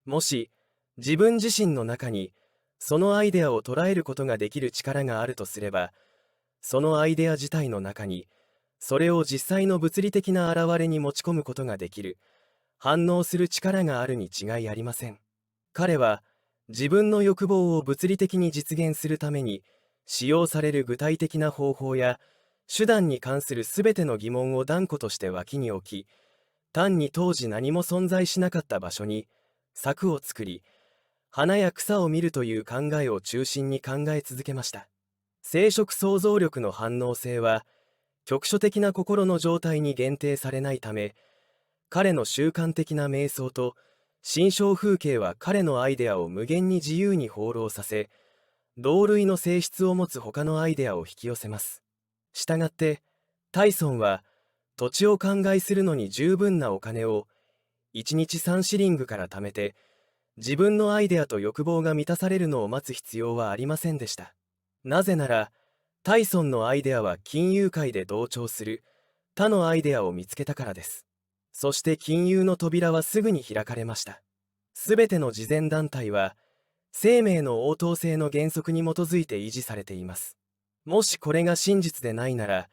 もし、自分自身の中に、そのアイデアを捉えることができる力があるとすれば、そのアイデア自体の中に、それを実際の物理的な現れに持ち込むことができる、反応する力があるに違いありません。彼は、自分の欲望を物理的に実現するために、使用される具体的な方法や、手段に関するすべての疑問を断固として脇に置き、単に当時何も存在しなかった場所に、柵を作り、花や草を見るという考えを中心に考え続けました。生殖想像力の反応性は、局所的な心の状態に限定されないため、彼の習慣的な瞑想と心象風景は彼のアイデアを無限に自由に放浪させ、同類の性質を持つ他のアイデアを引き寄せます。したがって、タイソンは土地を灌漑するのに十分なお金を1日3シリングから貯めて、自分のアイデアと欲望が満たされるのを待つ必要はありませんでした。なぜなら、タイソンのアイデアは金融界で同調する他のアイデアを見つけたからです。そして金融の扉はすぐに開かれました。すべての慈善団体は、生命の応答性の原則に基づいて維持されています。もしこれが真実でないなら、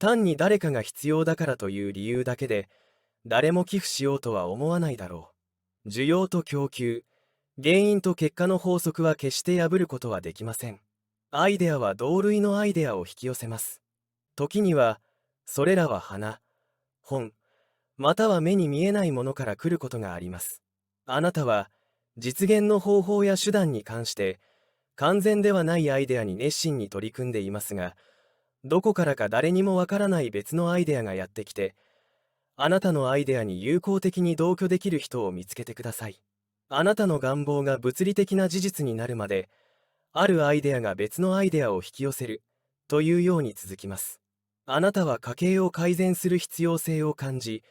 単に誰かが必要だからという理由だけで、誰も寄付しようとは思わないだろう。需要と供給、原因と結果の法則は決して破ることはできません。アイデアは同類のアイデアを引き寄せます。時には、それらは花、本、または目に見えないものから来ることがあります。あなたは、実現の方法や手段に関して、完全ではないアイデアに熱心に取り組んでいますが、どこからか誰にもわからない別のアイデアがやってきて、あなたのアイデアに有効的に同居できる人を見つけてください。あなたの願望が物理的な事実になるまで、あるアイデアが別のアイデアを引き寄せる、というように続きます。あなたは家計を改善する必要性を感じ、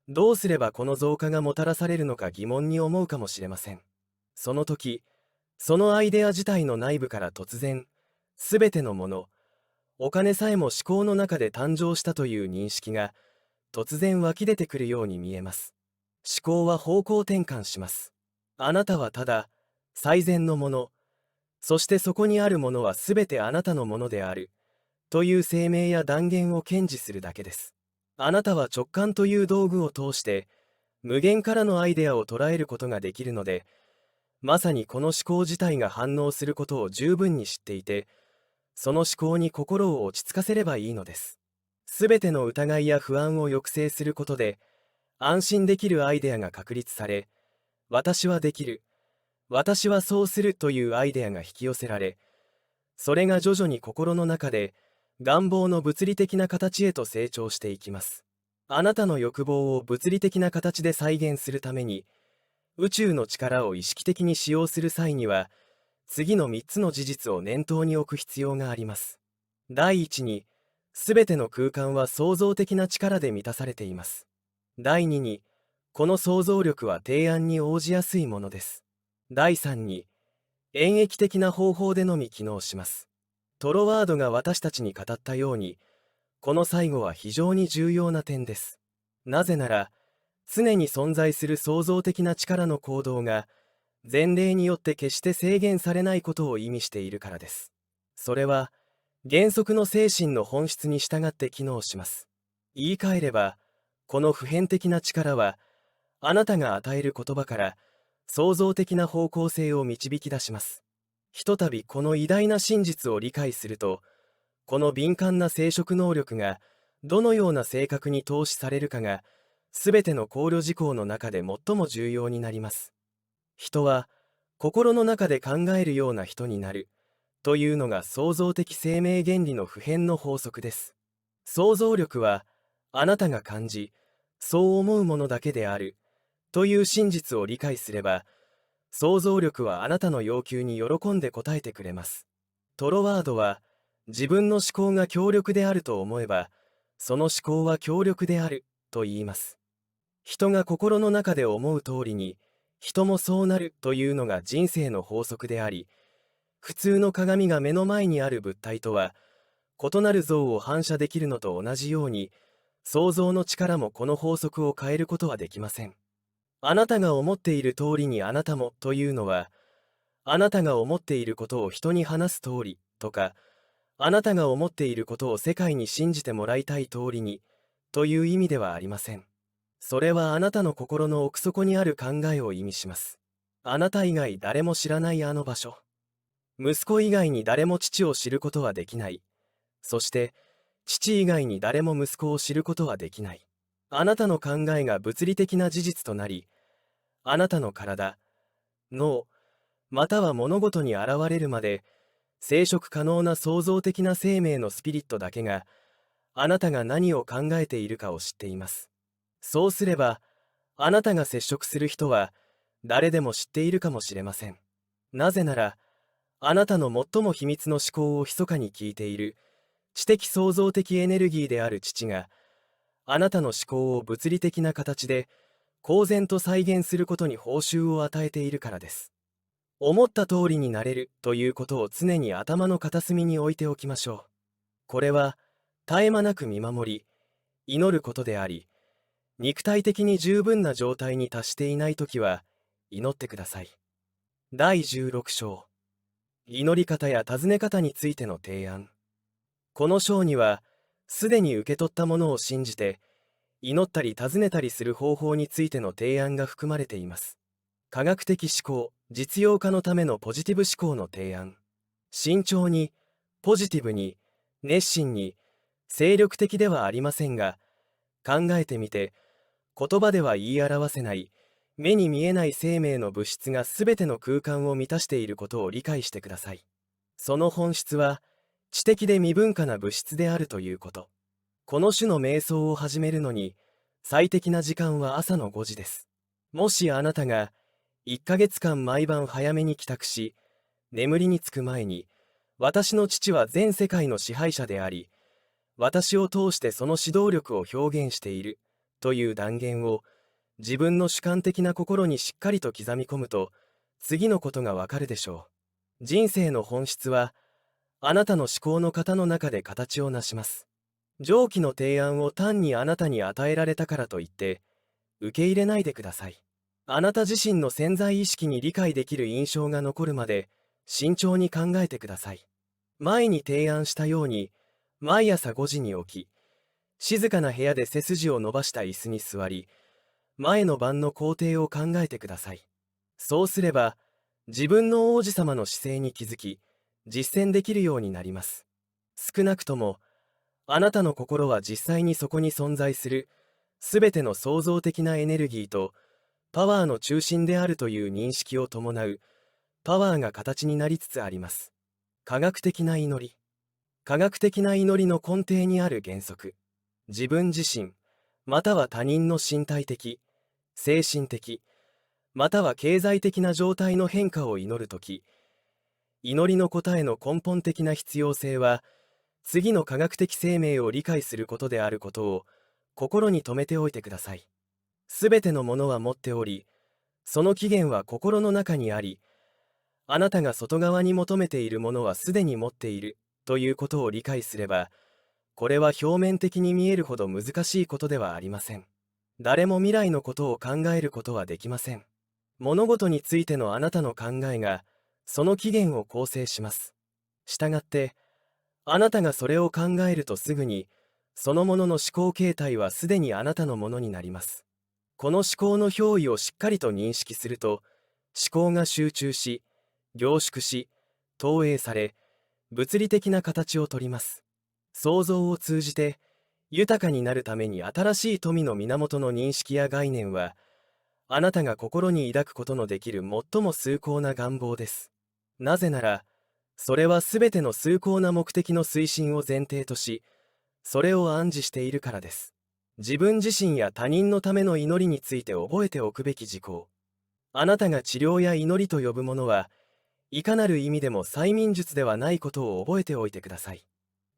どうすればこの増加がもたらされるのか疑問に思うかもしれません。その時、そのアイデア自体の内部から突然、すべてのもの、お金さえも思考の中で誕生したという認識が、突然湧き出てくるように見えます。思考は方向転換します。あなたはただ、最善のもの、そしてそこにあるものはすべてあなたのものである、という声明や断言を堅持するだけです。あなたは直感という道具を通して、無限からのアイデアを捉えることができるので、まさにこの思考自体が反応することを十分に知っていて、その思考に心を落ち着かせればいいのです。すべての疑いや不安を抑制することで、安心できるアイデアが確立され、私はできる、私はそうするというアイデアが引き寄せられ、それが徐々に心の中で願望の物理的な形へと成長していきます。あなたの欲望を物理的な形で再現するために、宇宙の力を意識的に使用する際には、次の3つの事実を念頭に置く必要があります。第一に、すべての空間は創造的な力で満たされています。第二に、この想像力は提案に応じやすいものです。第三に、演繹的な方法でのみ機能します。トロワードが私たちに語ったように、この最後は非常に重要な点です。なぜなら、常に存在する創造的な力の行動が、前例によって決して制限されないことを意味しているからです。それは、原則の精神の本質に従って機能します。言い換えれば、この普遍的な力は、あなたが与える言葉から、創造的な方向性を導き出します。ひとたびこの偉大な真実を理解すると、この敏感な生殖能力が、どのような性格に投資されるかが、すべての考慮事項の中で最も重要になります。人は、心の中で考えるような人になる、というのが創造的生命原理の普遍の法則です。想像力は、あなたが感じ、そう思うものだけである、という真実を理解すれば、想像力はあなたの要求に喜んで応えてくれます。トロワードは、自分の思考が強力であると思えば、その思考は強力である、と言います。人が心の中で思う通りに、人もそうなるというのが人生の法則であり、普通の鏡が目の前にある物体とは、異なる像を反射できるのと同じように、想像の力もこの法則を変えることはできません。あなたが思っている通りにあなたもというのは、あなたが思っていることを人に話す通りとか、あなたが思っていることを世界に信じてもらいたい通りにという意味ではありません。それはあなたの心の奥底にある考えを意味します。あなた以外誰も知らないあの場所。息子以外に誰も父を知ることはできない。そして、父以外に誰も息子を知ることはできない。あなたの考えが物理的な事実となり、あなたの体、脳、または物事に現れるまで、生殖可能な創造的な生命のスピリットだけが、あなたが何を考えているかを知っています。そうすれば、あなたが接触する人は、誰でも知っているかもしれません。なぜなら、あなたの最も秘密の思考を密かに聞いている、知的創造的エネルギーである父が、あなたの思考を物理的な形で、公然と再現することに報酬を与えているからです。思った通りになれるということを常に頭の片隅に置いておきましょう。これは、絶え間なく見守り、祈ることであり、肉体的に十分な状態に達していないときは、祈ってください。第16章。祈り方や尋ね方についての提案。この章には、すでに受け取ったものを信じて、祈ったり尋ねたりする方法についての提案が含まれています。科学的思考、実用化のためのポジティブ思考の提案。慎重に、ポジティブに、熱心に、精力的ではありませんが、考えてみて、言葉では言い表せない、目に見えない生命の物質が全ての空間を満たしていることを理解してください。その本質は、知的で未分化な物質であるということ。この種の瞑想を始めるのに、最適な時間は朝の5時です。もしあなたが、1ヶ月間毎晩早めに帰宅し、眠りにつく前に、私の父は全世界の支配者であり、私を通してその指導力を表現している、という断言を、自分の主観的な心にしっかりと刻み込むと、次のことがわかるでしょう。人生の本質は、あなたの思考の型の中で形を成します。上記の提案を単にあなたに与えられたからといって、受け入れないでください。あなた自身の潜在意識に理解できる印象が残るまで、慎重に考えてください。前に提案したように、毎朝5時に起き、静かな部屋で背筋を伸ばした椅子に座り、前の晩の工程を考えてください。そうすれば、自分の王子様の姿勢に気づき、実践できるようになります。少なくとも、あなたの心は実際にそこに存在する、すべての創造的なエネルギーと、パワーの中心であるという認識を伴う、パワーが形になりつつあります。科学的な祈り。科学的な祈りの根底にある原則。自分自身、または他人の身体的、精神的、または経済的な状態の変化を祈るとき、祈りの答えの根本的な必要性は、次の科学的生命を理解することであることを心に留めておいてください。すべてのものは持っており、その起源は心の中にあり、あなたが外側に求めているものはすでに持っているということを理解すれば、これは表面的に見えるほど難しいことではありません。誰も未来のことを考えることはできません。物事についてのあなたの考えが、その起源を構成します。したがって、あなたがそれを考えるとすぐに、そのものの思考形態はすでにあなたのものになります。この思考の憑依をしっかりと認識すると、思考が集中し、凝縮し、投影され、物理的な形をとります。創造を通じて、豊かになるために新しい富の源の認識や概念は、あなたが心に抱くことのできる最も崇高な願望です。なぜなら、それはすべての崇高な目的の推進を前提とし、それを暗示しているからです。自分自身や他人のための祈りについて覚えておくべき事項。あなたが治療や祈りと呼ぶものは、いかなる意味でも催眠術ではないことを覚えておいてください。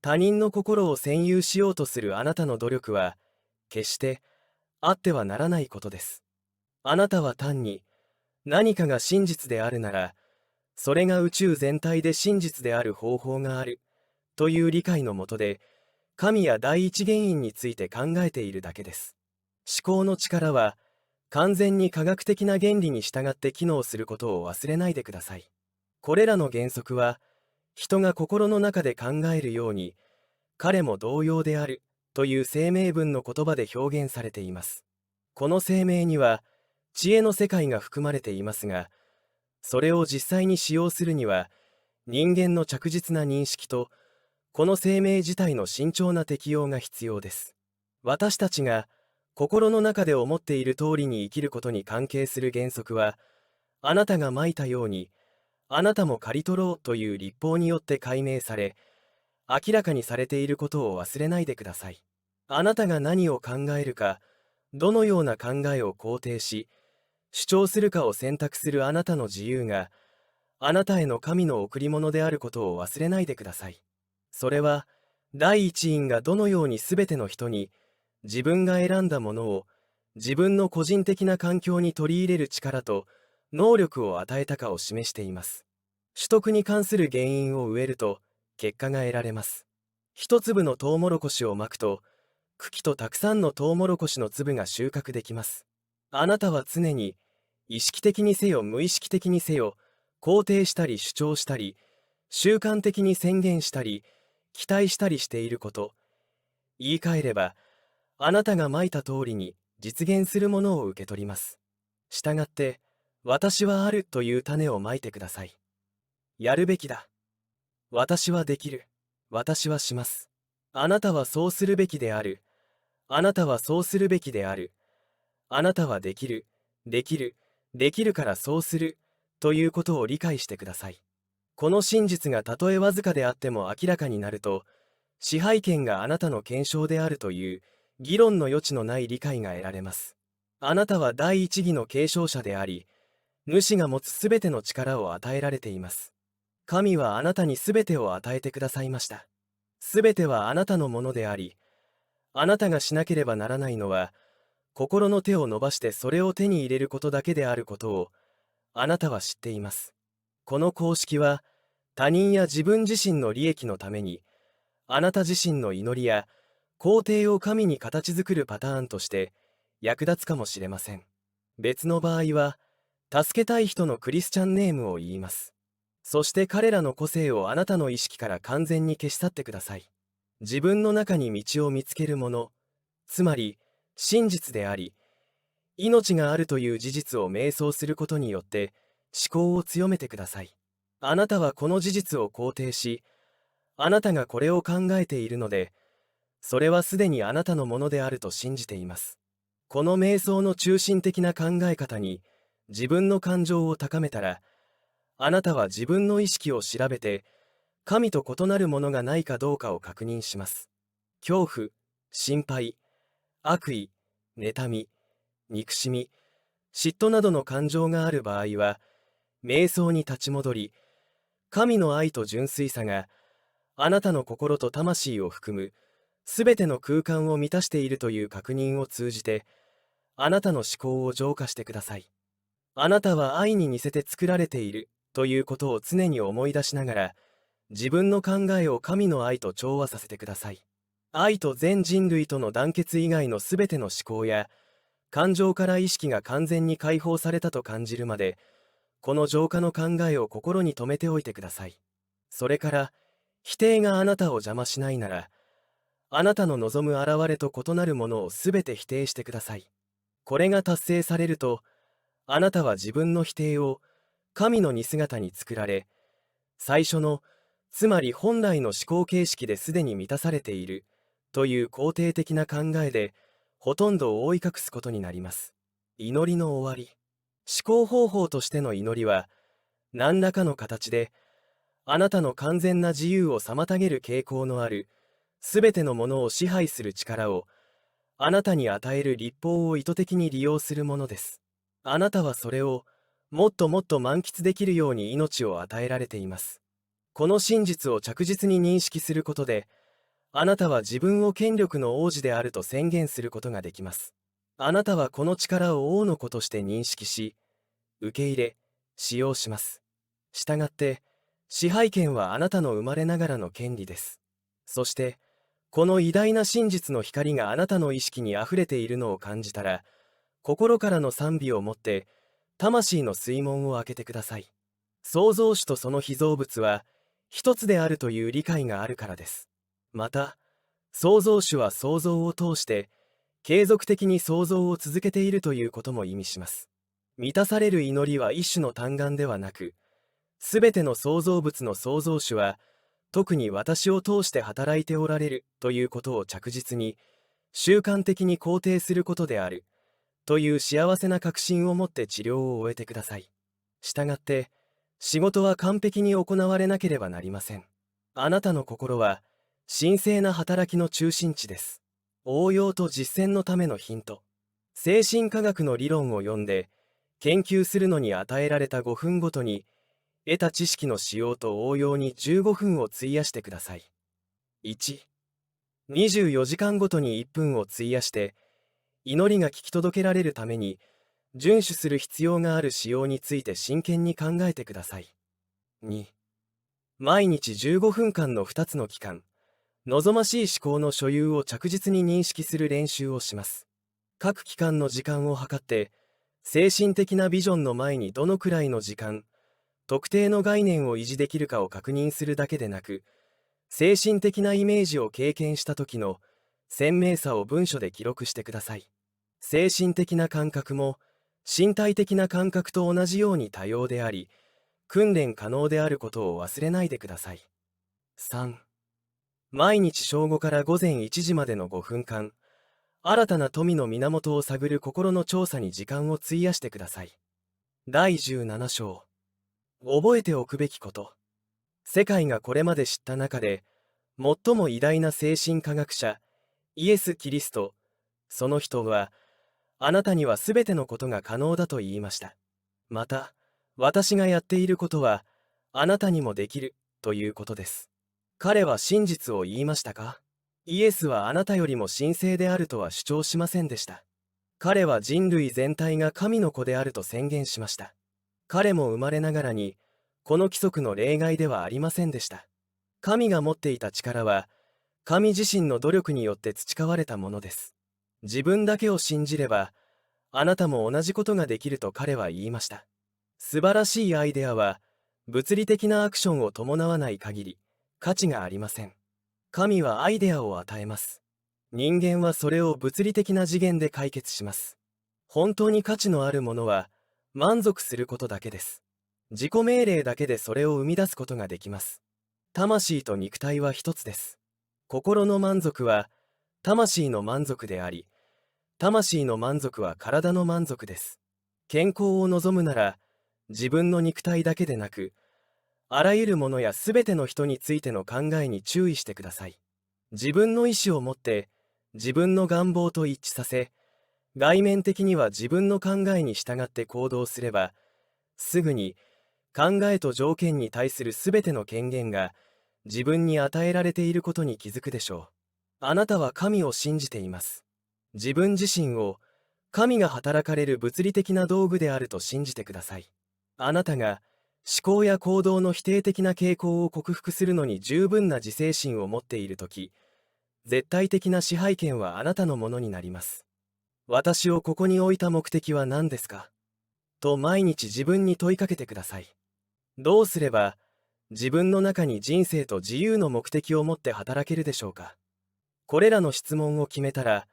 他人の心を占有しようとするあなたの努力は、決してあってはならないことです。あなたは単に何かが真実であるなら、それが宇宙全体で真実である方法があるという理解のもとで、神や第一原因について考えているだけです。思考の力は完全に科学的な原理に従って機能することを忘れないでください。これらの原則は、人が心の中で考えるように、彼も同様であるという声明文の言葉で表現されています。この声明には、知恵の世界が含まれていますが、それを実際に使用するには、人間の着実な認識と、この声明自体の慎重な適用が必要です。私たちが心の中で思っている通りに生きることに関係する原則は、あなたがまいたように、あなたも刈り取ろうという律法によって解明され、明らかにされていることを忘れないでください。あなたが何を考えるか、どのような考えを肯定し、主張するかを選択するあなたの自由が、あなたへの神の贈り物であることを忘れないでください。それは、第一因がどのように全ての人に、自分が選んだものを、自分の個人的な環境に取り入れる力と、能力を与えたかを示しています。取得に関する原因を植えると、結果が得られます。一粒のトウモロコシをまくと、茎とたくさんのトウモロコシの粒が収穫できます。あなたは常に、意識的にせよ無意識的にせよ、肯定したり主張したり、習慣的に宣言したり、期待したりしていること。言い換えれば、あなたがまいた通りに実現するものを受け取ります。したがって、私はあるという種をまいてください。やるべきだ。私はできる。私はします。あなたはそうするべきである。あなたはそうするべきである。あなたはできる。できる。できるからそうする。ということを理解してください。この真実がたとえわずかであっても明らかになると、支配権があなたの検証であるという議論の余地のない理解が得られます。あなたは第一義の継承者であり、主が持つすべての力を与えられています。神はあなたにすべてを与えてくださいました。すべてはあなたのものであり、あなたがしなければならないのは、心の手を伸ばしてそれを手に入れることだけであることを、あなたは知っています。この公式は、他人や自分自身の利益のために、あなた自身の祈りや肯定を神に形作るパターンとして役立つかもしれません。別の場合は、助けたい人のクリスチャンネームを言います。そして彼らの個性をあなたの意識から完全に消し去ってください。自分の中に道を見つけるもの、つまり真実であり、命があるという事実を瞑想することによって思考を強めてください。あなたはこの事実を肯定し、あなたがこれを考えているので、それはすでにあなたのものであると信じています。この瞑想の中心的な考え方に自分の感情を高めたら、あなたは自分の意識を調べて、神と異なるものがないかどうかを確認します。恐怖、心配、悪意、妬み、憎しみ、嫉妬などの感情がある場合は、瞑想に立ち戻り、神の愛と純粋さが、あなたの心と魂を含む、すべての空間を満たしているという確認を通じて、あなたの思考を浄化してください。あなたは愛に似せて作られているということを常に思い出しながら、自分の考えを神の愛と調和させてください。愛と全人類との団結以外のすべての思考や感情から意識が完全に解放されたと感じるまで、この浄化の考えを心に留めておいてください。それから、否定があなたを邪魔しないなら、あなたの望む現れと異なるものをすべて否定してください。これが達成されると、あなたは自分の否定を神の似姿に作られ、最初の、つまり本来の思考形式ですでに満たされているという肯定的な考えで、ほとんどを覆い隠すことになります。祈りの終わり。思考方法としての祈りは、何らかの形で、あなたの完全な自由を妨げる傾向のある、すべてのものを支配する力を、あなたに与える立法を意図的に利用するものです。あなたはそれをもっともっと満喫できるように命を与えられています。この真実を着実に認識することで、あなたは自分を権力の王子であると宣言することができます。あなたはこの力を王の子として認識し、受け入れ、使用します。したがって、支配権はあなたの生まれながらの権利です。そして、この偉大な真実の光があなたの意識にあふれているのを感じたら、心からの賛美をもって、魂の水門を開けてください。創造主とその被造物は、一つであるという理解があるからです。また、創造主は創造を通して、継続的に創造を続けているということも意味します。満たされる祈りは一種の嘆願ではなく、すべての創造物の創造主は、特に私を通して働いておられるということを着実に、習慣的に肯定することである、という幸せな確信を持って治療を終えてください。したがって、仕事は完璧に行われなければなりません。あなたの心は、神聖な働きの中心地です。応用と実践のためのヒント。精神科学の理論を読んで、研究するのに与えられた5分ごとに、得た知識の使用と応用に15分を費やしてください。1、24時間ごとに1分を費やして、祈りが聞き届けられるために、遵守する必要がある使用について真剣に考えてください。2、毎日15分間の2つの期間、望ましい思考の所有を着実に認識する練習をします。各期間の時間を測って、精神的なビジョンの前にどのくらいの時間、特定の概念を維持できるかを確認するだけでなく、精神的なイメージを経験した時の鮮明さを文書で記録してください。精神的な感覚も身体的な感覚と同じように多様であり、訓練可能であることを忘れないでください。3、毎日正午から午前1時までの5分間、新たな富の源を探る心の調査に時間を費やしてください。第17章。覚えておくべきこと。世界がこれまで知った中で、最も偉大な精神科学者、イエス・キリスト、その人は、あなたにはすべてのことが可能だと言いました。また、私がやっていることは、あなたにもできる、ということです。彼は真実を言いましたか？イエスはあなたよりも神聖であるとは主張しませんでした。彼は人類全体が神の子であると宣言しました。彼も生まれながらに、この規則の例外ではありませんでした。神が持っていた力は、神自身の努力によって培われたものです。自分だけを信じれば、あなたも同じことができると彼は言いました。素晴らしいアイデアは、物理的なアクションを伴わない限り、価値がありません。神はアイデアを与えます。人間はそれを物理的な次元で解決します。本当に価値のあるものは、満足することだけです。自己命令だけでそれを生み出すことができます。魂と肉体は一つです。心の満足は、魂の満足であり、魂の満足は体の満足です。健康を望むなら、自分の肉体だけでなく、あらゆるものやすべての人についての考えに注意してください。自分の意思を持って、自分の願望と一致させ、外面的には自分の考えに従って行動すれば、すぐに考えと条件に対するすべての権限が自分に与えられていることに気づくでしょう。あなたは神を信じています。自分自身を神が働かれる物理的な道具であると信じてください。あなたが思考や行動の否定的な傾向を克服するのに十分な自制心を持っているとき、絶対的な支配権はあなたのものになります。私をここに置いた目的は何ですか？と毎日自分に問いかけてください。どうすれば自分の中に人生と自由の目的を持って働けるでしょうか？これらの質問を決めたら、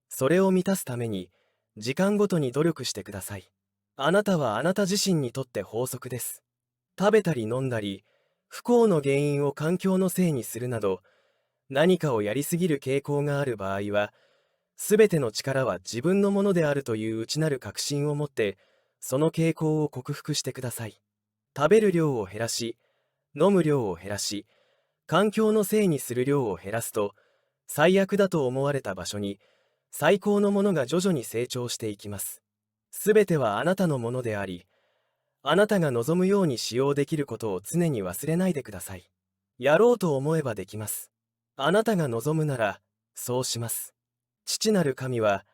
それを満たすために時間ごとに努力してください。あなたはあなた自身にとって法則です。食べたり飲んだり、不幸の原因を環境のせいにするなど、何かをやりすぎる傾向がある場合は、すべての力は自分のものであるという内なる確信を持って、その傾向を克服してください。食べる量を減らし、飲む量を減らし、環境のせいにする量を減らすと、最悪だと思われた場所に、最高のものが徐々に成長していきます。すべてはあなたのものであり、あなたが望むように使用できることを常に忘れないでください。やろうと思えばできます。あなたが望むなら、そうします。父なる神は、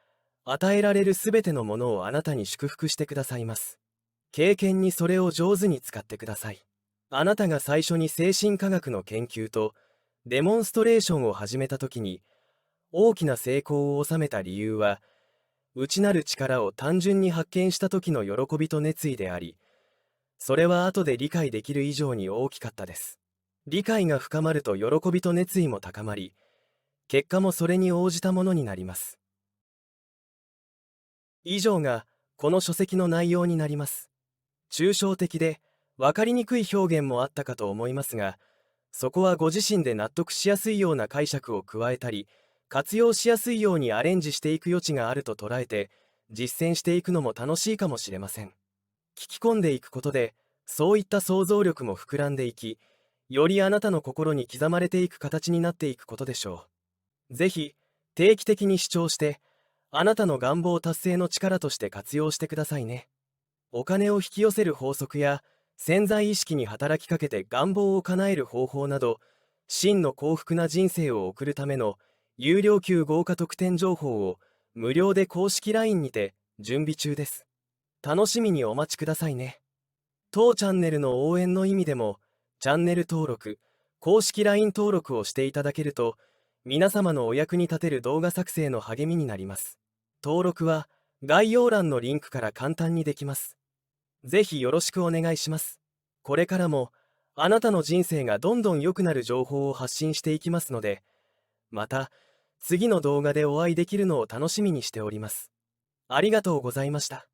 与えられるすべてのものをあなたに祝福してくださいます。経験にそれを上手に使ってください。あなたが最初に精神科学の研究とデモンストレーションを始めた時に、大きな成功を収めた理由は、内なる力を単純に発見した時の喜びと熱意であり、それは後で理解できる以上に大きかったです。理解が深まると喜びと熱意も高まり、結果もそれに応じたものになります。以上がこの書籍の内容になります。抽象的で分かりにくい表現もあったかと思いますが、そこはご自身で納得しやすいような解釈を加えたり、活用しやすいようにアレンジしていく余地があると捉えて、実践していくのも楽しいかもしれません。聞き込んでいくことで、そういった想像力も膨らんでいき、よりあなたの心に刻まれていく形になっていくことでしょう。ぜひ、定期的に視聴して、あなたの願望達成の力として活用してくださいね。お金を引き寄せる法則や、潜在意識に働きかけて願望を叶える方法など、真の幸福な人生を送るための有料級豪華特典情報を無料で公式 LINE にて準備中です。楽しみにお待ちくださいね。当チャンネルの応援の意味でも、チャンネル登録、公式 LINE 登録をしていただけると、皆様のお役に立てる動画作成の励みになります。登録は概要欄のリンクから簡単にできます。ぜひよろしくお願いします。これからもあなたの人生がどんどん良くなる情報を発信していきますので、また次の動画でお会いできるのを楽しみにしております。ありがとうございました。